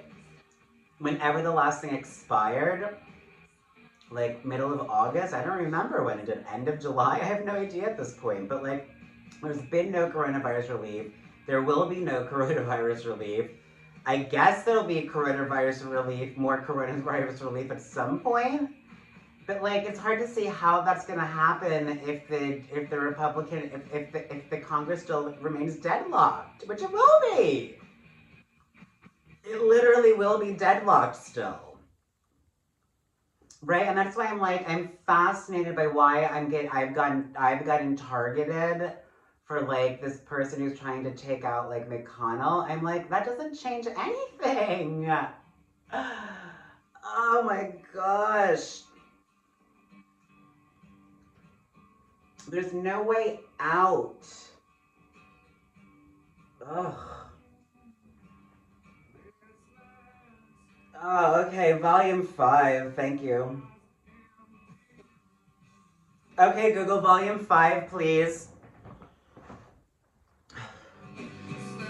Whenever the last thing expired. like middle of August. I don't remember when it did. End of July? I have no idea at this point. But like, there's been no coronavirus relief. There will be no coronavirus relief. I guess there'll be coronavirus relief, more coronavirus relief at some point. But like, it's hard to see how that's gonna happen if the Republican if the Congress still remains deadlocked, which it will be. It literally will be deadlocked still. Right, and that's why I'm fascinated by why I've gotten targeted for like this person who's trying to take out like McConnell. I'm like, that doesn't change anything. Oh my gosh. There's no way out. Ugh. Oh, okay, volume 5, thank you. Okay, Google volume 5, please.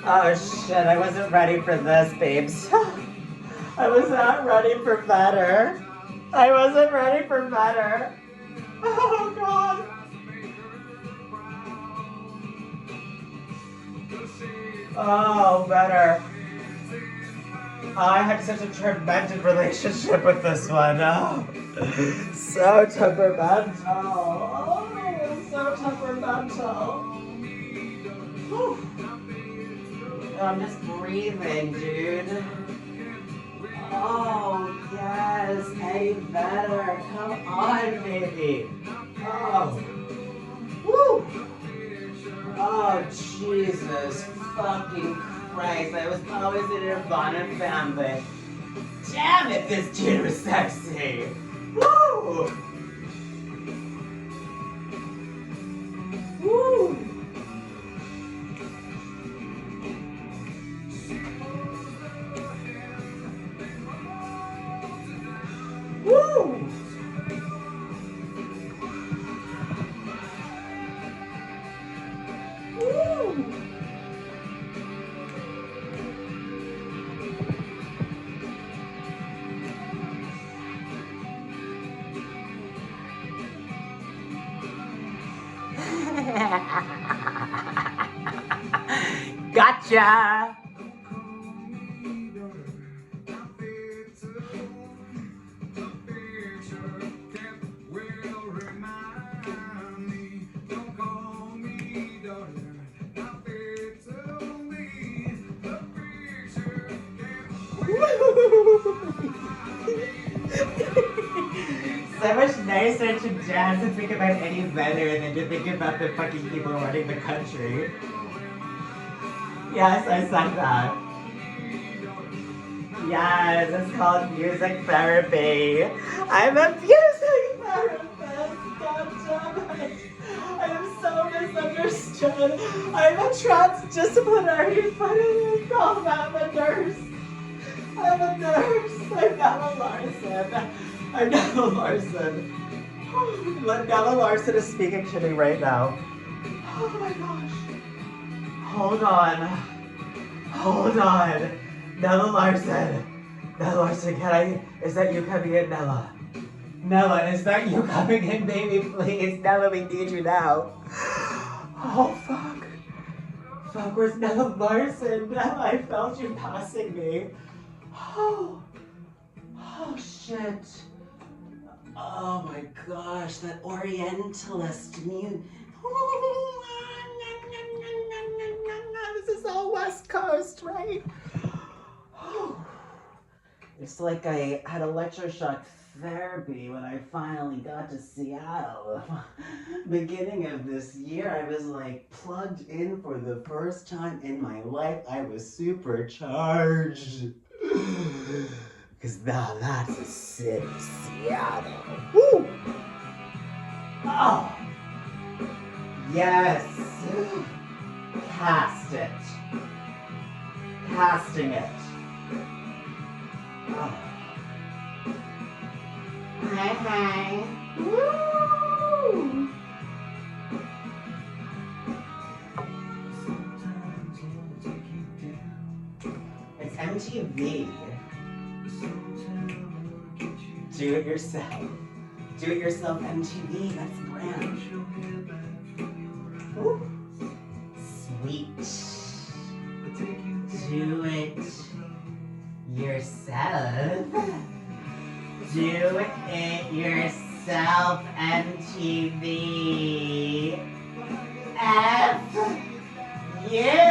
Oh shit, I wasn't ready for this, babes. I was not ready for better. I wasn't ready for better. Oh god. Oh, better. Oh, I had such a tormented relationship with this one. Oh, so temperamental. Oh, so temperamental. Whew. I'm just breathing, dude. Oh, yes, Eddie Vedder. Come on, baby. Oh. Woo. Oh, Jesus fucking Christ. I was always a Nirvana fan, but damn it, this dude was sexy. Woo! Woo! Woo! Woo! Gotcha! So much nicer to dance and think about Eddie Vedder than to think about the fucking people running the country. Yes, I said that. Yes, it's called music therapy. I'm a music therapist. God damn it. I am so misunderstood. I'm a transdisciplinary fucking girl. I'm a nurse. I'm a nurse. I'm Nella Larson. I'm Nella Larson. Nella Larson is speaking to me right now. Oh my gosh. Hold on. Hold on. Nella Larson. Nella Larson, is that you coming in, Nella? Nella, is that you coming in, baby? Please. Nella, we need you now. Oh, fuck. Fuck, where's Nella Larson? Nella, I felt you passing me. Oh. Oh, shit. Oh my gosh, that Orientalist music. This is all West Coast, right? It's like I had electroshock therapy when I finally got to Seattle. Beginning of this year, I was like plugged in for the first time in my life. I was supercharged. Because now that's a city, Seattle. Woo! Oh! Yes! Cast it. Casting it. Oh. Hi, hi. Woo! It's MTV. Do it yourself. Do-it-yourself MTV, that's the brand. Ooh. Sweet. Do it yourself. Do it yourself MTV. F you.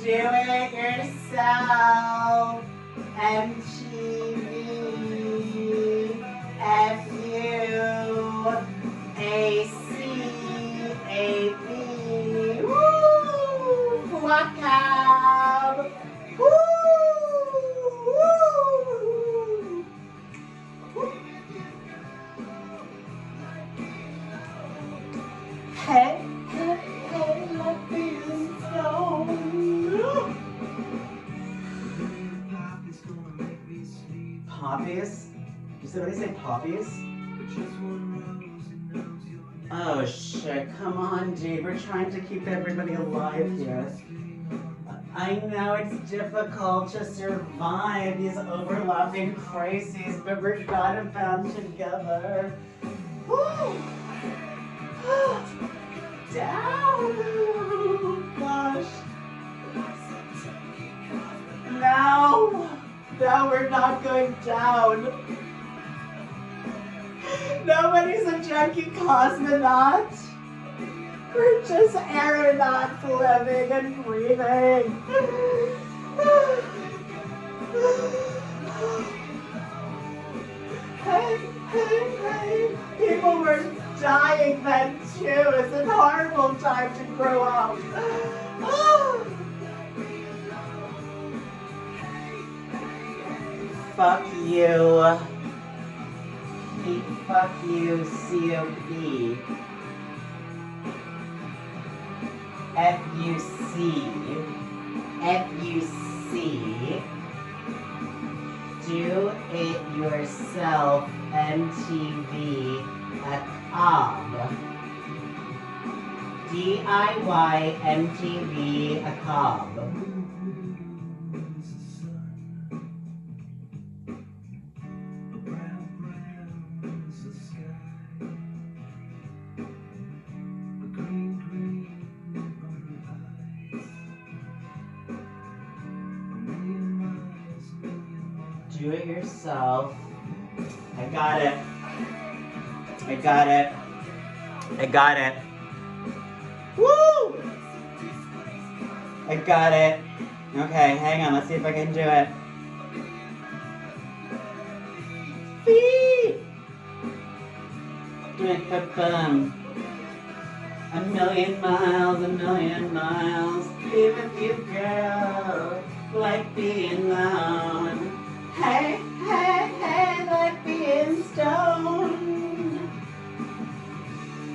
Do it yourself MTV. F you. ACAB. Woo! Welcome! Woo! Woo! Hey, hey, hey, let me know. Poppies? Did somebody say poppies? Oh shit, come on dude, we're trying to keep everybody alive here. I know it's difficult to survive these overlapping crises, but we're gotta band together. Woo! Down! Gosh. No! No, we're not going down. Nobody's a junkie cosmonaut. We're just aeronauts living and breathing. Hey, hey, hey. People were dying then too. It's a horrible time to grow up. Fuck you. Fuck you, COP. FUC. FUC. Do it yourself MTV at COB. DIY MTV at COB. Do it yourself. I got it. I got it. I got it. Woo! I got it. Okay, hang on. Let's see if I can do it. Beep! Boom. A million miles. Be with you, girl. Like being alone. Hey, hey, hey, like being stoned.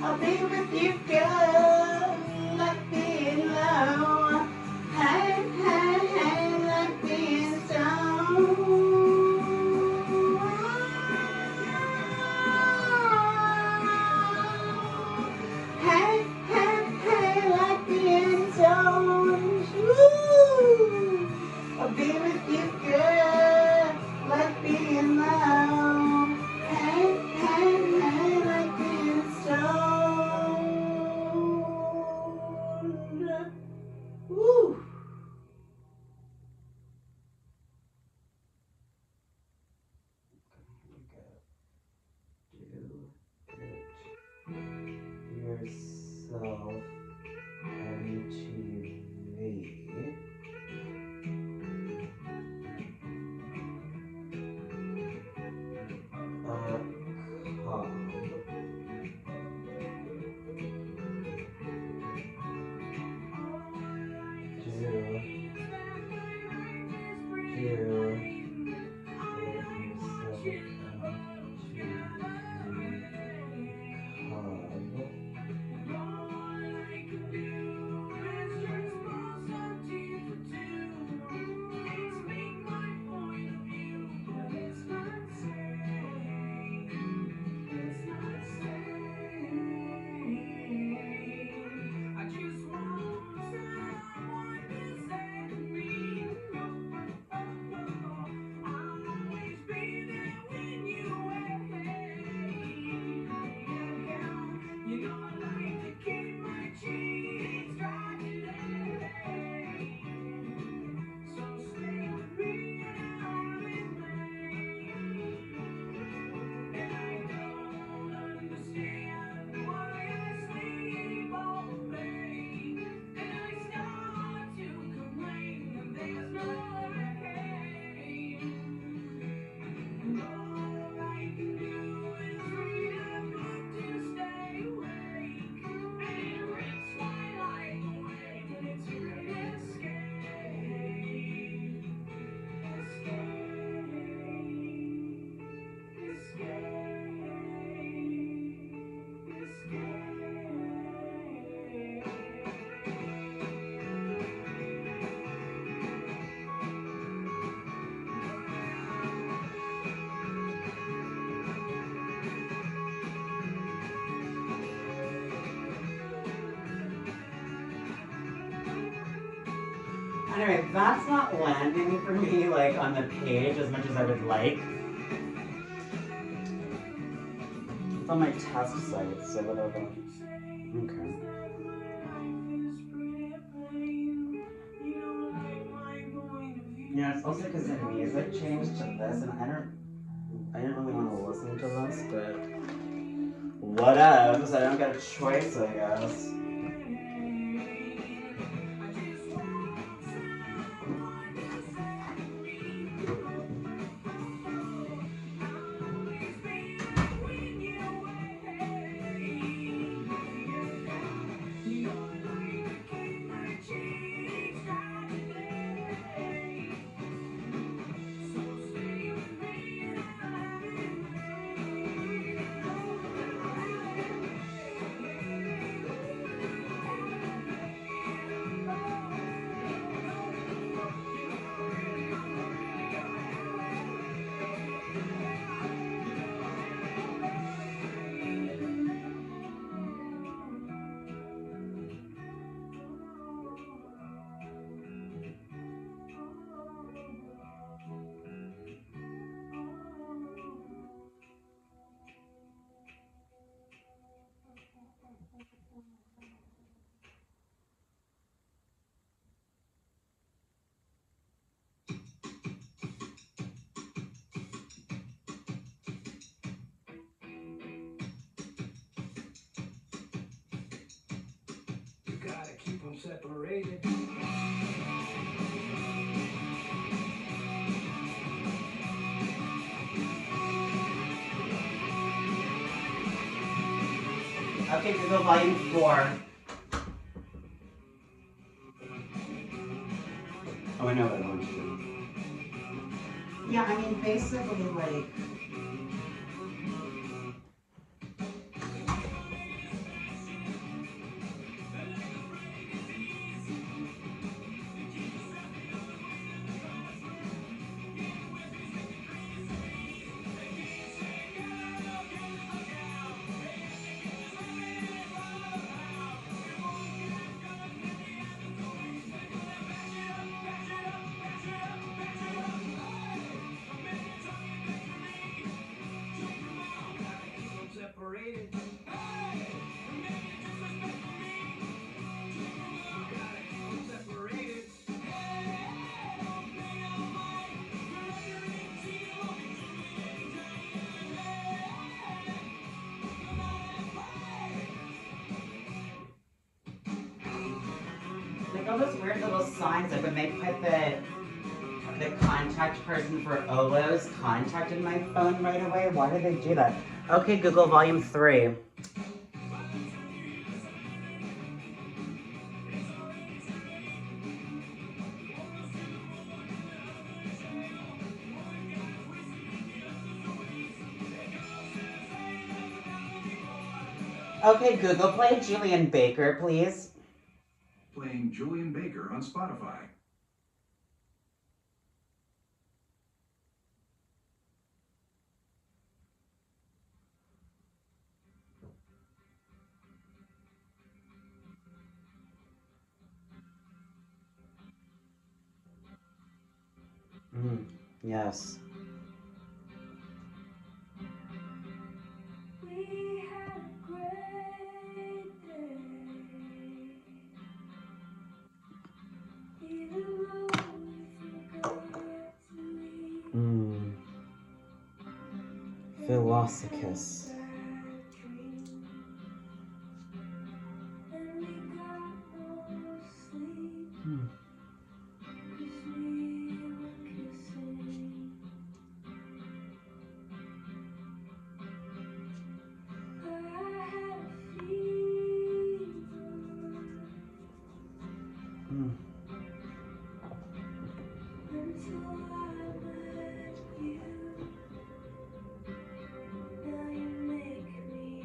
I'll be with you, girl, like being low. Hey, hey, hey, like being stoned. Hey, hey, hey, like being stoned. Woo! I'll be with you, girl, like being low. Hey, hey, hey, like being stoned. Anyway, that's not landing for me like on the page as much as I would like. It's on my test site, so whatever. Okay. Yeah, it's also because the music changed to this, and I didn't really want to listen to this, but whatevs. I don't get a choice, I guess. Gotta keep them separated. Okay, Google Volume 4. Oh, I know what I want to do. Yeah, I mean, basically, like... Separated. Separated. Like all those weird little signs, like when they put the contact person for Olo's contacted my phone right away. Why did they do that? Okay, Google Volume 3. Okay, Google, play Julian Baker, please. Playing Julian Baker on Spotify. Yes. We had a great day. Even though we forgot to leave. Philosophus. And we got no sleep. 'Cause we were kissing. I had a fever. Until I met you. Now you make me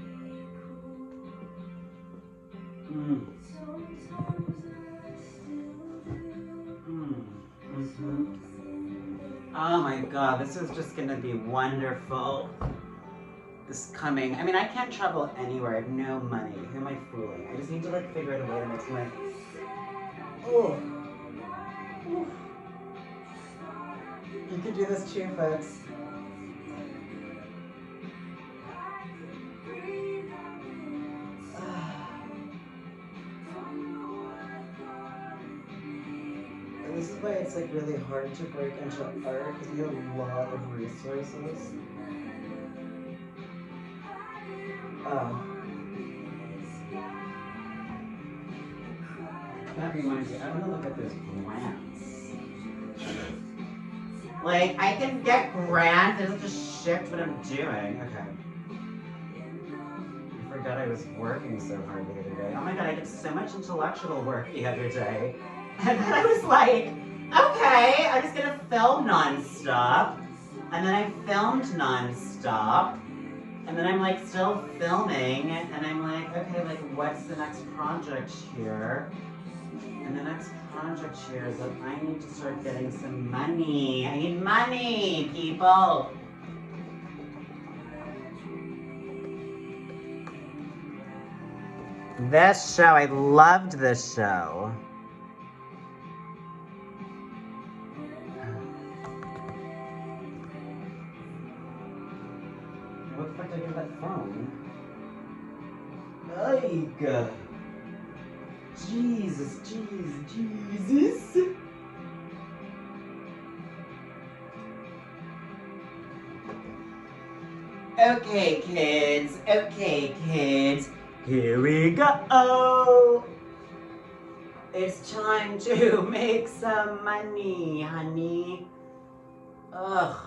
cool. Sometimes I still do. Oh my god, this is just gonna be wonderful. This coming. I mean, I can't travel anywhere. I have no money. Who am I fooling? I just need to like figure out a way to make my... Oh. You can do this too, folks. And this is why it's like really hard to break into art because we have a lot of resources. That reminds me, I want to look at those grants. Like, I can get grants, it'll just shift what I'm doing. Okay. I forgot I was working so hard the other day. Oh my god, I did so much intellectual work the other day. And then I was like, okay, I'm just gonna film non-stop. And then I filmed non-stop. And then I'm like still filming. And I'm like, okay, like what's the next project here? And the next project here is that I need to start getting some money. I need money, people. This show, I loved this show. What the fuck did I do with that phone? Like, Jesus. Okay, kids. Here we go. It's time to make some money, honey. Ugh.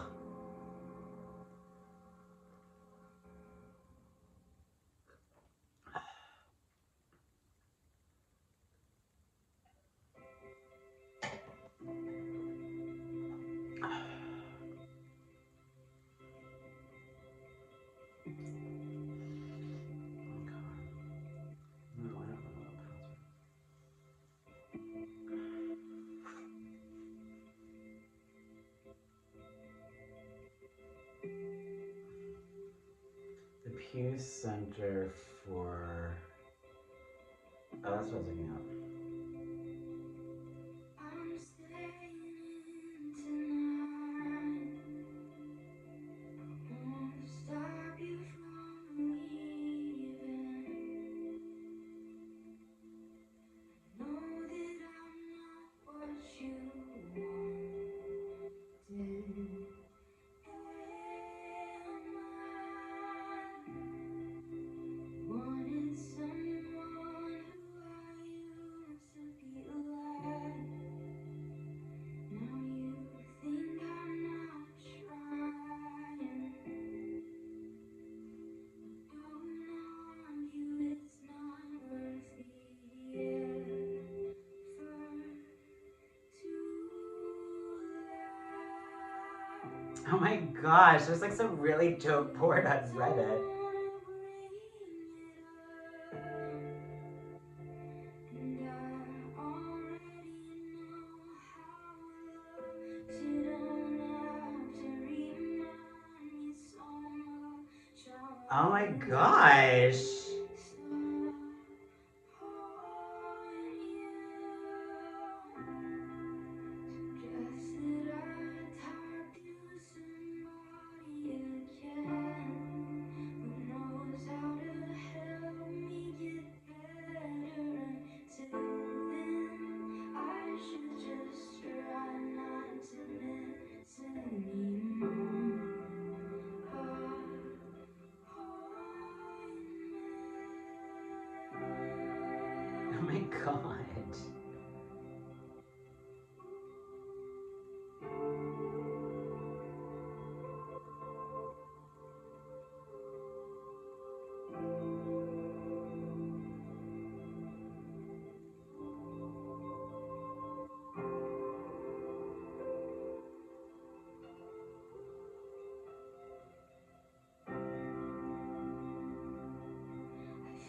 The Pew Center for... Oh, that's what I was looking up. I'm staying tonight. Won't stop you from leaving. Know that I'm not what you wanted. Wanted someone who I used to be like. Now you think I'm not trying. Don't argue, it's not worth the effort to lie. Oh my gosh, there's like some really dope board on Reddit. Oh my gosh. Oh my god.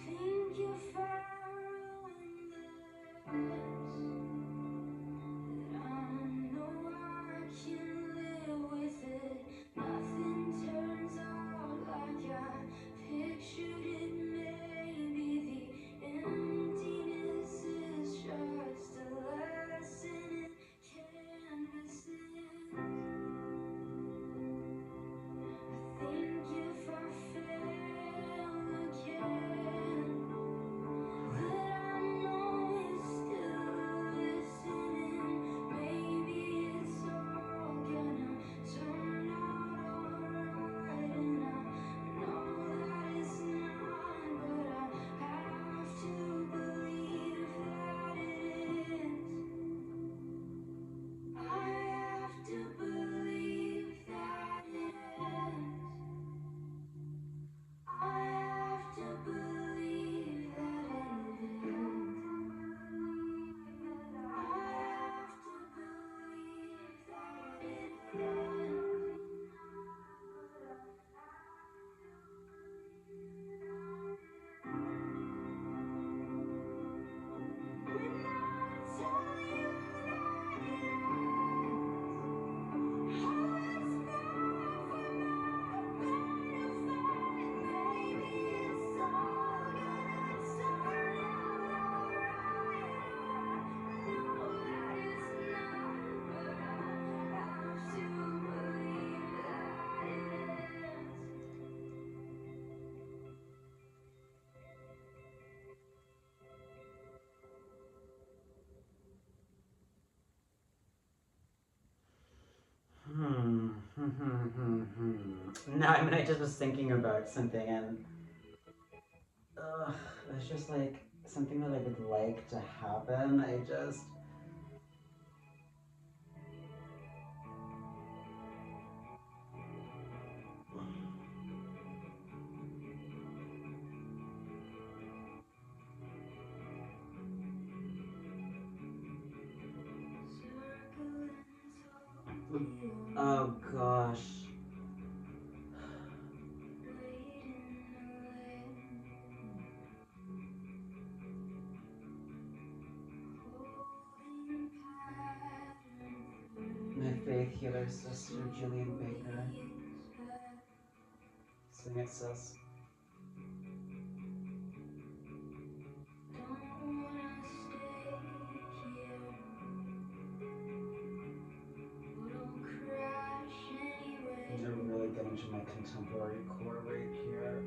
Think you're following the No, I mean, I just was thinking about something and it's just like something that I would like to happen. I just. Oh gosh. My faith healer sister, Jillian Baker. Sing it, sis. I'm gonna really get into my contemporary core right here.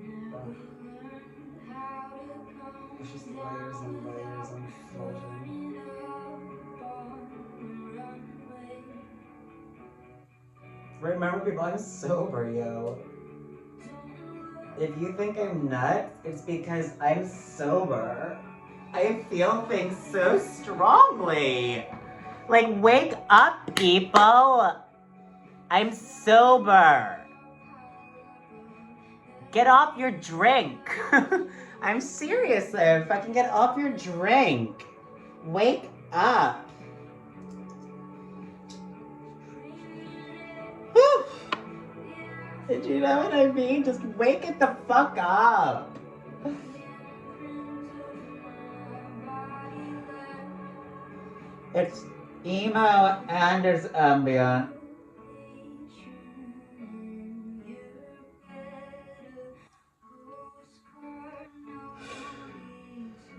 It's just layers and layers unfolding. Remember, people, I'm sober, yo. If you think I'm nuts, it's because I'm sober. I feel things so strongly. Like, wake up, people. I'm sober. Get off your drink. I'm serious though. Fucking get off your drink. Wake up. Whew. Did you know what I mean? Just wake it the fuck up. It's emo and it's ambient.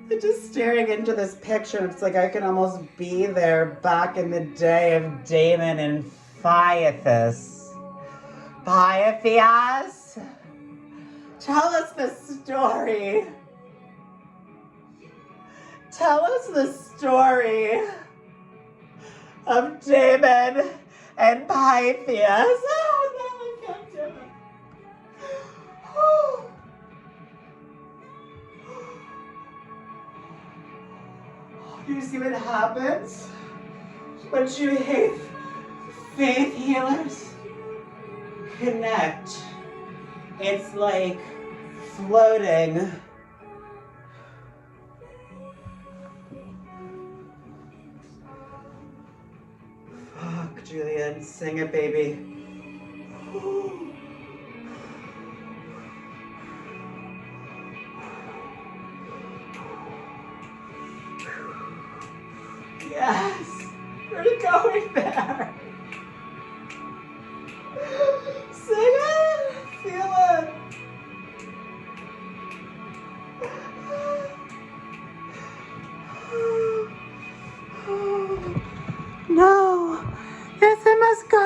I'm just staring into this picture. It's like I can almost be there back in the day of Damon and Phaethus. Phaethias? Tell us the story. Tell us the story of Damon and Pythias. Oh, no, I can't do it. Do you see what happens when you faith healers connect? It's like floating. Fuck, Julian, sing it, baby. Yes, we're going there. Sing it, feel it. No, yes, I must go.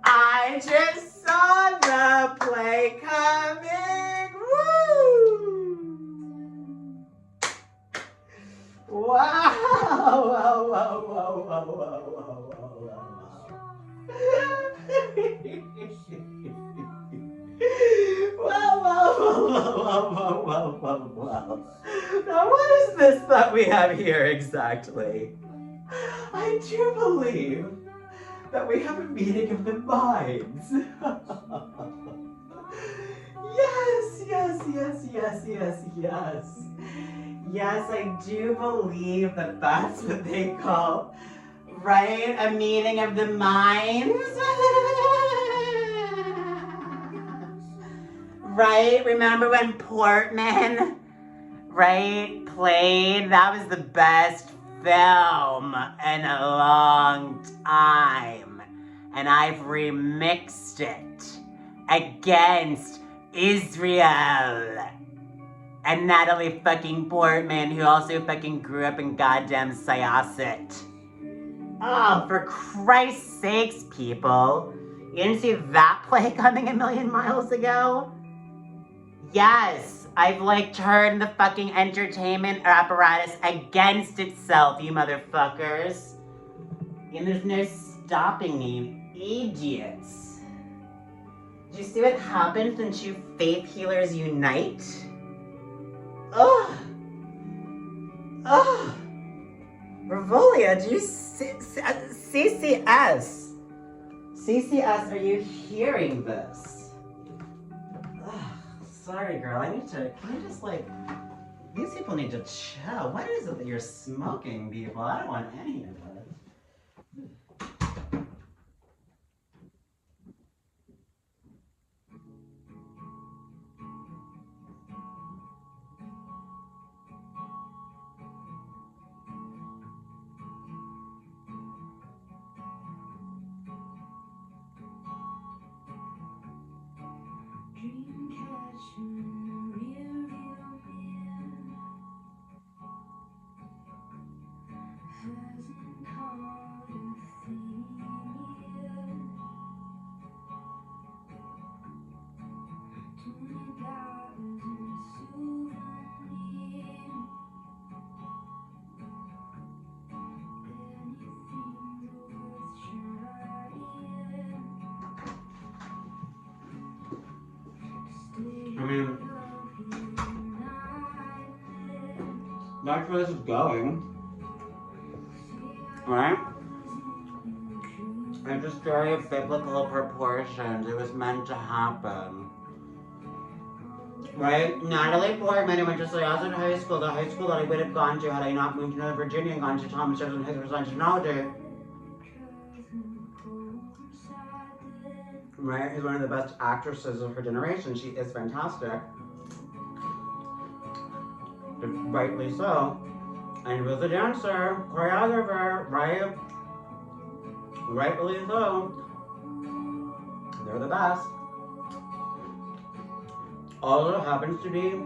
I just saw the play coming. Woo! Wow! Whoa, whoa, whoa, whoa, whoa, whoa, whoa. Now, what is this that we have here exactly? I do believe that we have a meeting of the minds. Yes. Yes, I do believe that that's what they call, right? A meeting of the minds. Right? Remember when Portman, right, played? That was the best film in a long time. And I've remixed it against Israel. And Natalie fucking Portman, who also fucking grew up in goddamn Syosset. Oh, for Christ's sakes, people. You didn't see that play coming a million miles ago? Yes, I've like turned the fucking entertainment apparatus against itself, you motherfuckers. And there's no stopping me, you idiots. Did you see what happens when two faith healers unite? Ugh. Ugh. Revolia, do you see CCS? CCS, are you hearing this? Ugh, sorry, girl. Can you just like, these people need to chill. What is it that you're smoking, people? I don't want any of it. Dreamcatcher in the rearview mirror hasn't caught a thing yet. $20 in a souvenir. Anything's worth trying. I mean, that's where this is going. Right? It's just very biblical proportions. It was meant to happen. Right? Natalie Portman, who went to Syosset High School, the high school that I would have gone to had I not moved to Northern Virginia and gone to Thomas Jefferson High School for Technology. Right? Is one of the best actresses of her generation. She is fantastic. Rightly so. And was a dancer, choreographer, right? Rightfully so. They're the best. Also happens to be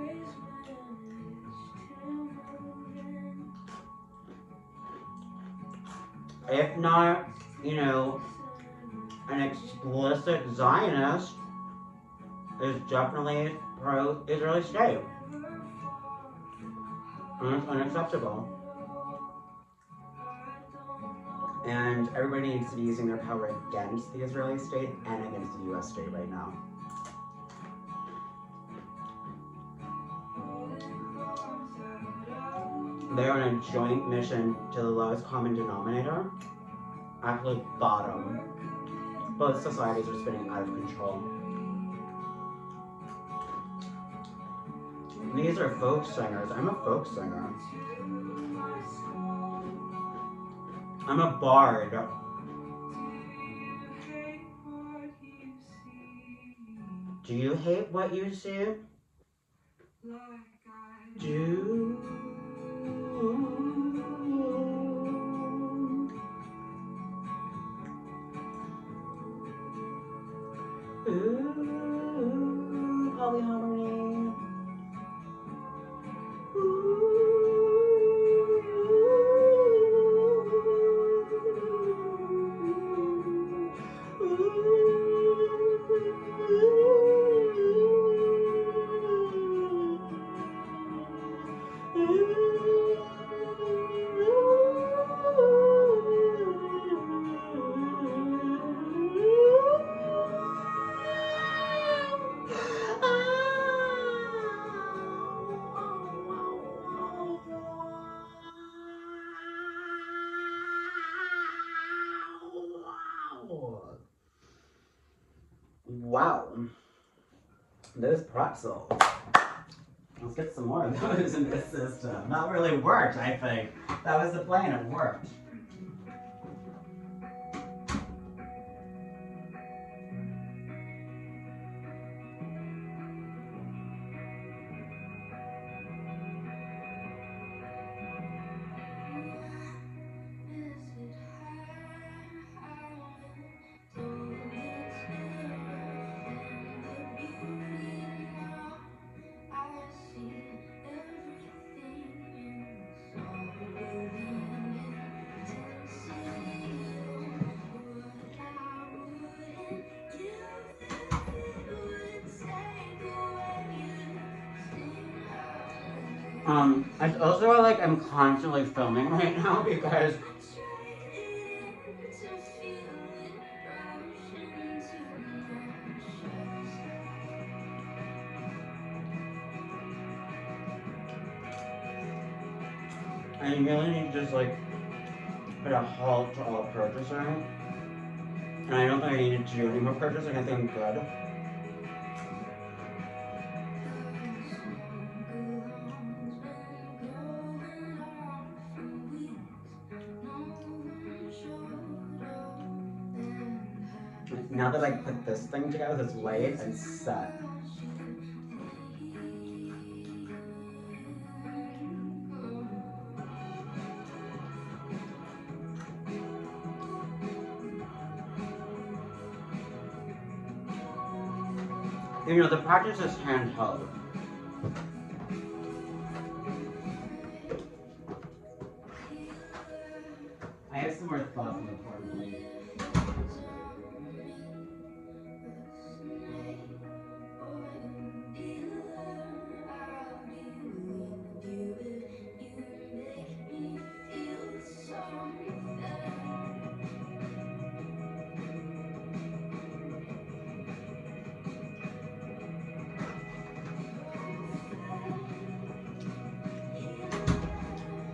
if not, you know, an explicit Zionist, is definitely pro-Israeli state. And it's unacceptable. And everybody needs to be using their power against the Israeli state and against the US state right now. They're on a joint mission to the lowest common denominator, absolute bottom. Both societies are spinning out of control. These are folk singers. I'm a folk singer. I'm a bard. Do you hate what you see? Do. Ooh, polyharmony. Wow. Those pretzels. Let's get some more of those in this system. That really worked, I think. That was the plan, it worked. It's also like I'm constantly filming right now because I really need to just like put a halt to all purchasing. And I don't think I need to do any more purchasing. I think I'm good. Now that I put this thing together, this light, I'm set. You know, the practice is handheld. I have some more thoughts on the part.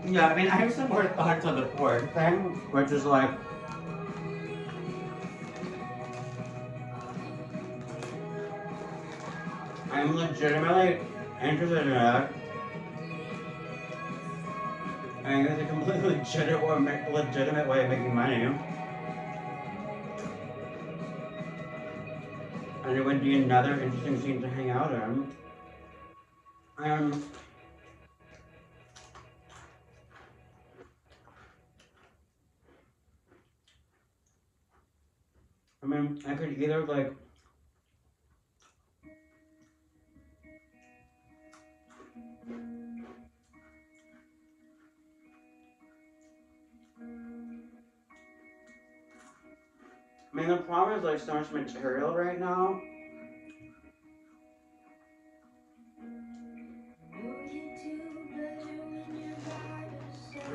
Yeah, I mean, I have some more thoughts on the board thing, which is like, I'm legitimately interested in it. And it's a completely legitimate way of making money. And it would be another interesting scene to hang out in. I mean, I could either like I mean, the problem is like so much material right now.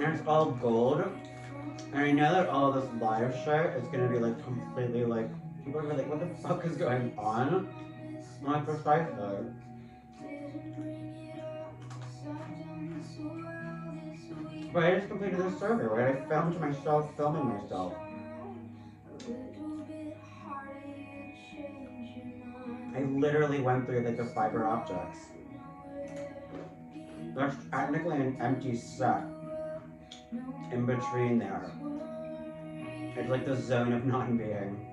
And it's all gold. And I know that all this live shit is gonna be like completely like, people are gonna be like, what the fuck is going on? I'm like, precisely. But I just completed this survey, right? I filmed myself filming myself. I literally went through like the fiber optics. There's technically an empty set in between there. It's like the zone of non-being.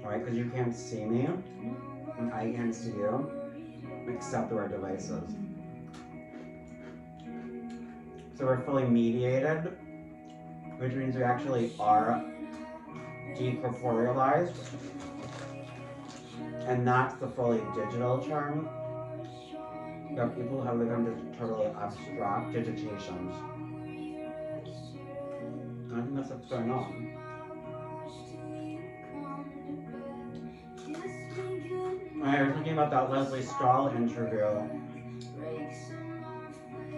Right? Because you can't see me, and I can't see you, except through our devices. So we're fully mediated, which means we actually are decorporealized. And that's the fully digital term. That people have become just totally abstract digitations. And I think that's what's going on. I was thinking about that Leslie Stahl interview.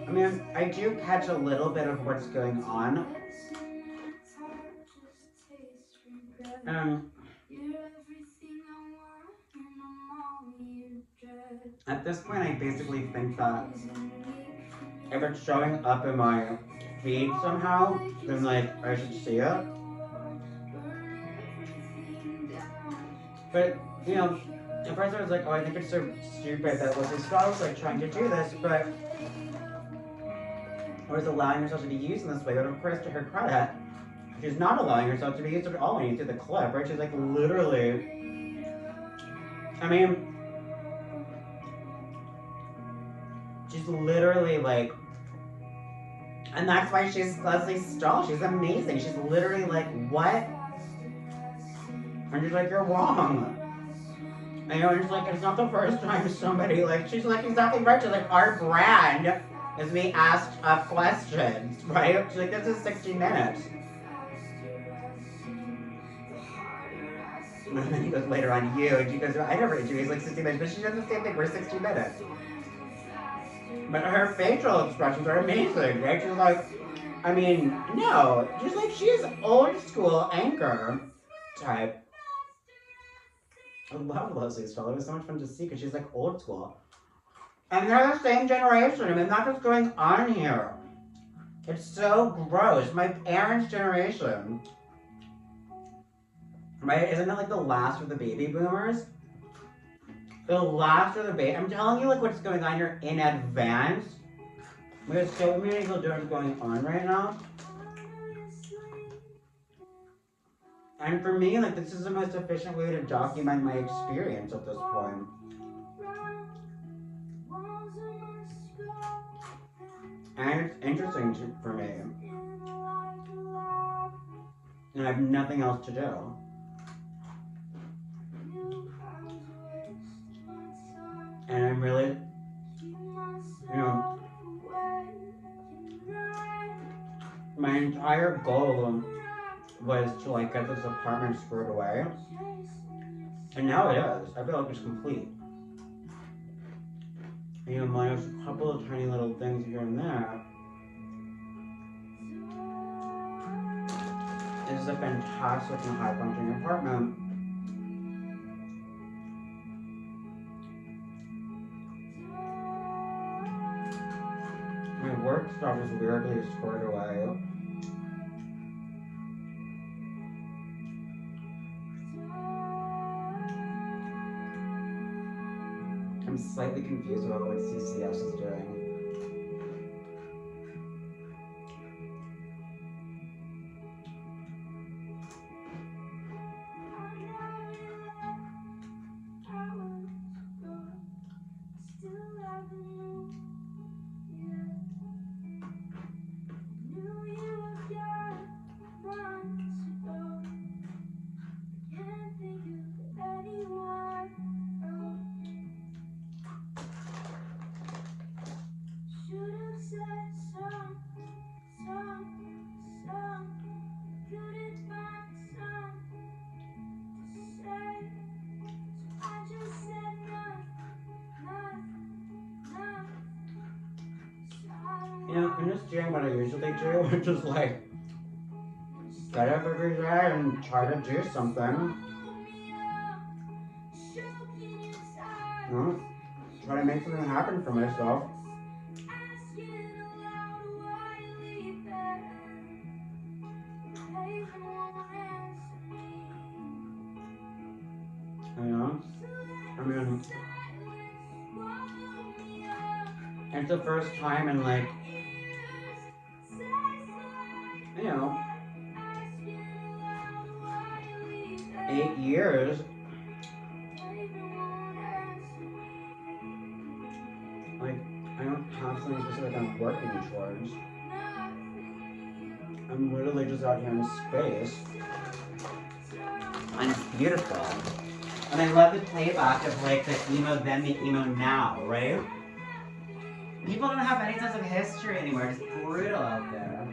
I mean, I do catch a little bit of what's going on. At this point, I basically think that if it's showing up in my feed somehow, then like I should see it. But you know, at first I was like, oh, I think it's so stupid that Leslie Stahl was like trying to do this, but or is allowing herself to be used in this way. But of course, to her credit, she's not allowing herself to be used at all when you see the clip, right? She's like literally, I mean, she's literally like, and that's why she's Leslie Stahl. She's amazing. She's literally like, what? And she's like, you're wrong. And you're just like, it's not the first time somebody like, she's like exactly right. She's like, our brand is we asked questions, right? She's like, this is 60 minutes. And then he goes later on you, and she goes, I never interview, he's like 60 minutes, but she does the same thing, we're 60 minutes. But her facial expressions are amazing, right? She's like, I mean, no, she's old school anchor type. I love Leslie's fellow. It was so much fun to see because she's like old school. And they're the same generation. I mean, that's what's going on here. It's so gross. My parents' generation. Right? Isn't it like the last of the baby boomers? The last of the baby. I'm telling you, like, what's going on here in advance. There's so many things going on right now. And for me, like, this is the most efficient way to document my experience at this point. And it's interesting for me. And I have nothing else to do. And I'm really, my entire goal was to like get this apartment squared away. And now it is. I feel like it's complete. Minus a couple of tiny little things here and there. This is a fantastic and high functioning apartment. My work stuff is weirdly squared away. I'm slightly confused about what CCS is doing. I'm just doing what I usually do, which is like get up every day and try to do something. Try to make something happen for myself. I mean, it's the first time in like, 8 years. Like, I don't have something specific I'm working towards. I'm literally just out here in space. And it's beautiful. And I love the playback of like the emo then, the emo now, right? People don't have any sense of history anymore. It's brutal out there.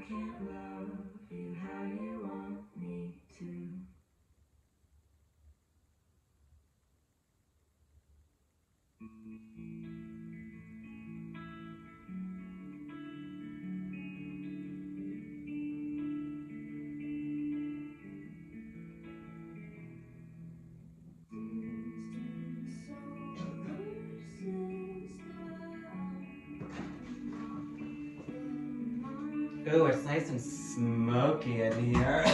can't love you how you want me to. Ooh, it's nice and smoky in here.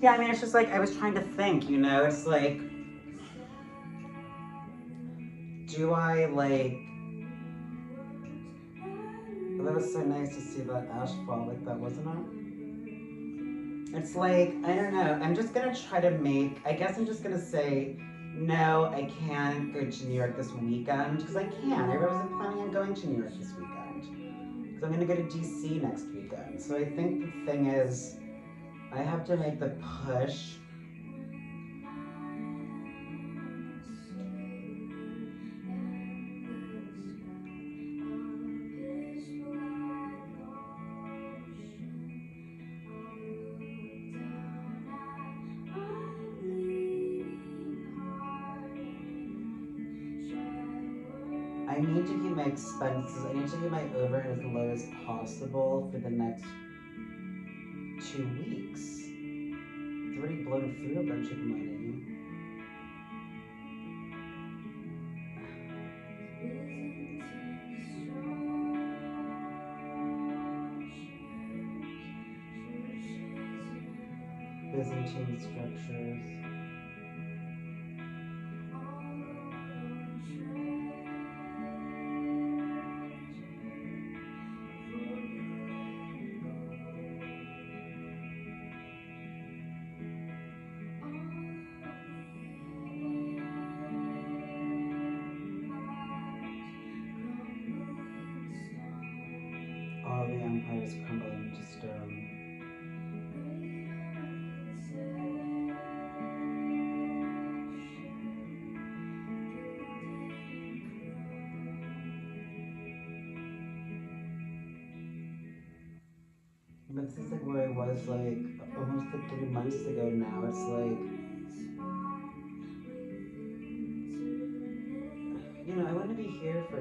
Yeah, I mean, it's just like, I was trying to think, you know, it's like, do I like, well, that was so nice to see that ash fall like that, wasn't it? It's like, I don't know, I'm just gonna try to make, I guess I'm just gonna say, no, I can't go to New York this weekend, because I can. I wasn't planning on going to New York this weekend, because I'm gonna go to DC next weekend. So I think the thing is, I have to make the push. I need to keep my expenses, I need to keep my overhead as low as possible for the next 2 weeks. It's already blown through a bunch of money. Byzantine structures. All the empires crumbling to stone. But this is like where I was like almost like 3 months ago now. It's like, you know, I want to be here for,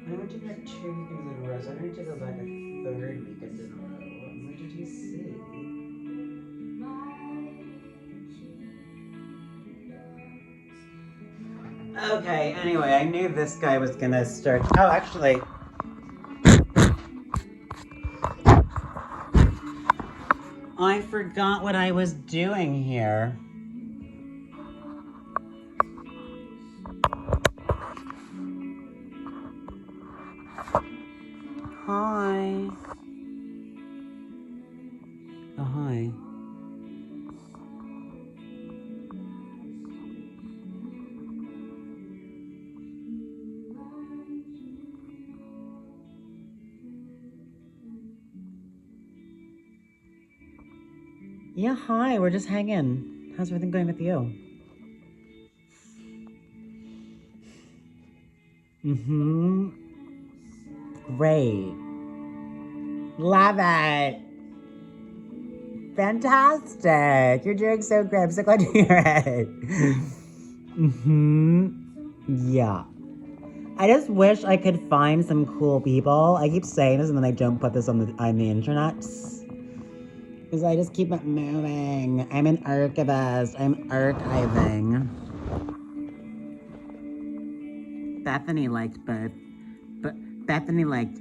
I went to New York 2 weekends in a row, so I need to go back a 3rd weekend in a row. I'm like, did you see? Okay, anyway, I knew this guy was gonna start. Oh, actually. I forgot what I was doing here. Hi. Oh, hi. Yeah, hi, we're just hanging. How's everything going with you? Mm-hmm. Great. Love it. Fantastic. You're doing so great. I'm so glad to hear it. Mm-hmm. Yeah. I just wish I could find some cool people. I keep saying this and then I don't put this on the internet. Because I just keep it moving. I'm an archivist. I'm archiving. Bethany liked both. But Bethany liked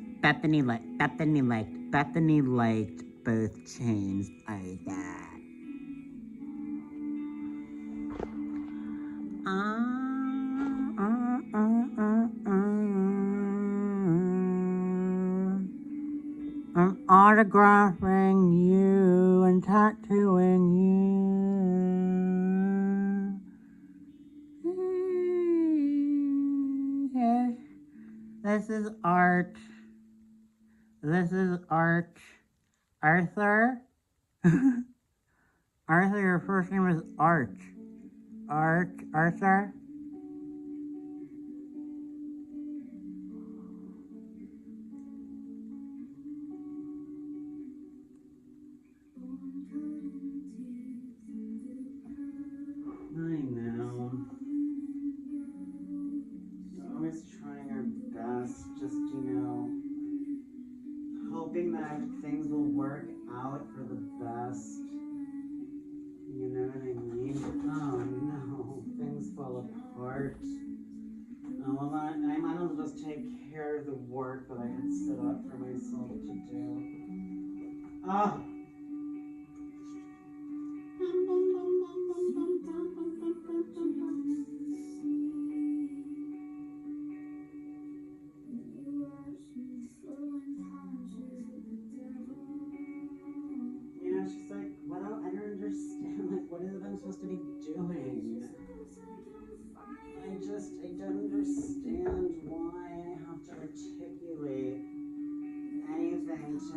both chains. I bet. I'm autographing you and tattooing you. This is Arch. This is Arch. Arthur? Arthur, your first name is Arch. Arthur? I know. We're always trying our best, just, hoping that things will work out for the best. You know what I mean? Oh no, things fall apart. Oh, well, I might as well just take care of the work that I had set up for myself to do. Ah! She's like, I don't understand. Like, what is it I'm supposed to be doing? I don't understand why I have to articulate anything to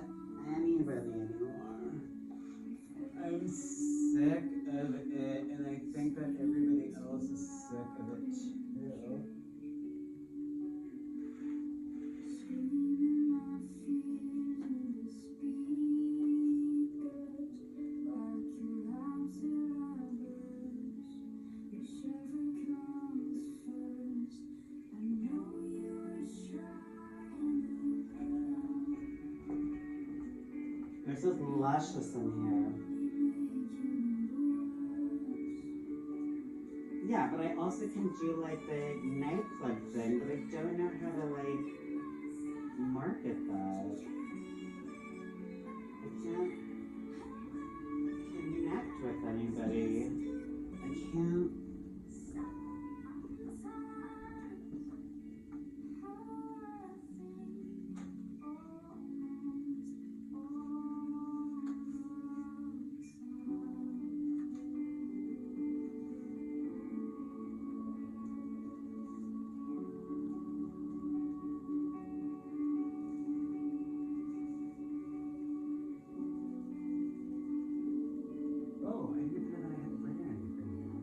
anybody anymore. I'm sick of it, and I think that everybody else is sick of it too. They're so luscious in here. Yeah, but I also can do like the nightclub thing, but I don't know how to like market that. I can't connect with anybody. I can't. Oh, I didn't know that I had written anything yet.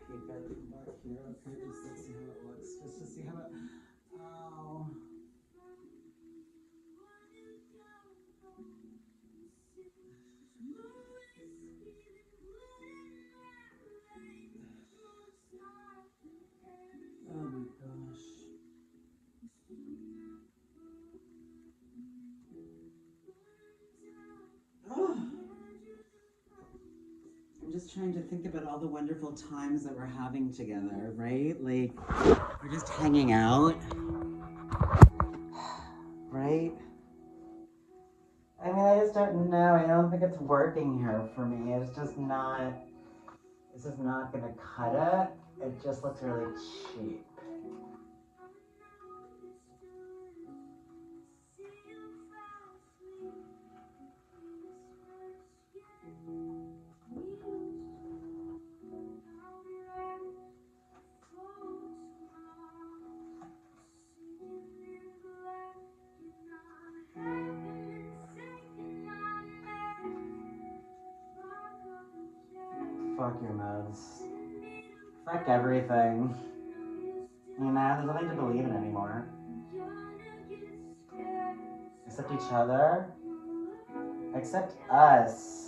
Peek at it from back here, okay, just to see how it looks, just to see how it. Oh. Oh my gosh. trying to think about all the wonderful times that we're having together, right? Like, we're just hanging out, right? I mean, I just don't know. I don't think it's working here for me. It's just not gonna cut it. It just looks really cheap. Fuck your meds. Fuck everything. You know, there's nothing to believe in anymore. Except each other. Except us.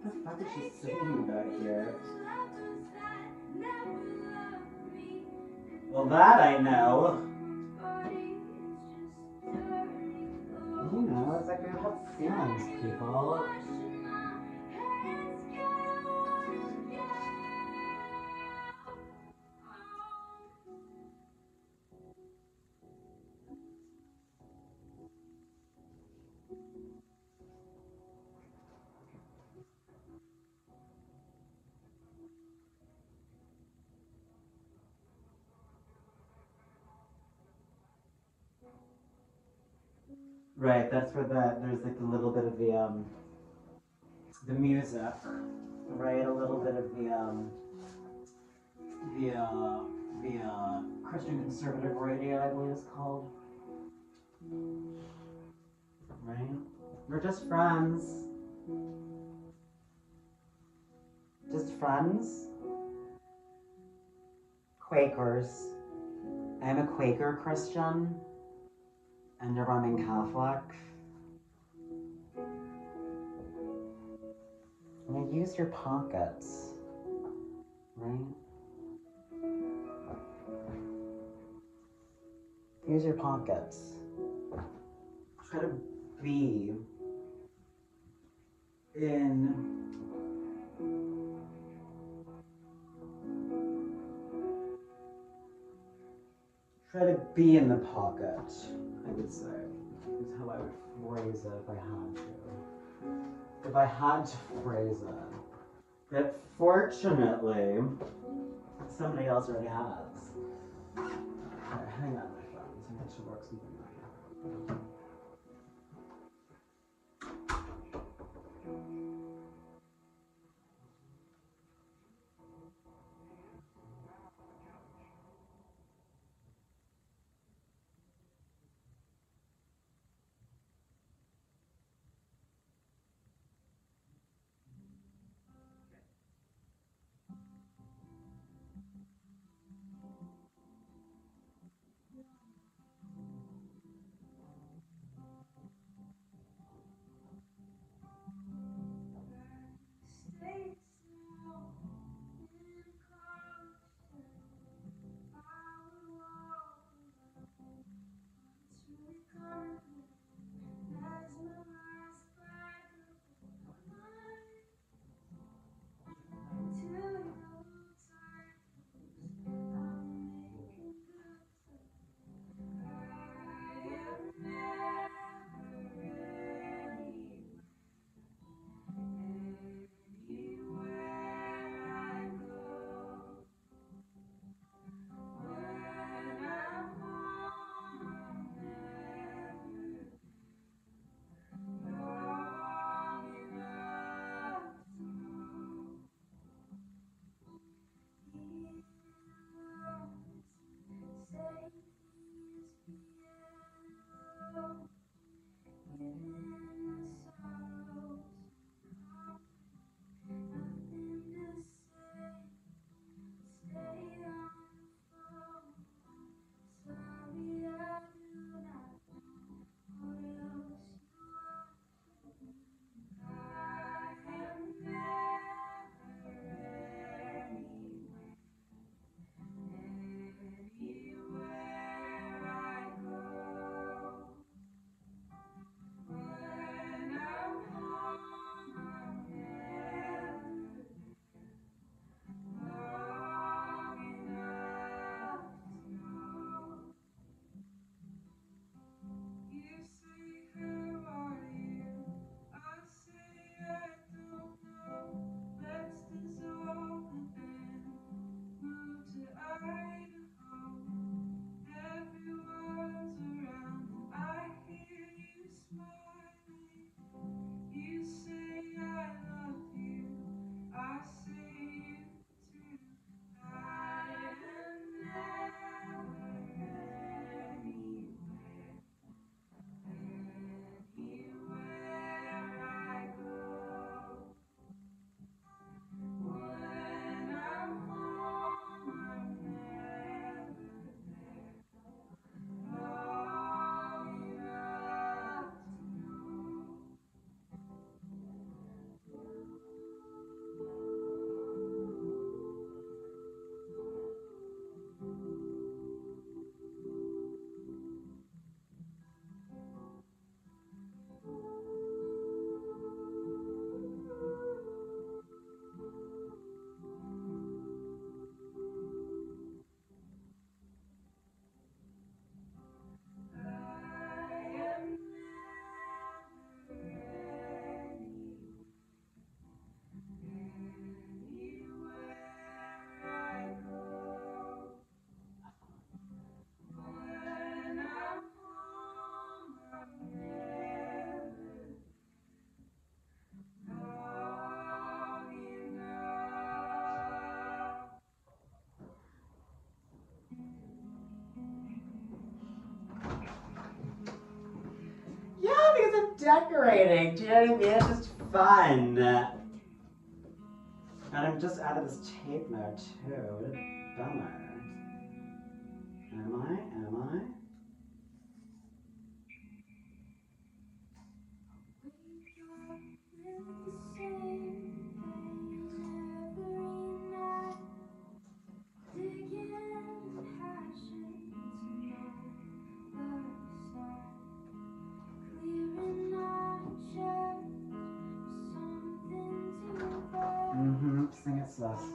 What the fuck is she singing back here? Well, that I know. You know, it's like we have feelings, people. Right, that's where there's like a little bit of the music, right? A little bit of the Christian conservative radio, I believe it's called. Right? We're just friends. Just friends. Quakers. I'm a Quaker Christian and a Roman Catholic. And use your pockets. Right? Use your pockets. Try to be in try to be in the pocket, I would say, is how I would phrase it if I had to. If I had to phrase it. But fortunately, somebody else already has. Okay, hang on, my friends. I need to work something out. decorating. Do you know what I mean? It's just fun. And I'm just out of this tape now too. What a bummer. Am I? Sing it, Celeste.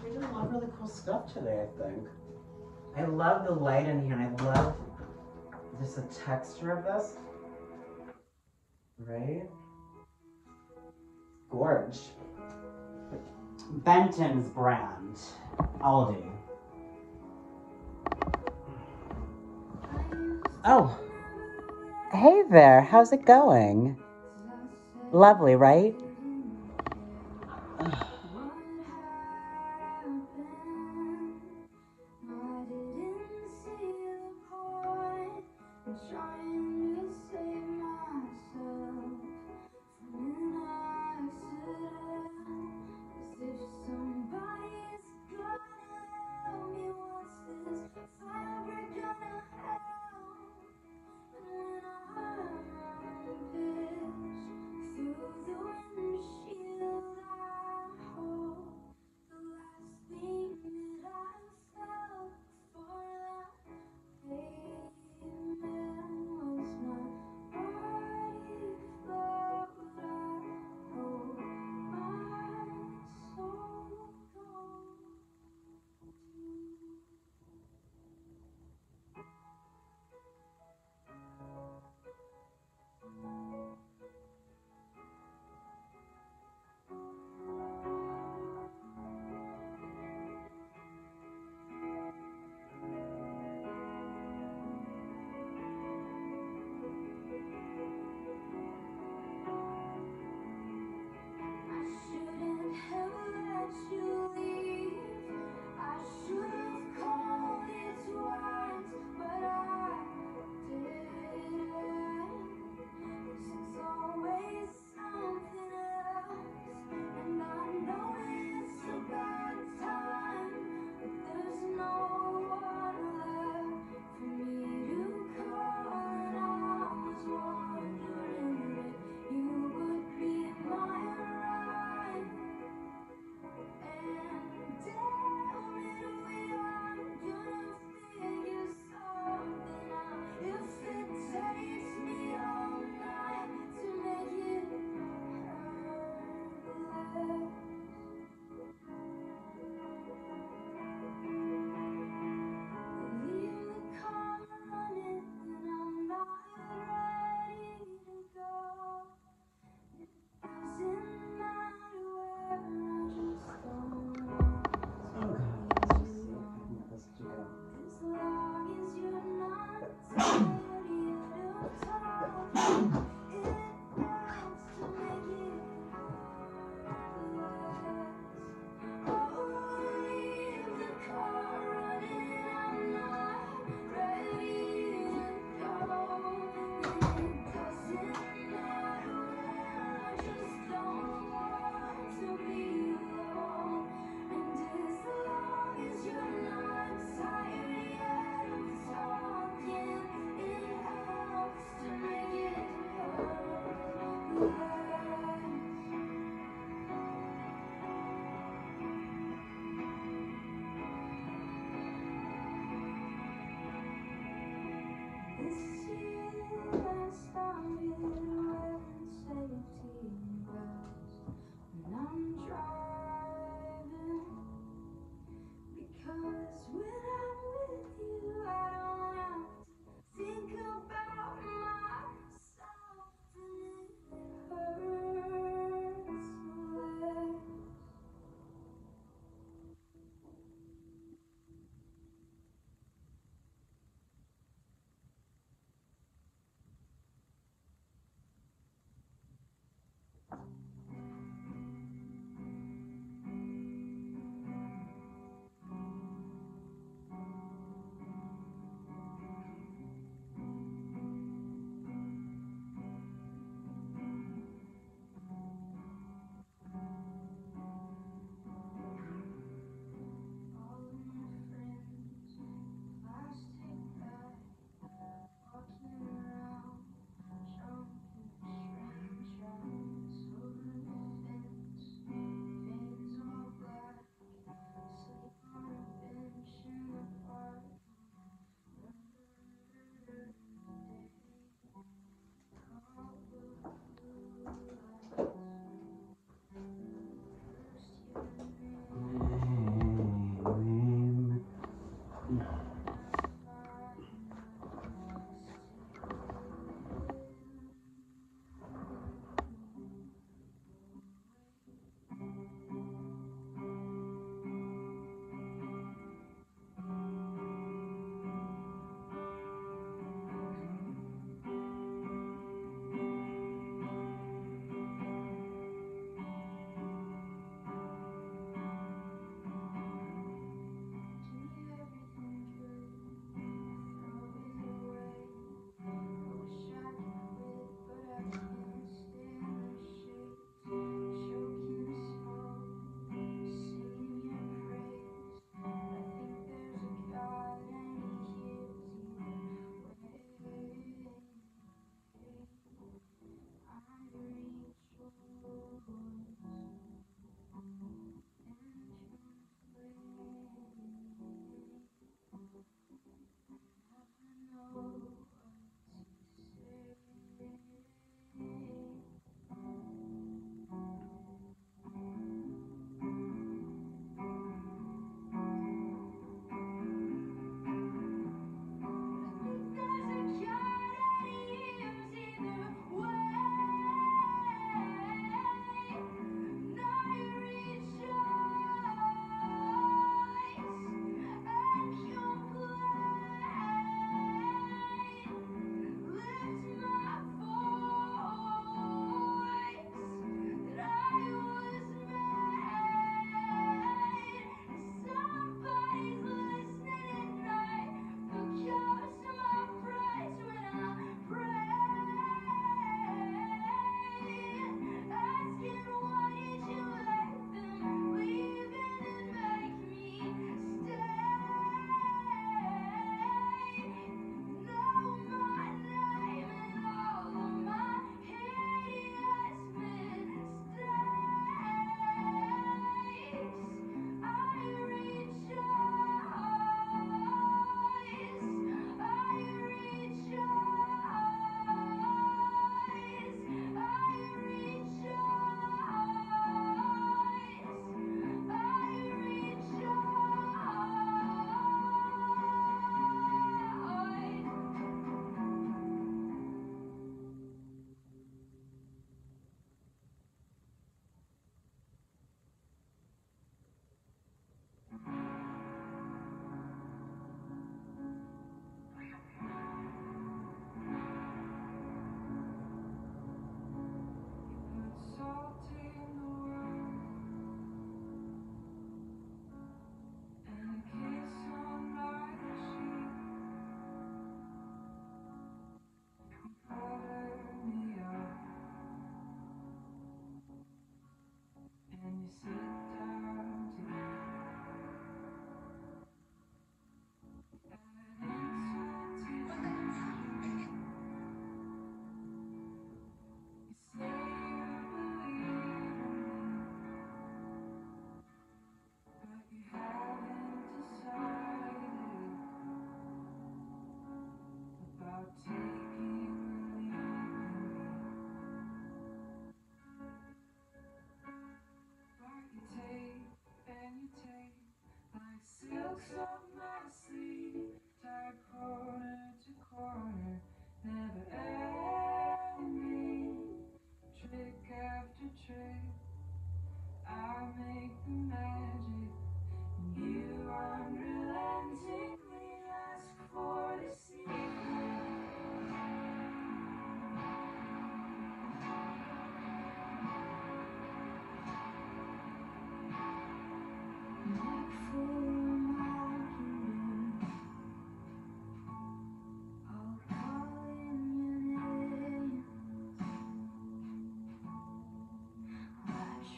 We did a lot of really cool stuff today, I think. I love the light in here, and I love just the texture of this. Right? Gorge. Benton's brand. Aldi. Oh. Hey there, how's it going? Lovely, right?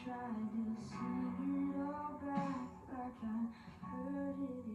Tried to sing it all back like I heard it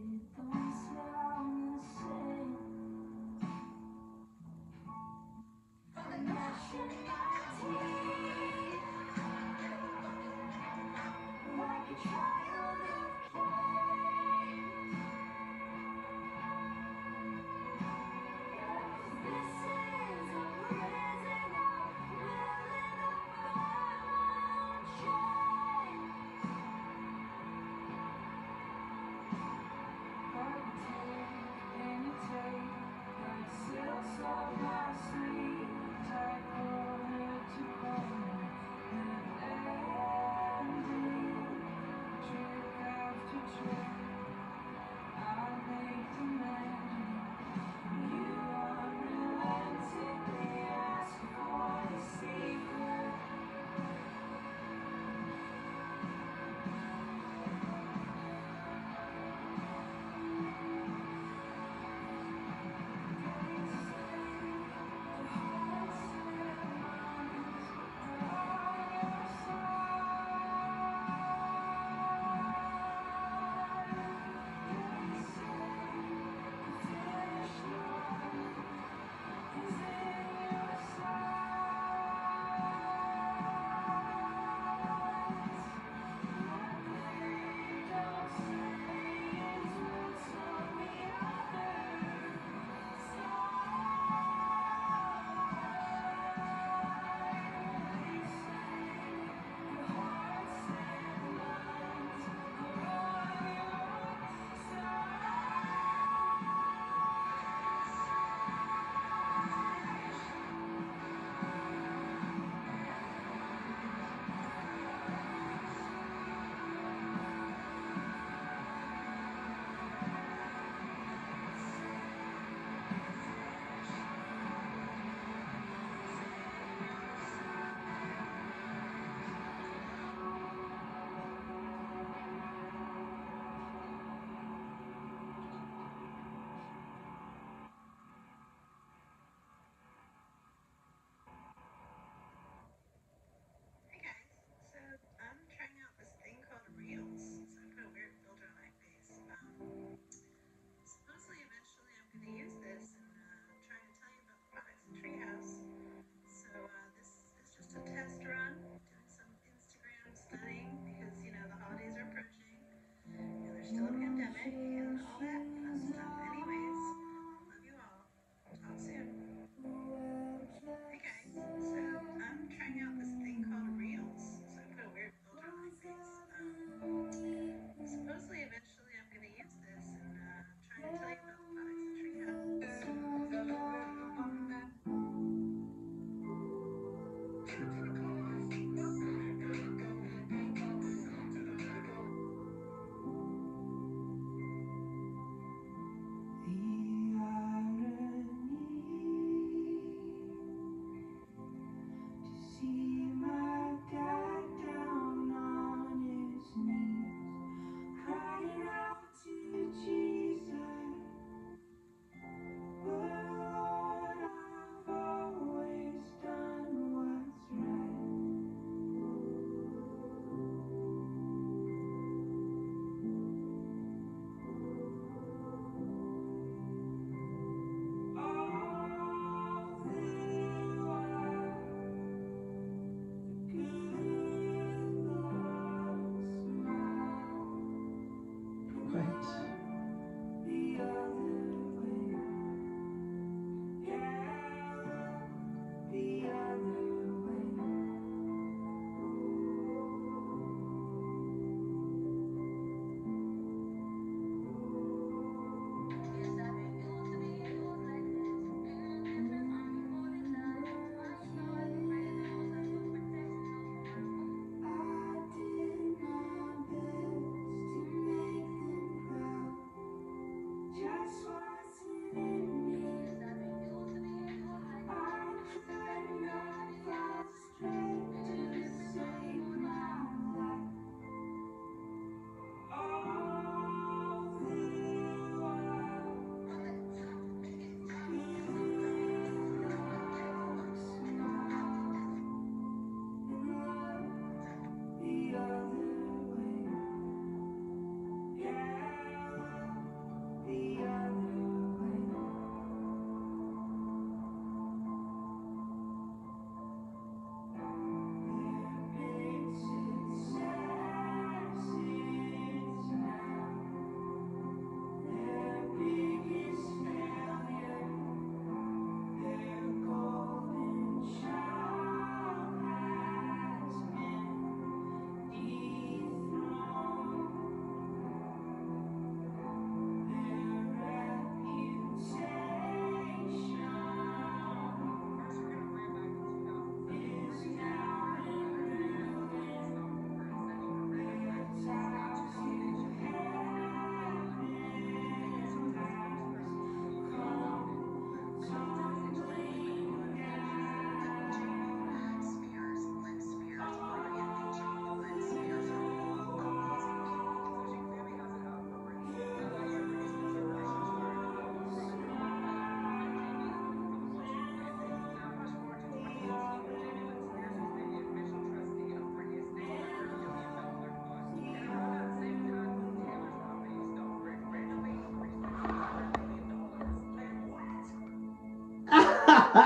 There's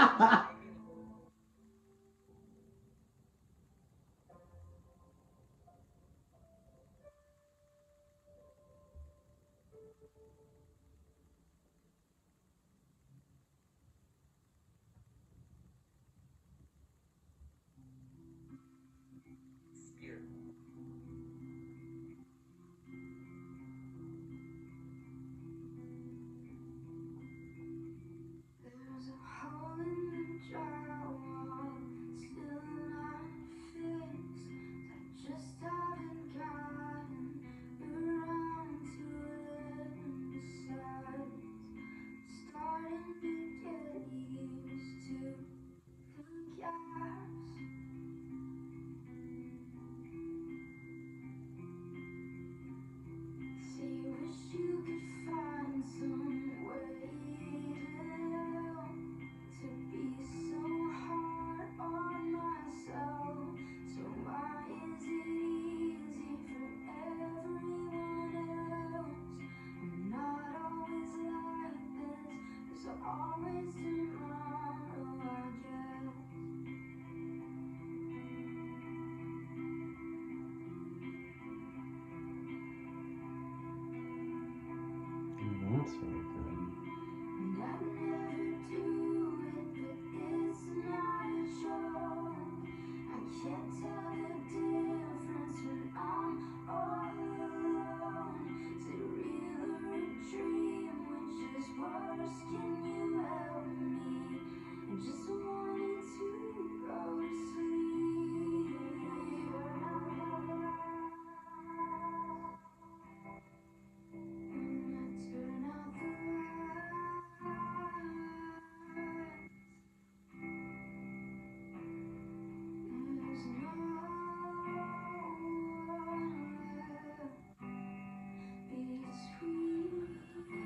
a hole in the drywall, still not fixed. I just haven't gotten around to it. Besides, starting to get used to the gas. See, wish you could find some way to be so hard on myself. So why is it easy for everyone else? I'm not always like this. There's always tomorrow, I guess. That's really good. And I never do it, but it's not a joke. I can't tell the difference when I'm all alone. Is it real or a dream? Which is worse? Can you help me? I just wanted to go to sleep. Turn out the lights. Turn out the lights. There's no one left between myself and me.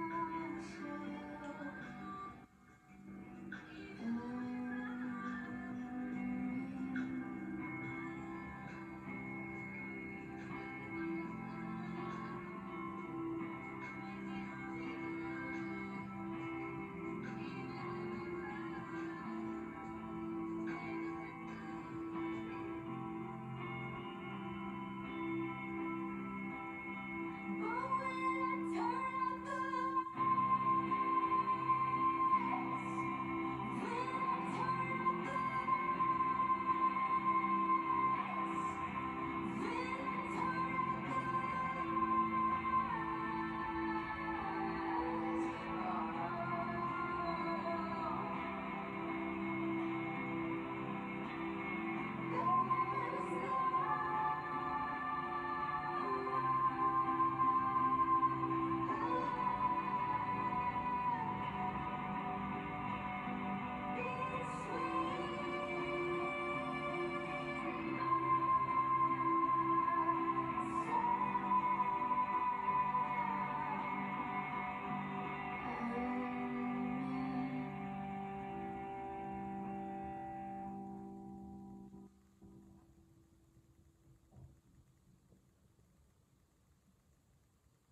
But when I turn out the lights, when I turn out the lights, when I turn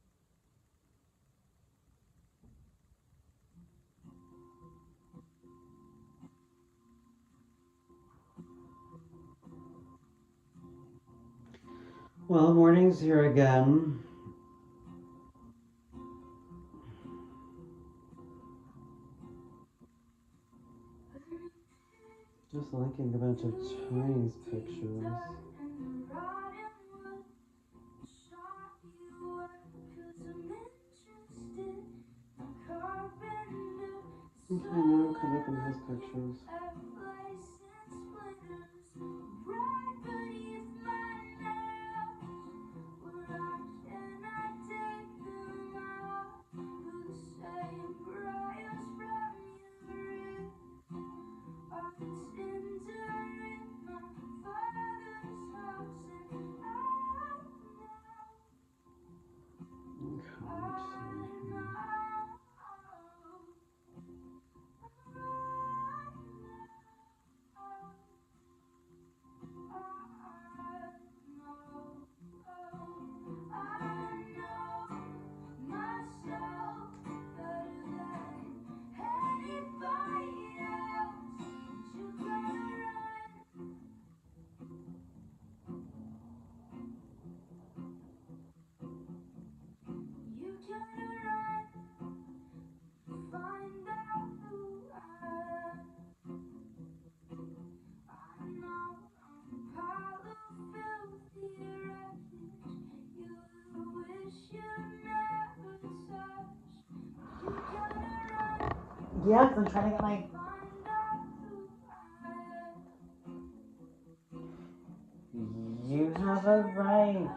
Well, morning's here again. Just liking a bunch of Chinese pictures. I'm kind of caught up in his pictures. Yeah, because I'm trying to get my... You have a right.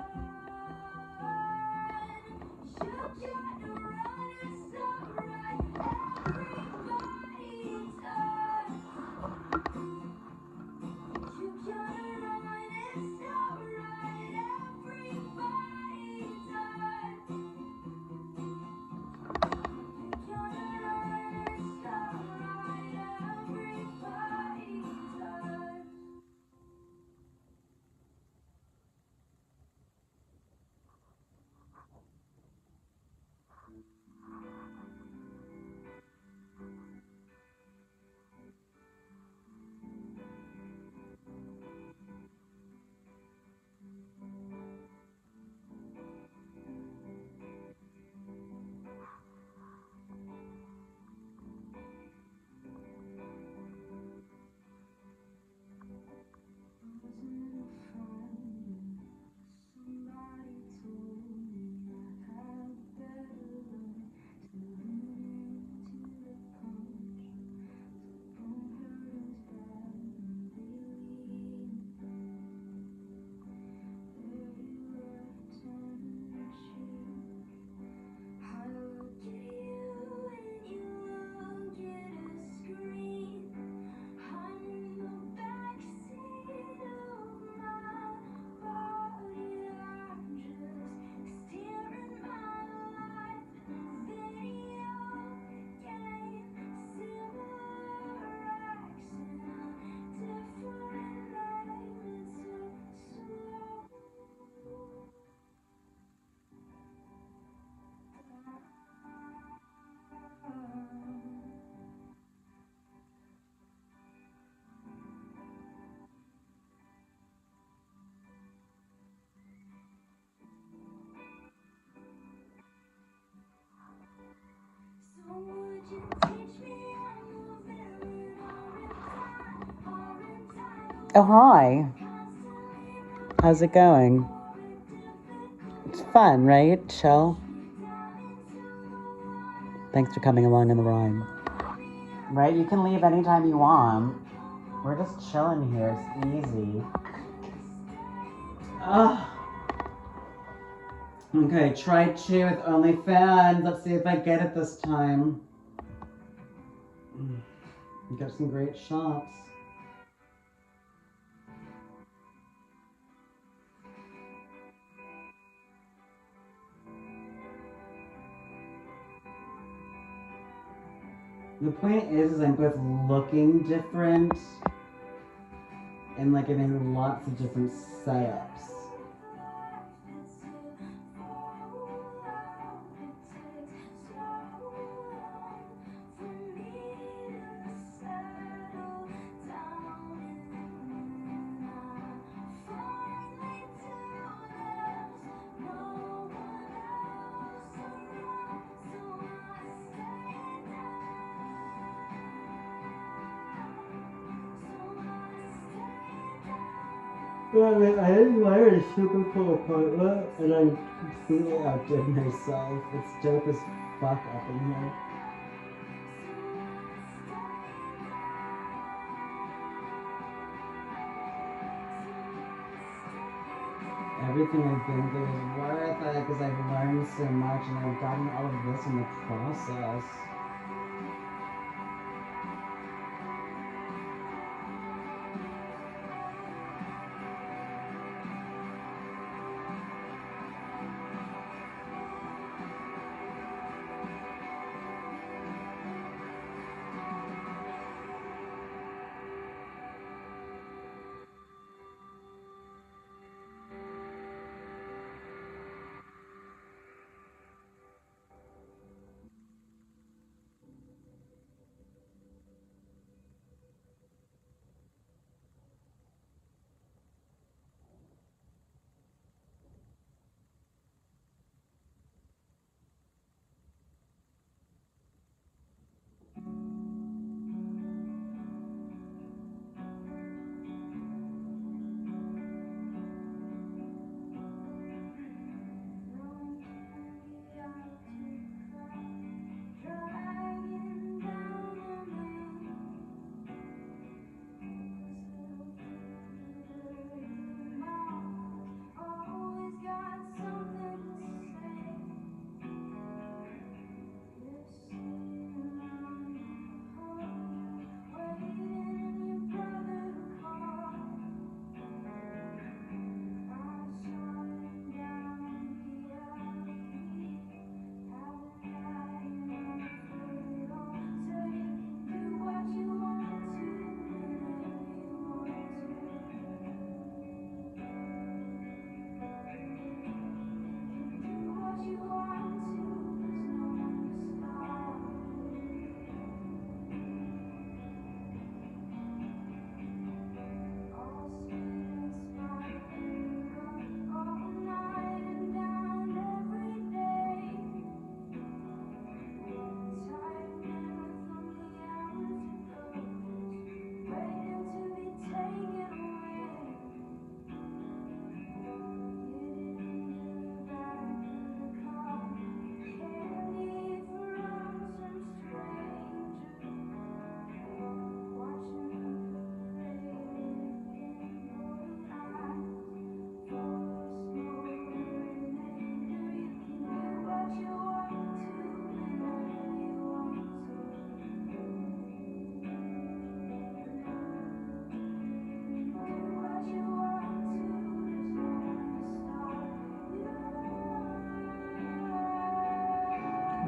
Oh, hi. How's it going? It's fun, right? Chill. Thanks for coming along on the ride. Right? You can leave anytime you want. We're just chilling here. It's easy. Ugh. Okay, try 2 with OnlyFans. Let's see if I get it this time. You got some great shots. The point is I'm both looking different and like I'm in lots of different setups. I didn't wear a super cool apartment and I completely outdid myself. It's dope as fuck up in here. Everything I've been through is worth it because I've learned so much and I've gotten all of this in the process.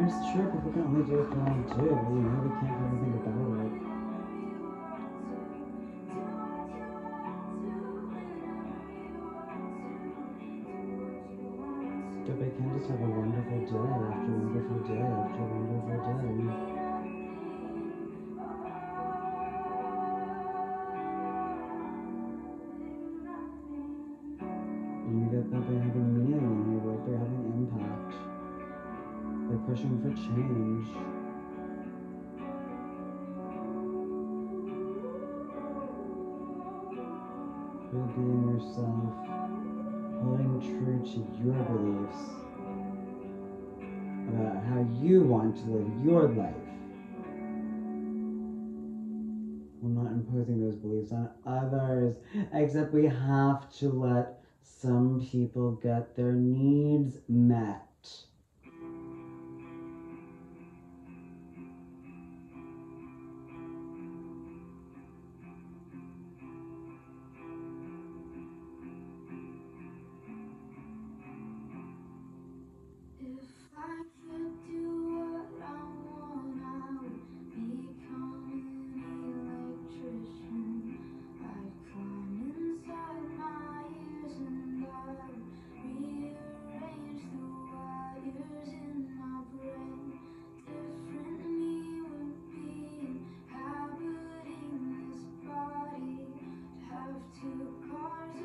It's true, but we can only do it for one too. You know, we can't do anything about it. But we can just have a wonderful day after wonderful day after wonderful day. And you get that by having meaning in your work, by having impact, by pushing for change. By being yourself, holding true to your beliefs about how you want to live your life. We're not imposing those beliefs on others, except we have to let some people get their needs met. If I could do what I want, I would become an electrician. I'd climb inside my ears and I would rearrange the wires in my brain. Different me would be inhabiting this body. To have two cars, a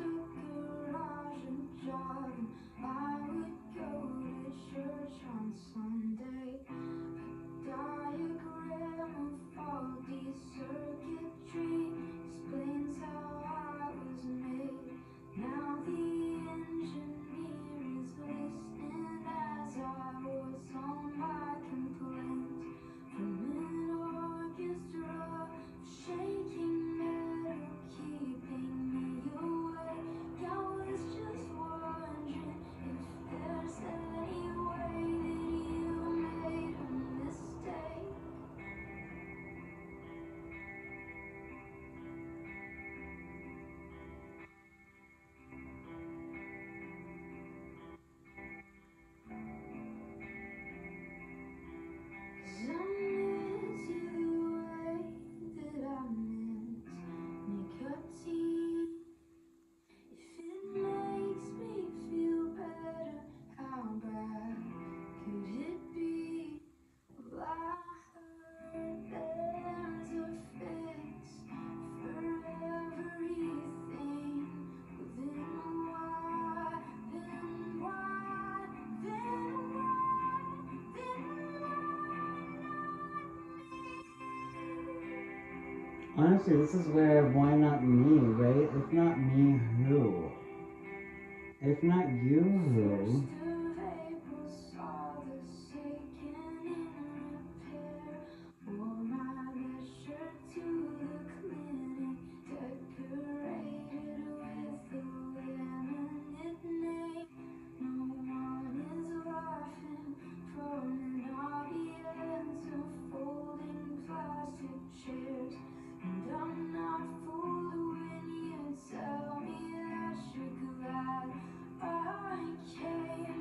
garage, a job, and I would go to church on Sunday. A diagram of faulty circuitry explains how I was made. Now the engineer is listening as I voice all my complaints. From an orchestra of shaking metal keeping me awake. I was just wondering if there's any way that you made a mistake. Cause I miss you the way that I miss nicotine. If it makes me feel better, how bad could it be? Well, I heard there's a fix for everything. Well, then why, then why, then why, then why not me? Honestly, this is where why not me, right? If not me, who? If not you, who? First of April saw the second in repair. Wore my best shirt to the clinic, decorated with a laminate name. No one is laughing from an audience of folding plastic chairs. And I'm not fooled when you tell me that you're glad I came.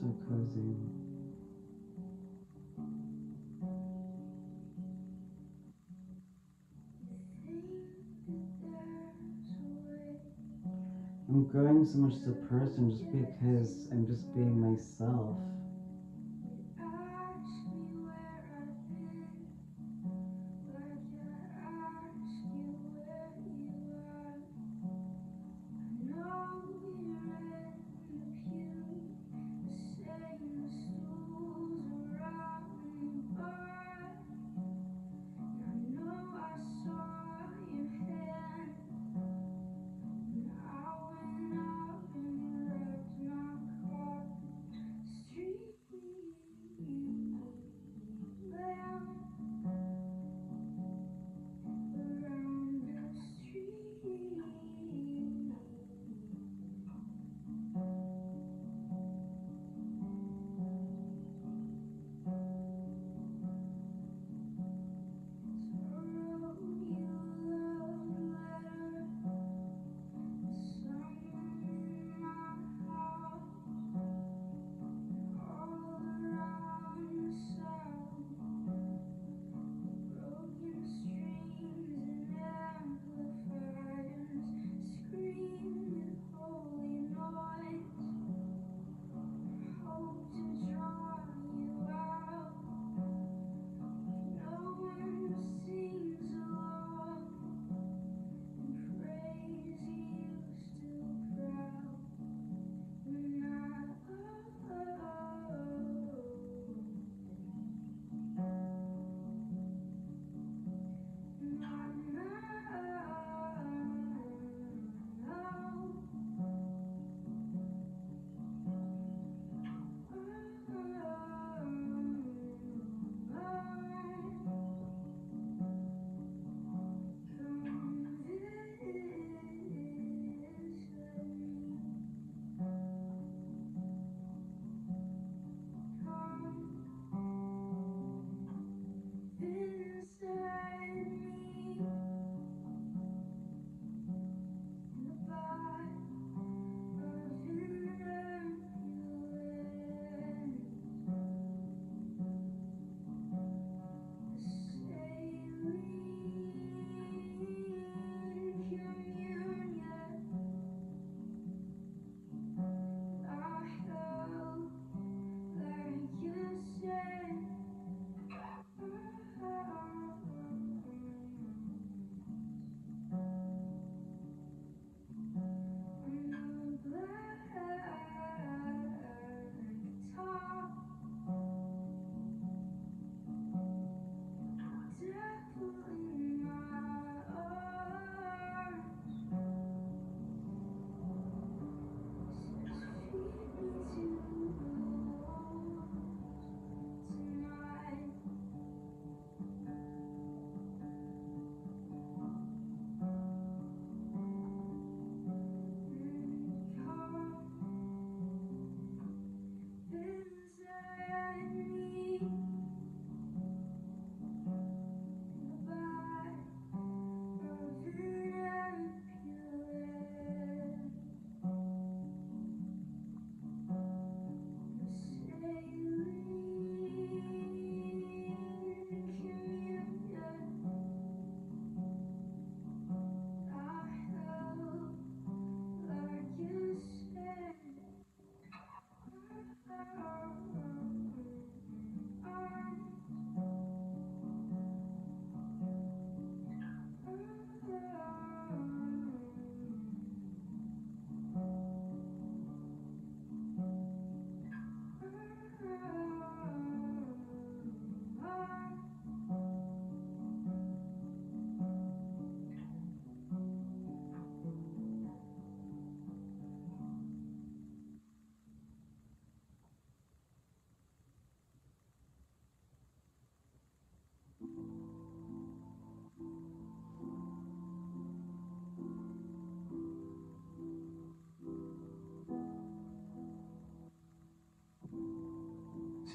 so cozy. I'm growing so much as a person just because I'm just being myself.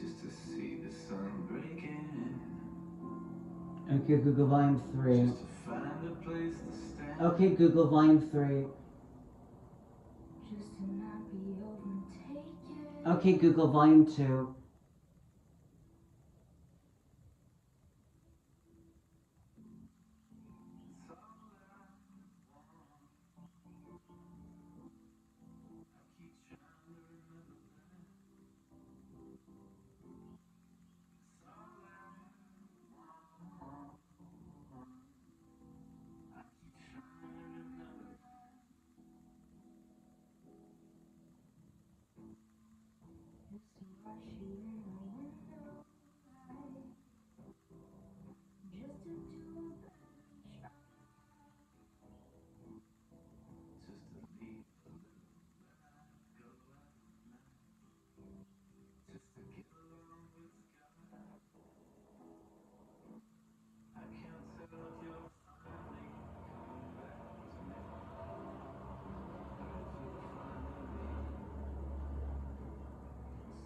Just to see the sun breaking. Okay, Google Volume 3. Just to find a place to stand. Okay, Google Volume 3. Just to not be overtaken. Okay, Google, volume 2.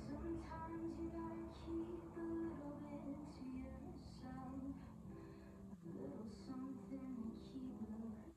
Sometimes you gotta keep a little bit to yourself, a little something to keep believing.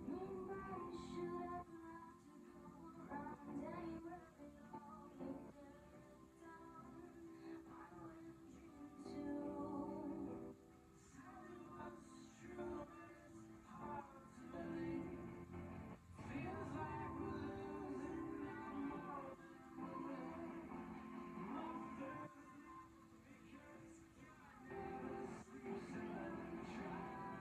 Nobody should ever have to go around anywhere at all. You could have it done. I wouldn't dream to. Tell me what's true, but it's hard to believe. Feels like we're losing now more than we win. No further because God never sleeps and I'm trying.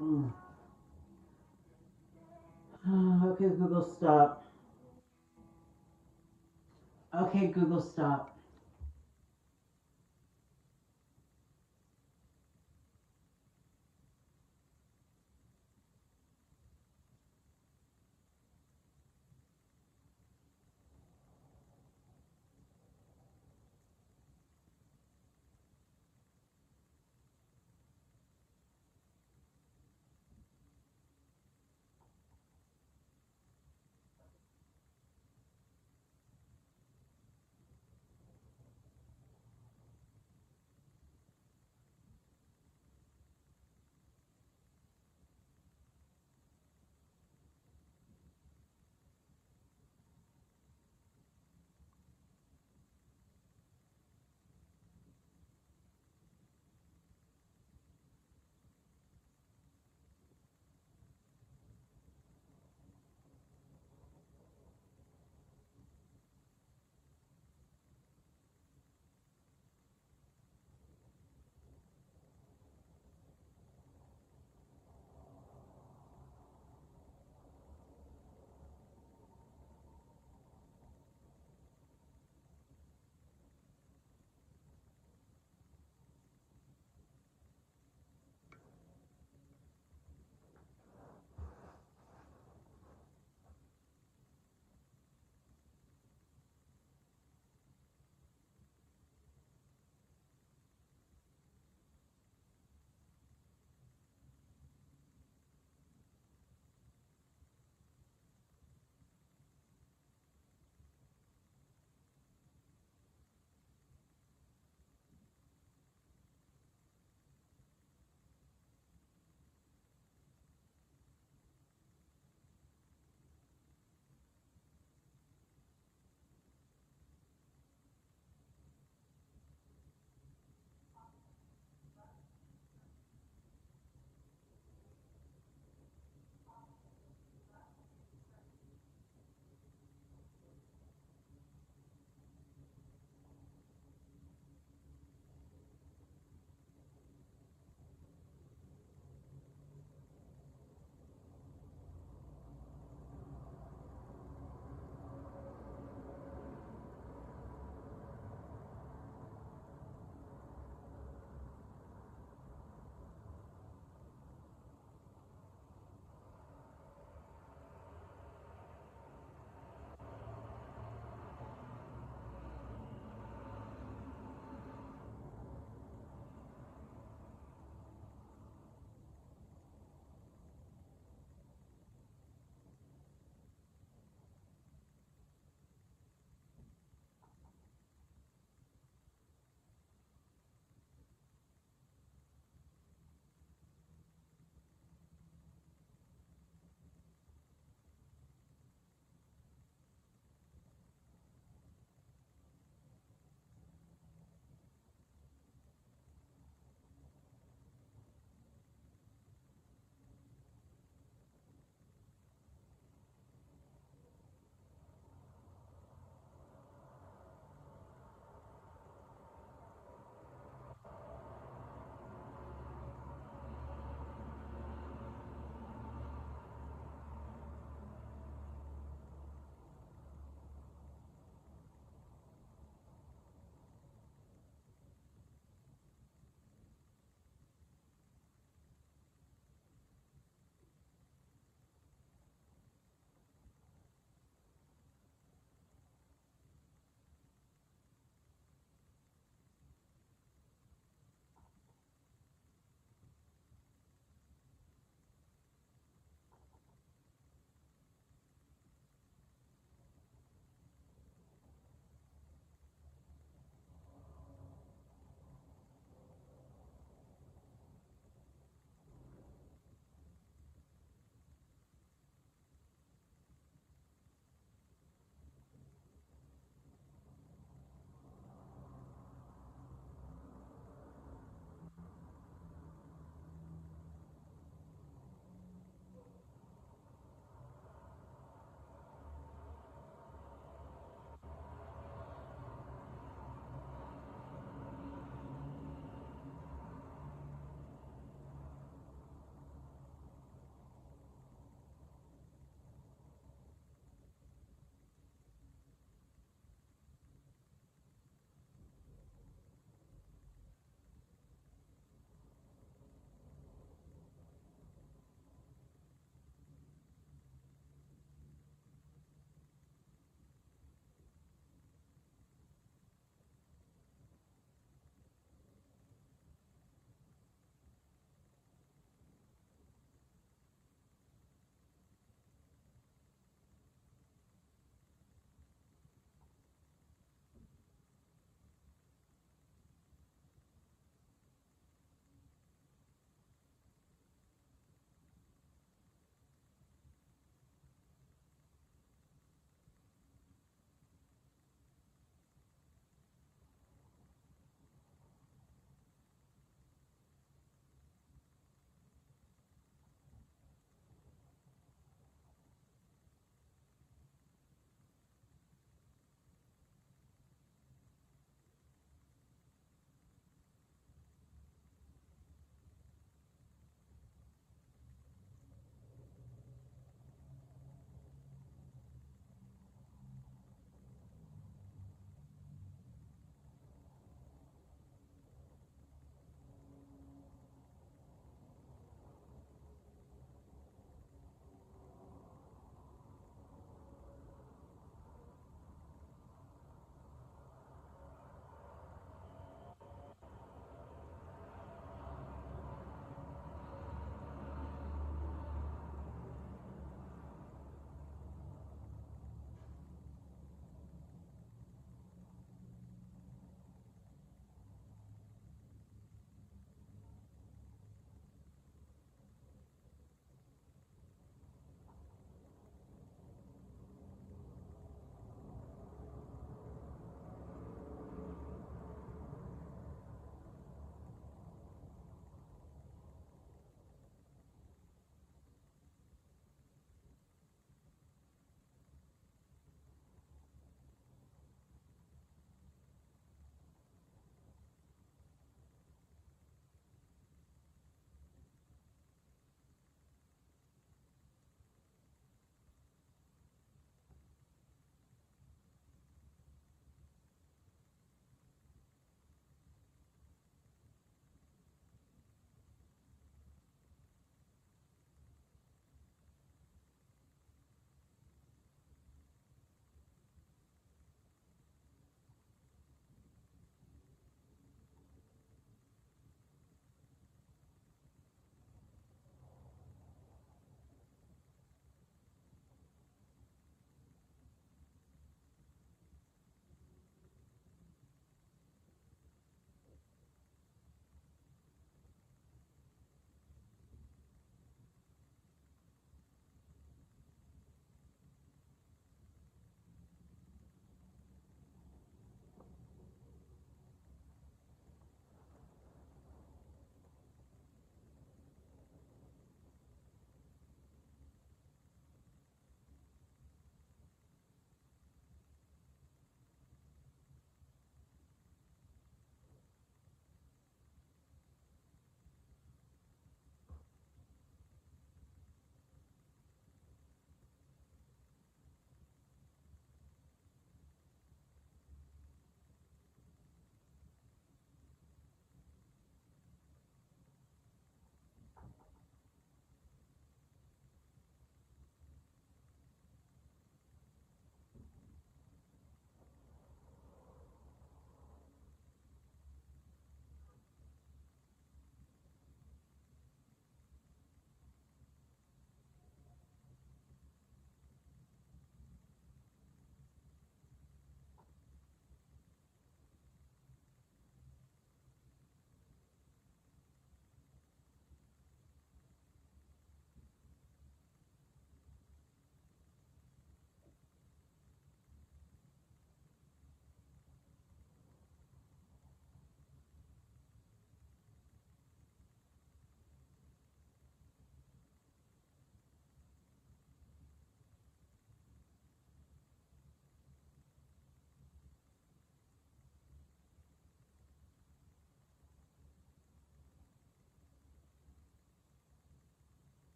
Mm. Okay, Google, stop. Okay, Google, stop.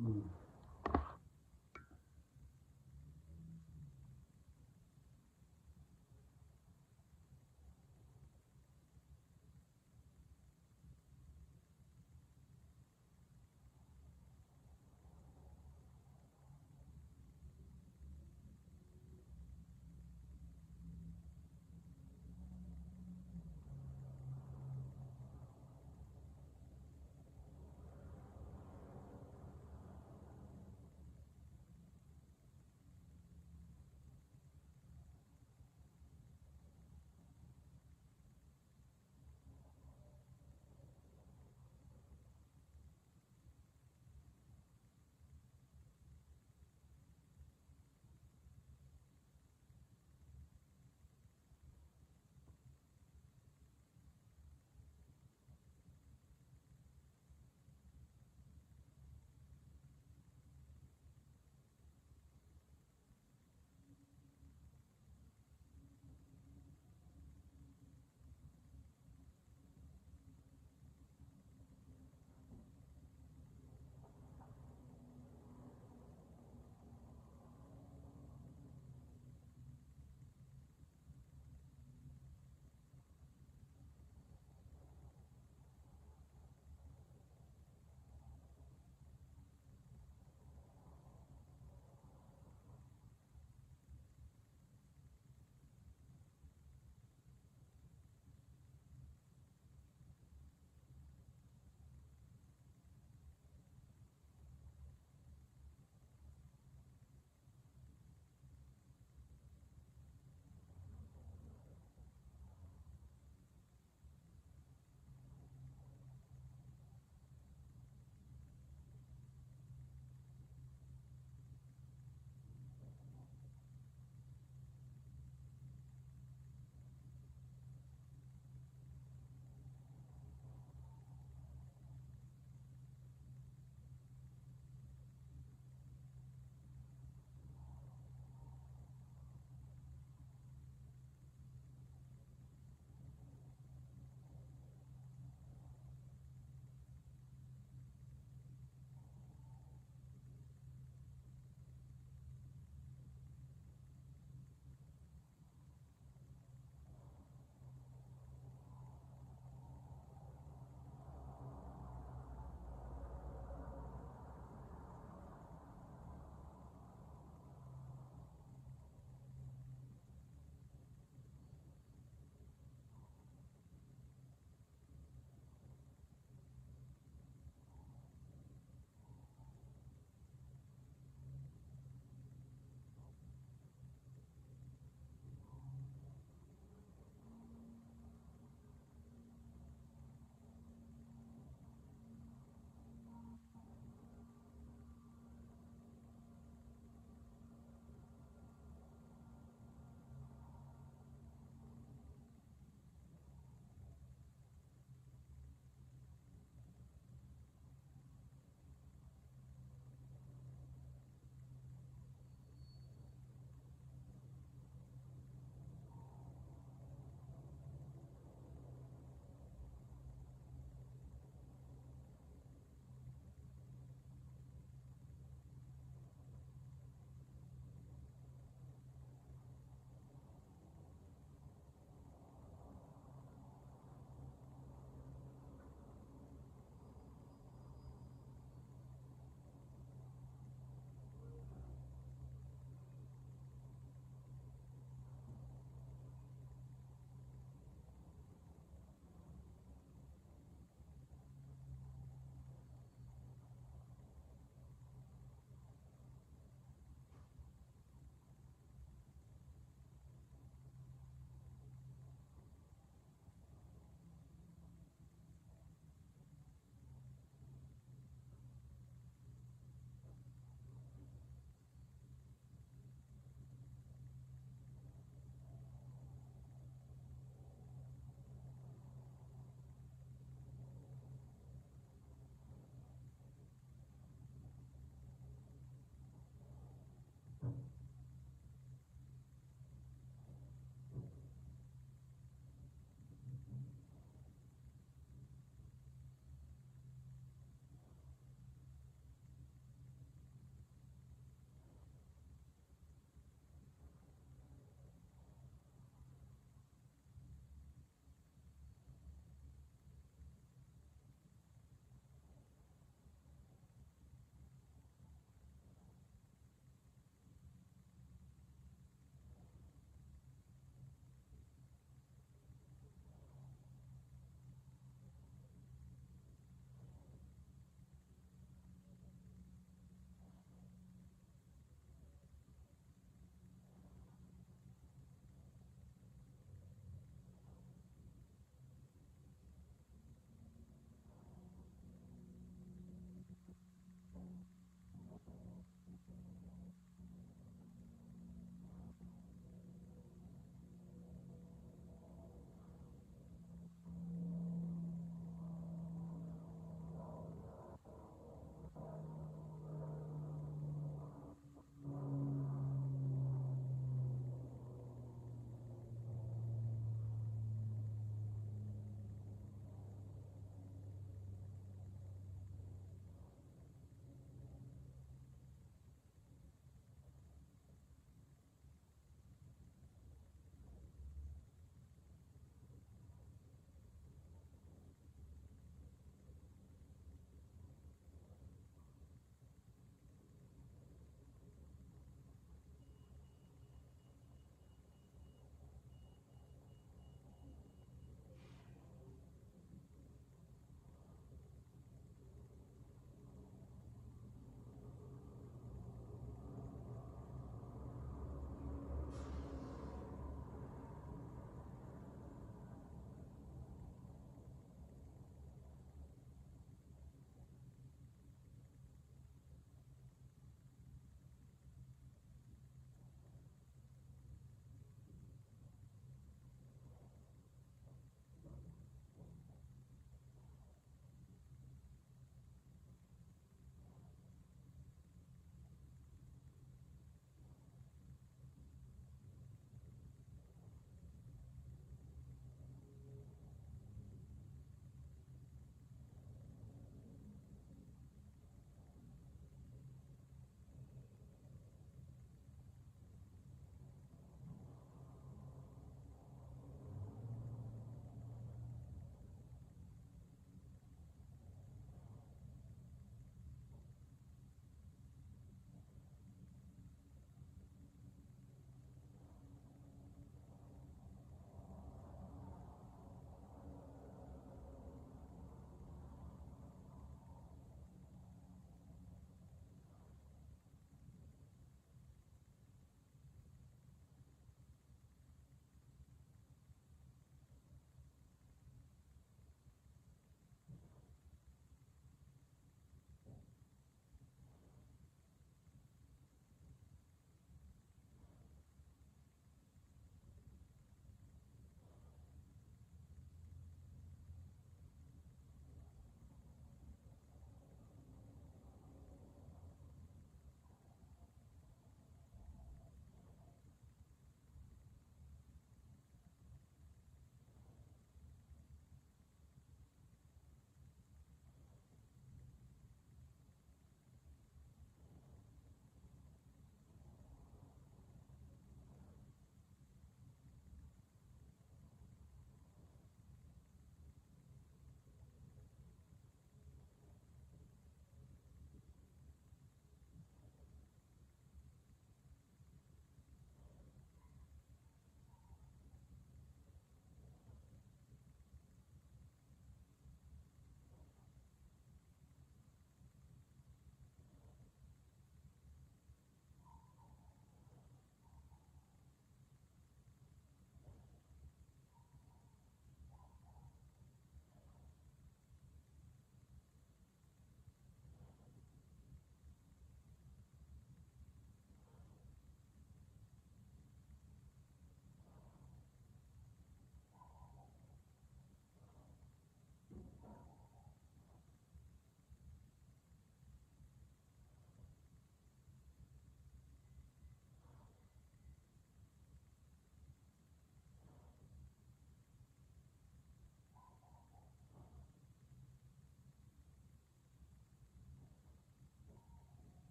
Mm.